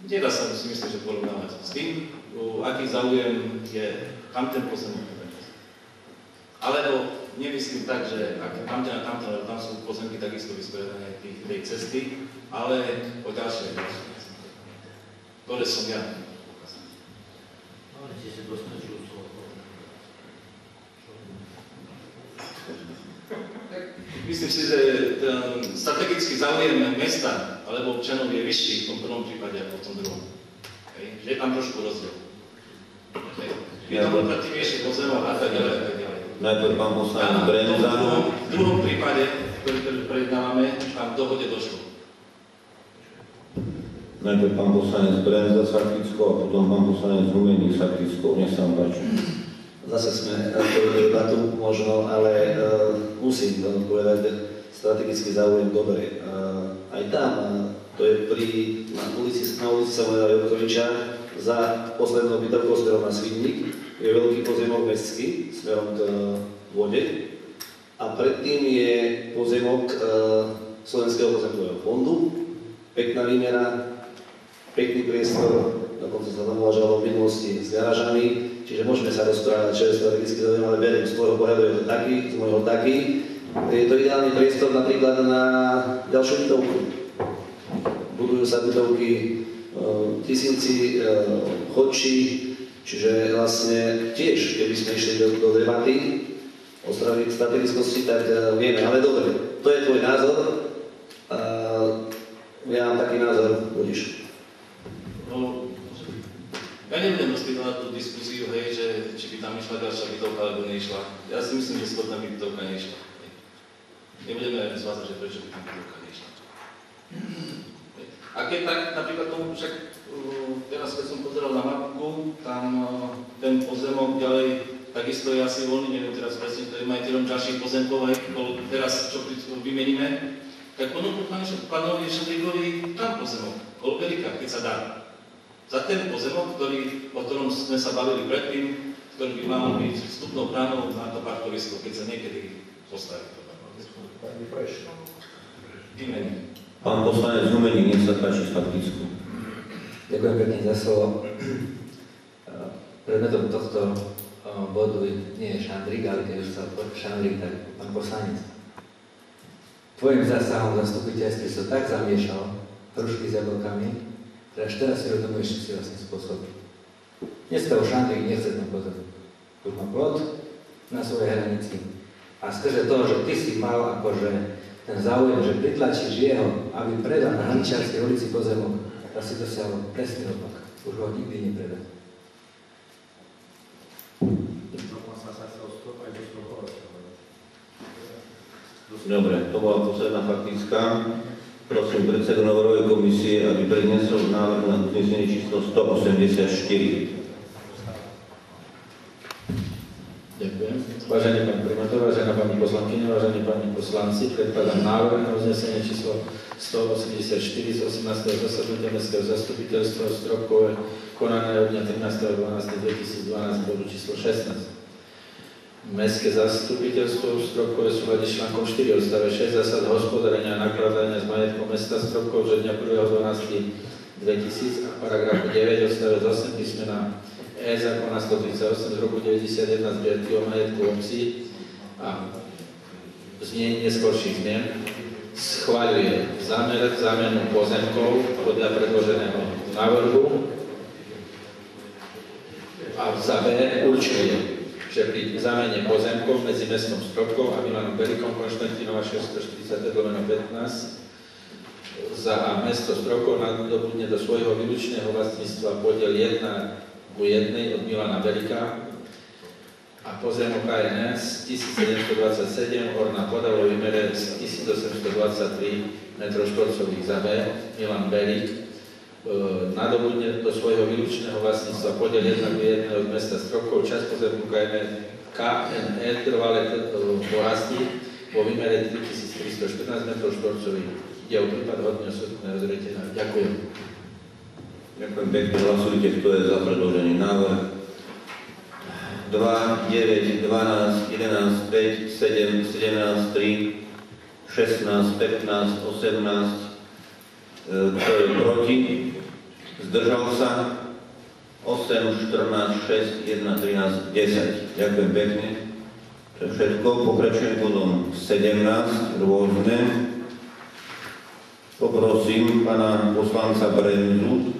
nedá sa si myslím, že porovnávať s tým, aký záujem je tam ten pozemok. Alebo nemyslím tak, že ak tam sú pozemky takisto vysporiadané tej cesty, ale o ďalšie veci, ktoré som ja ukázal. Myslím si, že ten strategický záujem mesta alebo občanov je vyšší v tom prvom prípade ako v tom druhom. Že je tam trošku rozdiel. Je tam lukratívnejší pozemok a tak ďalej a tak ďalej. Najprv pán poslanec Brenza. V druhom prípade, ktorý prejednávame, tam v dohode došlo. Najprv pán poslanec Brenza s faktickou a potom pán poslanec Humeník s faktickou. Nech sa vám páči. Zase sme otvorili debatu možno, ale musím povedať, strategický záujem dobre. Aj tam, to je na ulici Samuela Jurkoviča, za poslednou bytovkou smerom na Svidník, je veľký pozemok mestský smerom k vode a predtým je pozemok Slovenského pozemkového fondu, pekná výmera, pekný priestor, dokonca sa tam uvažovalo v minulosti s garážami, čiže môžeme sa rozprávať, čo je strategicky záujem, ale beriem, z môjho pohľadu je to taký, z môjho taký. Je to ideálny priestor napríklad na ďalšiu bytovku. Budujú sa bytovky Tisínci, Chodči, čiže vlastne tiež, keby sme išli do debaty o strategickosti, tak vieme, ale dobre, to je tvoj názor. Ja mám taký názor, budíš. Ja nebudem rozpýtovať tú diskusiu, hej, že či by tam išla ďalšia bytovka, alebo neišla. Ja si myslím, že skôr tam by bytovka neišla. Nebudeme zvázať, že prečo by tam bytovka neišla. A keď tak, napríklad tomu však teraz, keď som pozeral na mapku, tam ten pozemok ďalej takisto je asi voľný, neviem teraz presne, ktorý majiteľom ďalších pozemkov, aj teraz, čo vymeníme, tak ponúknu pánovi Šandríkovi tam pozemok, okolo Belika, keď sa dá. Za ten pozemok, o ktorom sme sa bavili predtým, ktorý by mal byť vstupnou bránou na to parkovisko, keď sa niekedy postaví to parkovisko. Vymeníme. Pán poslanec Humeník, nech sa páči s faktickou. Ďakujem pekne za slovo. Predmetom tohto bodu nie je Šandrík, ale keď už sa Šandrík, tak pán poslanec. Tvojim zásahom zastupiteľstve sa tak zamiešal trošky s jablkami, že až teraz si rozumuješ, čo si vlastne spôsobil. Dneska už Šandrík nechce ten pozor. Tu má plot na svojej hranici. A skrze toho, že ty si mal akože ten záujem, že pritlačíš jeho, aby predal na Hraničiarskej ulici pozemok, tak si dosiahol presný opak. Už ho nikdy nepredá. Dobre, to bola posledná faktická. Prosím predsedu Novorovej komisie, aby predniesol návrh na uznesenie číslo 184. Ďakujem. Vážený pán primátor, vážená pani poslankyňa, vážení páni poslanci, predkladám návrh na uznesenie číslo 184 z 18. zasadnutia Mestského zastupiteľstva Stropkové konané od dňa 13.12.2012 bodu číslo 16. Mestské zastupiteľstvo Stropkové súhlasí s článkom 4 odstave 6 zásad hospodárenia a nakladania s majetkom mesta Stropkov zo dňa 1.12.2000 a paragrafu 9 odstave 8 písmena E zákona 138 z roku 91 zbierky o majetku obcí a znenie neskorších zmien schvaľuje zámenu pozemkov podľa predloženého návrhu a za B určuje, že pri zámene pozemkov medzi mestom Stropkov a Milanom Berikom Konštantínova 640/15 za a mesto Stropkov nadobudne do svojho výlučného vlastníctva podiel 1:1 od Milana Berika a pozemok KNS 1727 orná pôda vo výmere 1823 m2 za B. Milan Berik nadobudne do svojho výlučného vlastníctva podiel 1:1 od mesta Stropkov, časť pozemku KNE trvale porastí vo výmere 3314 m2. Ide o prípad hodne osobného zreteľa. Ďakujem. Ďakujem pekne, hlasujte, kto je za predložený návrh. 2, 9, 12, 11, 5, 7, 17, 3, 16, 15, 18. Kto je proti? Zdržal sa? 8, 14, 6, 1, 13, 10. Ďakujem pekne. To je všetko. Pokračujem bodom 17, rôzne. Poprosím pána poslanca Brenzu,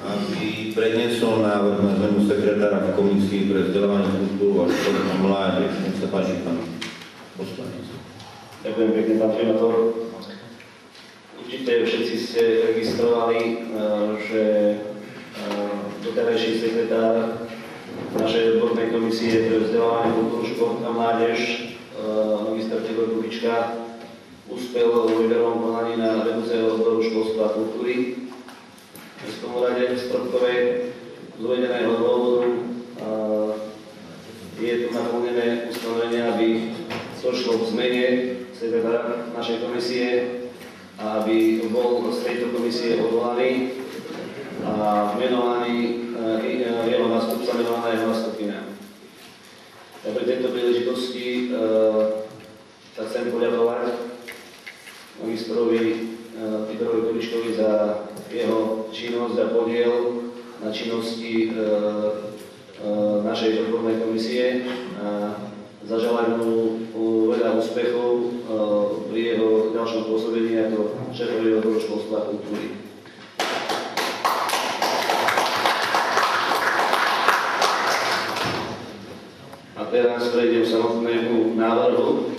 aby predniesol návrh na zmenu sekretára v Komisii pre vzdelávanie, kultúru a šport a mládež. Nech sa páči, pán poslanec. Ďakujem pekne, pán primátor. Určite všetci ste registrovali, že doterajší sekretár našej odbornej komisie pre vzdelávanie, kultúru, šport a mládež, magister Tibor Kubička, uspel vo výberovom konaní na vedúceho odboru školstva a kultúry. V prvom rade v Stropkovej z uvedeného dôvodu je tu naplnené ustanovenie, aby došlo k zmene sekretára našej komisie a aby bol z tejto komisie odvolaný a menovaný jeho nástupca, menovaná jeho nástupkyňa. Ja pri tejto príležitosti sa chcem poďakovať magistrovi Tiborovi Kubičkovi za jeho činnosť a podiel na činnosti našej odbornej komisie a zaželať mu veľa úspechov pri jeho ďalšom pôsobení ako šéfovi odboru školstva a kultúry. A teraz prejdem samotnému návrhu.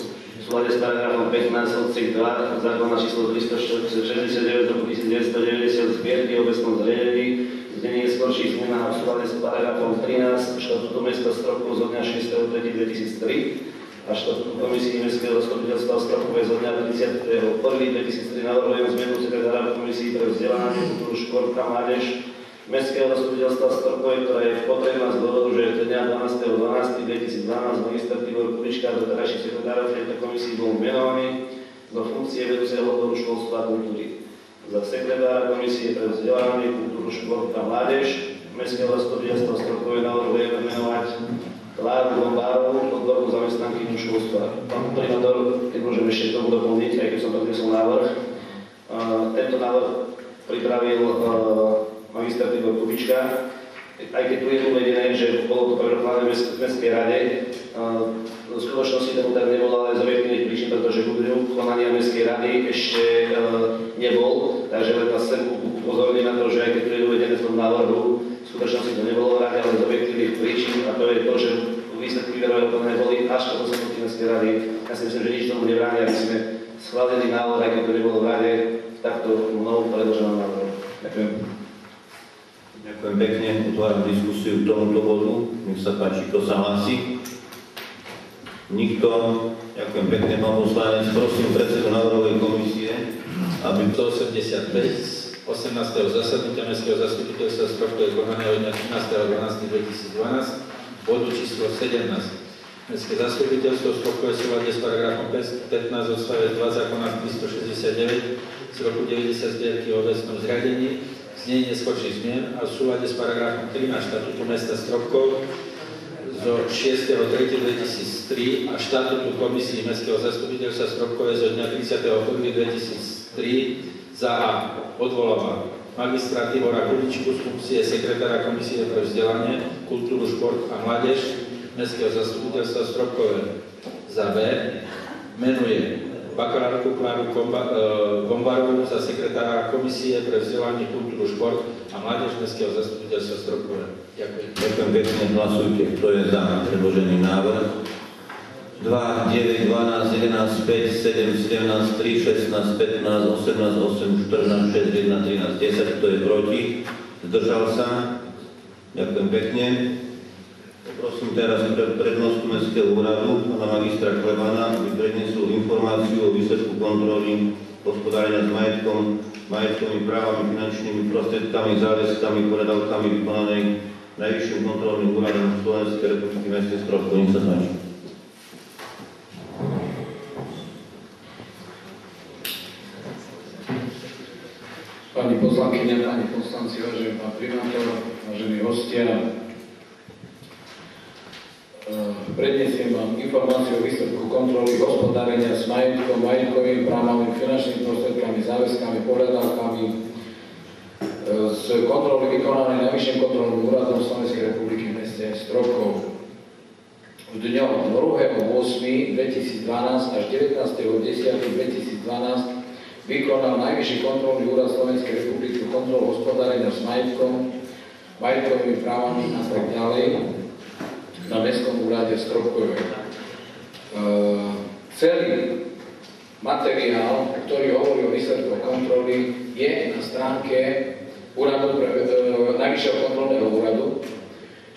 V súlade s paragrafom 15 odsek 2 zákona číslo 369 roku 1990 zbierky o obecnom zriadení, znenie skorších zmenách v súlade s paragrafom 13 štatútu mesta Stropkov zo dňa 6.3.2003 a štatútu komisii Mestského zastupiteľstva Stropkové zo dňa 31.1.2003 navrhujem zmenu sekretára komisii pre vzdelávanie, kultúru, šport a mládež Mestského zastupiteľstva Stropkové, ktorá je potrebná z dôvodu, že dňa 12.12.2012 magister Tibor Kubička do terajších sekretárov tejto komisii bol menovaný do funkcie vedúceho odboru školstva a kultúry. Za sekretára komisie pre vzdelávanie, kultúru, šport a mládež Mestského zastupiteľstva Stropkové navrhujeme menovať Kláru Bombárovú, odbornú zamestnankyňu školstva. Pán primátor, keď môžem ešte k tomu doplniť, aj keď som predniesol návrh, tento návrh pripravil magister Tibor Kubička, aj keď tu je uvedené, že bolo to prerokováne v Mestskej rade, v skutočnosti tomu tak nebolo, ale z objektívnych príčin, pretože budú konania Mestskej rady ešte nebol, takže len vás chcem upozorniť na to, že aj keď tu je uvedené v tom návrhu, v skutočnosti to nebolo v rade, ale z objektívnych príčin, a to je to, že výsledky výberového konania boli až po zasadnutí Mestskej rady. Ja si myslím, že nič tomu nebráni, aby sme schválili návrh, aj keď to nebolo v rade, takto mnou predloženom návrhu. Ďakujem. Ďakujem pekne, otváram diskusiu k tomuto bodu. Nech sa páči, kto sa hlási. Nikto. Ďakujem pekne, pán poslanec. Prosím predsedu návrhovej komisie, aby 185 z 18. zasadnutia Mestského zastupiteľstva Stropkové konané od dňa 13.12.2012 bodu číslo 17. Mestské zastupiteľstvo stropkové súlade s paragrafom 15 odstavec 2 zákona 369 z roku 90 zbierky o obecnom zriadení, znenie neskorších zmien a v súlade s paragrafom 13 štatútu mesta Stropkov zo 6.3.2003 a štatútu komisii Mestského zastupiteľstva Stropkové zo dňa 31.2003 za A. Odvoláva magistra Tibora Kuličku z funkcie sekretára komisie pre vzdelanie, kultúru, šport a mládež Mestského zastupiteľstva Stropkové. Za B. Menuje bakalárku Kláru Gombarovú za sekretára komisie pre vzdelanie, kultúru, šport a mládež Mestského zastupiteľstva Stropkové. Ďakujem. Ďakujem pekne, hlasujte, kto je za predložený návrh. 2, 9, 12, 11, 5, 7, 17, 3, 16, 15, 18, 8, 14, 6, 1, 13, 10. Kto je proti? Zdržal sa? Ďakujem pekne. Poprosím teraz prednostu Mestského úradu, pána magistra Klebana, aby predniesol informáciu o výsledku kontroly hospodárenia s majetkom, majetkovými právami, finančnými prostriedkami, záväzkami, požiadavkami vykonanej Najvyšším kontrolným úradom Slovenskej republiky v meste Stropkov. Nech sa páči. Pani poslankyňa, pani poslanci, vážený pán primátor, vážení hostia, prednesiem vám informáciu o výsledku kontroly hospodárenia s majetkom, majetkovými právami, finančnými prostriedkami, záväzkami, pohľadávkami z kontroly vykonanej Najvyšším kontrolným úradom Slovenskej republiky v meste Stropkov. V dňoch 2.8.2012 až 19.10.2012 vykonal Najvyšší kontrolný úrad Slovenskej republiky kontrolu hospodárenia s majetkom, majetkovými právami a tak ďalej na Mestskom úrade Stropkové. Celý materiál, ktorý hovorí o výsledkoch kontroly, je na stránke úradu Najvyššieho kontrolného úradu,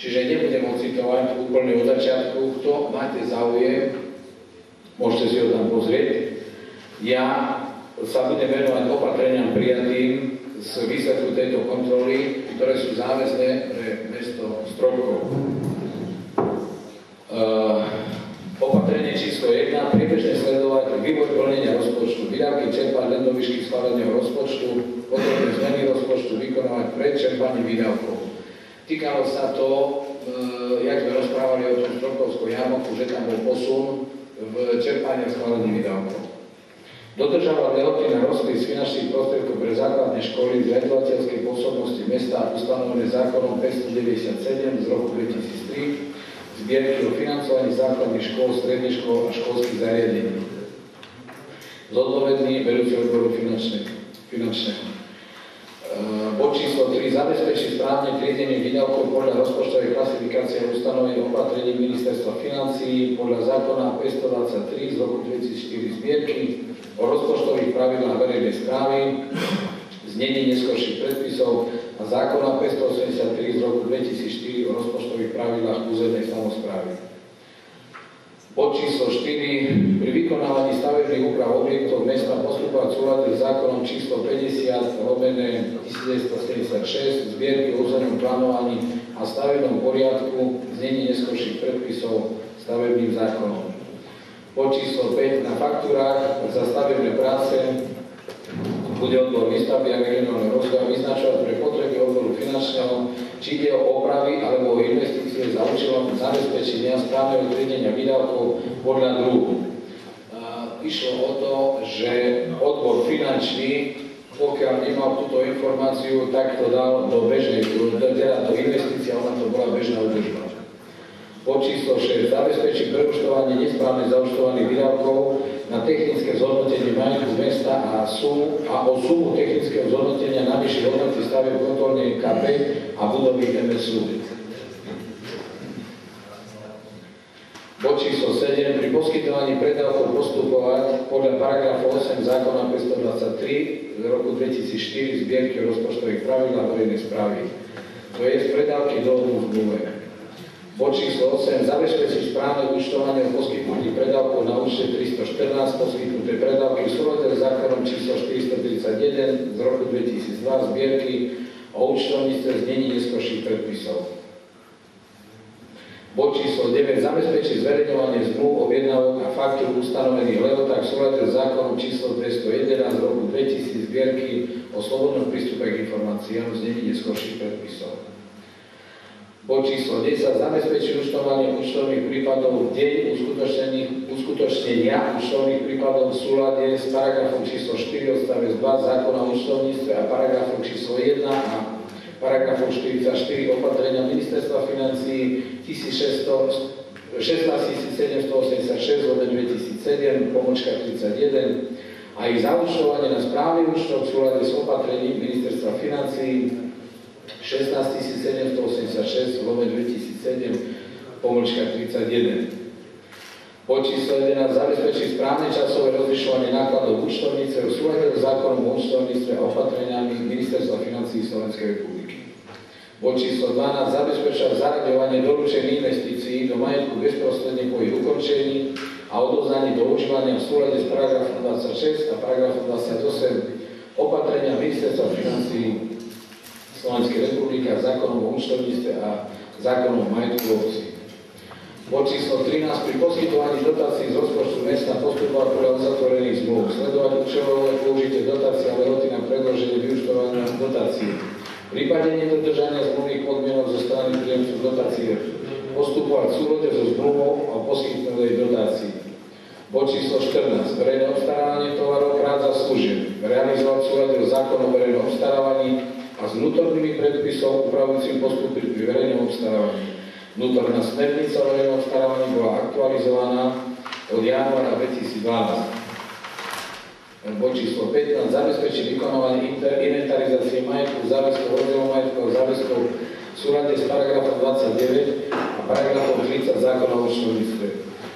čiže nebudem ho citovať úplne od začiatku. Kto máte záujem, môžete si ho tam pozrieť. Ja sa budem venovať opatreniam prijatým z výsledku tejto kontroly, ktoré sú záväzné pre mesto Stropkov. Opatrenie číslo 1. Priebežne sledovať vývoj plnenia rozpočtu, výdavky čerpať len do výšky schváleného rozpočtu, potrebné zmeny rozpočtu vykonávať pred čerpaním výdavkov. Týkalo sa to, jak sme rozprávali o tom Stropkovskom jarmoku, že tam bol posun v čerpaní a schválení výdavkov. Dodržávať lehoty na rozpis finančných prostriedkov pre základné školy z riadovateľskej pôsobnosti mesta ustanovené zákonom 597 z roku 2003, zbierky o financovaní základných škôl, stredných škôl a školských zariadení. Zodpovedný vedúci odboru finančného. Bod číslo 3. Zabezpečiť správne triedenie výdavkov podľa rozpočtovej klasifikácie a ustanovení opatrení Ministerstva financií podľa zákona 523 z roku 2004 zbierky o rozpočtových pravidlách verejnej správy, znení neskorších predpisov a zákona 583 z roku 2004 o rozpočtových pravidlách územnej samosprávy. Bod číslo 4. Pri vykonávaní stavebných úprav objektov mesta postupovať v súlade s zákonom číslo 50/1976 zbierky o územnom plánovaní a stavebnom poriadku, znení neskorších predpisov stavebným zákonom. Bod číslo 5. Na faktúrách za stavebné práce bude odbor výstavby a regionálneho rozvoja vyznačovať pre potreby odboru finančného, či ide o opravy alebo o investície za účelom zabezpečenia správneho triedenia výdavkov podľa druhu. Išlo o to, že odbor finančný, pokiaľ nemal túto informáciu, tak to dal do bežnej, teda do investície, ona to bola bežná údržba. Bod číslo 6. Zabezpečí preúčtovanie nesprávne zaúčtovaných výdavkov na technické zhodnotenie majetku mesta a o sumu technického zhodnotenia najvyšších hodnoty stavieb kontrolnej KP a budovy MSU. Bod číslo 7. Pri poskytovaní predávkov postupovať podľa paragrafu 8 zákona 523 z roku 2004 zbierky o rozpočtových pravidlách verejnej správy. To je z predávky dohodu v zmluve. Bod číslo 8. Zabezpečiť správne účtovanie o poskytnutí predávkov na účte 314, poskytnuté predávky v súlade s zákonom číslo 431 z roku 2002 zbierky o účtovníctve znení neskorších predpisov. Bod číslo 9. Zabezpečiť zverejňovanie zmluv, objednávok a faktúr ustanovených lehotách v súlade s zákonom číslo 211 z roku 2000 zbierky o slobodnom prístupe k informáciám v znení neskorších predpisov. Bod číslo 10. Zabezpečiť účtovanie účtovných prípadov v deň uskutočnenia účtovných prípadov v súlade s paragrafom číslo 4 odstavec 2 zákona o účtovníctve a paragrafom číslo 1 a paragrafom 44 opatrenia Ministerstva financií 16786/2007 pomočka 31 a ich zaúčtovanie na správny účtov v súlade s opatrením Ministerstva financií 16786/2007 pomočka 31. Bod číslo 11. Zabezpečiť správne časové rozlišovanie nákladov účtovníctve v súlade s zákonom o účtovníctve a opatreniami Ministerstva financií Slovenskej republiky. Bod číslo 12. Zabezpečať zaraďovanie doručených investícií do majetku bezprostredne po ich ukončení a odovzdaní do užívania v súlade s paragrafom 26 a paragrafom 28 opatrenia Ministerstva financií Slovenskej republiky a zákonom o účtovníctve a zákonom o majetku obcí. Bod číslo 13. Pri poskytovaní dotácií z rozpočtu mesta postupovať podľa uzatvorených zmluv. Sledovať účelové použitie dotácií a lehoty na predĺženie vyúčtovania dotácií. V prípade nedodržania zmluvných podmienok zo strany príjemcu dotácie postupovať v súlade so zmluvou o poskytnutej dotácii. Bod číslo 14. Verejné obstarávanie tovarov, prác a služieb. Realizovať v súlade so zákonom o verejnom obstarávaní a s vnútornými predpisov upravujúcim postupy pri verejnom obstarávaní. Vnútorná smernica o verejnom obstarávaní bola aktualizovaná od januára 2012. Bod číslo 15. Zabezpečiť vykonávanie inventarizácie majetku, záväzkov, rozdielov majetku a záväzkov v súlade s paragrafom 29 a paragrafom 30 zákona o účtovníctve.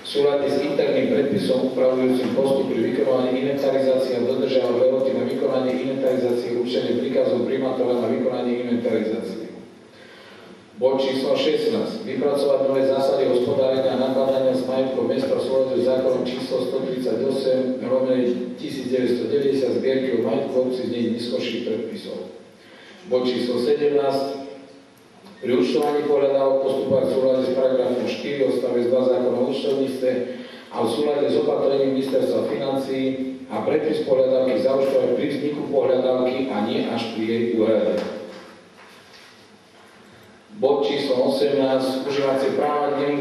V súlade s interným predpisom upravujúcim postup pri vykonávaní inventarizácie a dodržiavaní lehoty na vykonanie inventarizácie určené príkazom primátora na vykonanie inventarizácie. Bod číslo 16. Vypracovať nové zásady hospodárenia a nakladania s majetkom mesta v súlade s zákonom číslo 138/1990 zbierky o majetku obcí z nej neskorších predpisov. Bod číslo 17. Pri účtovaní pohľadávok postupovať v súlade s paragrafom 4 odstavec 2 zákona o účtovníctve a v súlade s opatrením Ministerstva financií a predpis pohľadávky zaúčtovať pri vzniku pohľadávky a nie až pri jej úhrade. Bod číslo 18. Užívacie práva k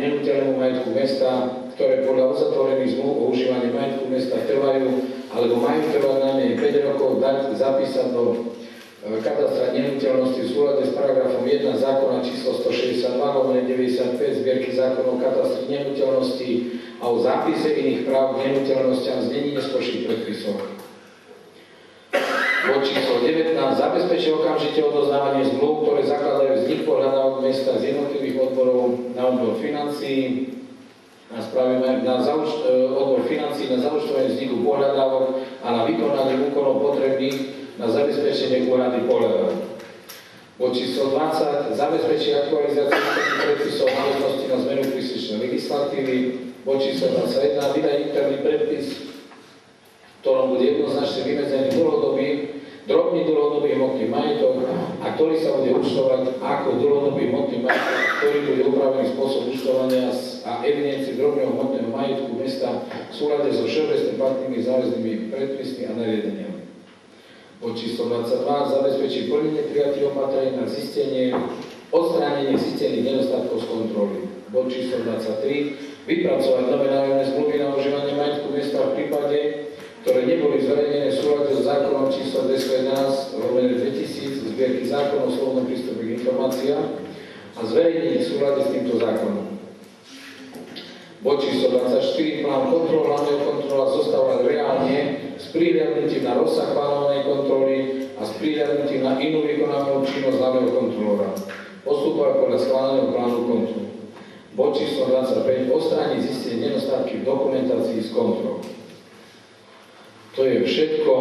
nehnuteľnému majetku mesta, ktoré podľa uzatvorených zmluv o užívaní majetku mesta trvajú alebo majú trvať najmenej 5 rokov, dať zapísať do katastra nehnuteľnosti v súlade s paragrafom 1 zákona číslo 162/95 zbierky zákonov katastri nehnuteľností a o zápise iných práv k nehnuteľnostiam v znení neskorších predpisov. Bod číslo 19. Zabezpečí okamžite odoznávanie zmluv, ktoré zakladajú vznik pohľadávok mesta z jednotlivých odborov na odbor financií odbor financií na zaučtovanie vzniku pohľadávok a na vykonanie úkonov potrebných na zabezpečenie úhrady pohľadávok. Bod číslo 20. Zabezpečí aktualizáciu predpisov náležitosti na zmenu príslušnej legislatívy. Bod číslo 21. Vydať interný predpis, v ktorom bude jednoznačne vymedzený drobný dlhodobý hmotný majetok a ktorý sa bude účtovať ako dlhodobý hmotný majetok, ktorý bude upravený spôsob účtovania a evidencie drobného hmotného majetku mesta v súlade so všeobecne platnými záväznými predpismi a nariadeniami. Bod číslo 22. Zabezpečí plnenie prijatých opatrení na odstránenie zistených nedostatkov z kontroly. Bod číslo 23. Vypracovať nové nájomné zmluvy na užívanie majetku mesta v prípade, ktoré neboli zverejnené v súlade so zákonom číslo 211/2000 zbierky zákonov o slobodnom prístupe k informáciám a zverejnenie v súlade s týmto zákonom. Bod číslo 24. Plán kontrol hlavného kontrola zostavovať reálne s prihľadnutím na rozsah plánovanej kontroly a s prihľadnutím na inú vykonávnu činnosť hlavného kontrolóra. Postupovať podľa schváleného plánu kontrol. Bod číslo 25. Odstrániť zistenie nedostatky v dokumentácii z kontrol. To je všetko.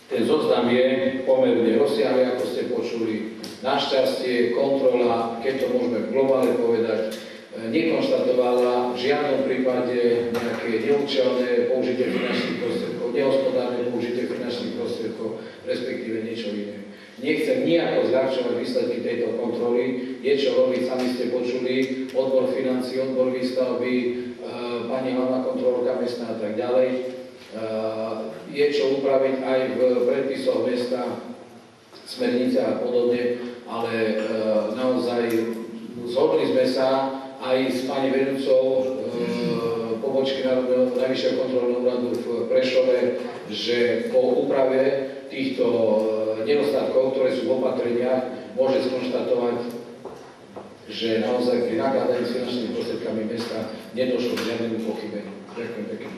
Ten zoznam je pomerne rozsiahly, ako ste počuli. Našťastie kontrola, keď to môžeme globálne povedať, nekonštatovala v žiadnom prípade nejaké neúčelné použitie finančných prostriedkov, nehospodárne použitie finančných prostriedkov, respektíve niečo iné. nechcem nejako zľahčovať výsledky tejto kontroly. Je čo robiť, sami ste počuli, odbor financií, odbor výstavby, pani hlavná kontrolórka mesta a tak ďalej. Je čo upraviť aj v predpisoch mesta, smernice a podobne, ale naozaj zhodli sme sa aj s pani vedúcou pobočky Najvyššieho kontrolného úradu v Prešove, že po úprave týchto nedostatkov, ktoré sú v opatreniach, môže skonštatovať, že naozaj pri nakladaní s finančnými prostriedkami mesta nedošlo k žiadnemu pochybeniu. Ďakujem pekne.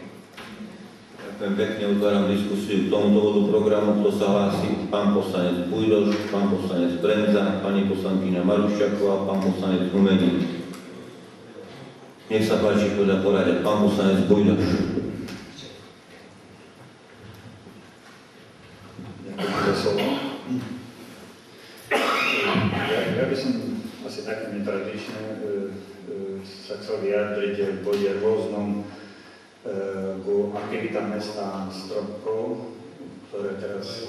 Ďakujem pekne, otváram diskusiu k tomuto bodu programu. Kto sa hlási? Pán poslanec Bujdoš, pán poslanec Bremza, pani poslankyňa Maruščáková, pán poslanec Humeník. Nech sa páči podľa poradia. Pán poslanec Bujdoš. Ďakujem za slovo. Ja by som asi také netradične sa chcel vyjadriť v bode rôznom ku aktivitám mesta Stropkov, ktoré teraz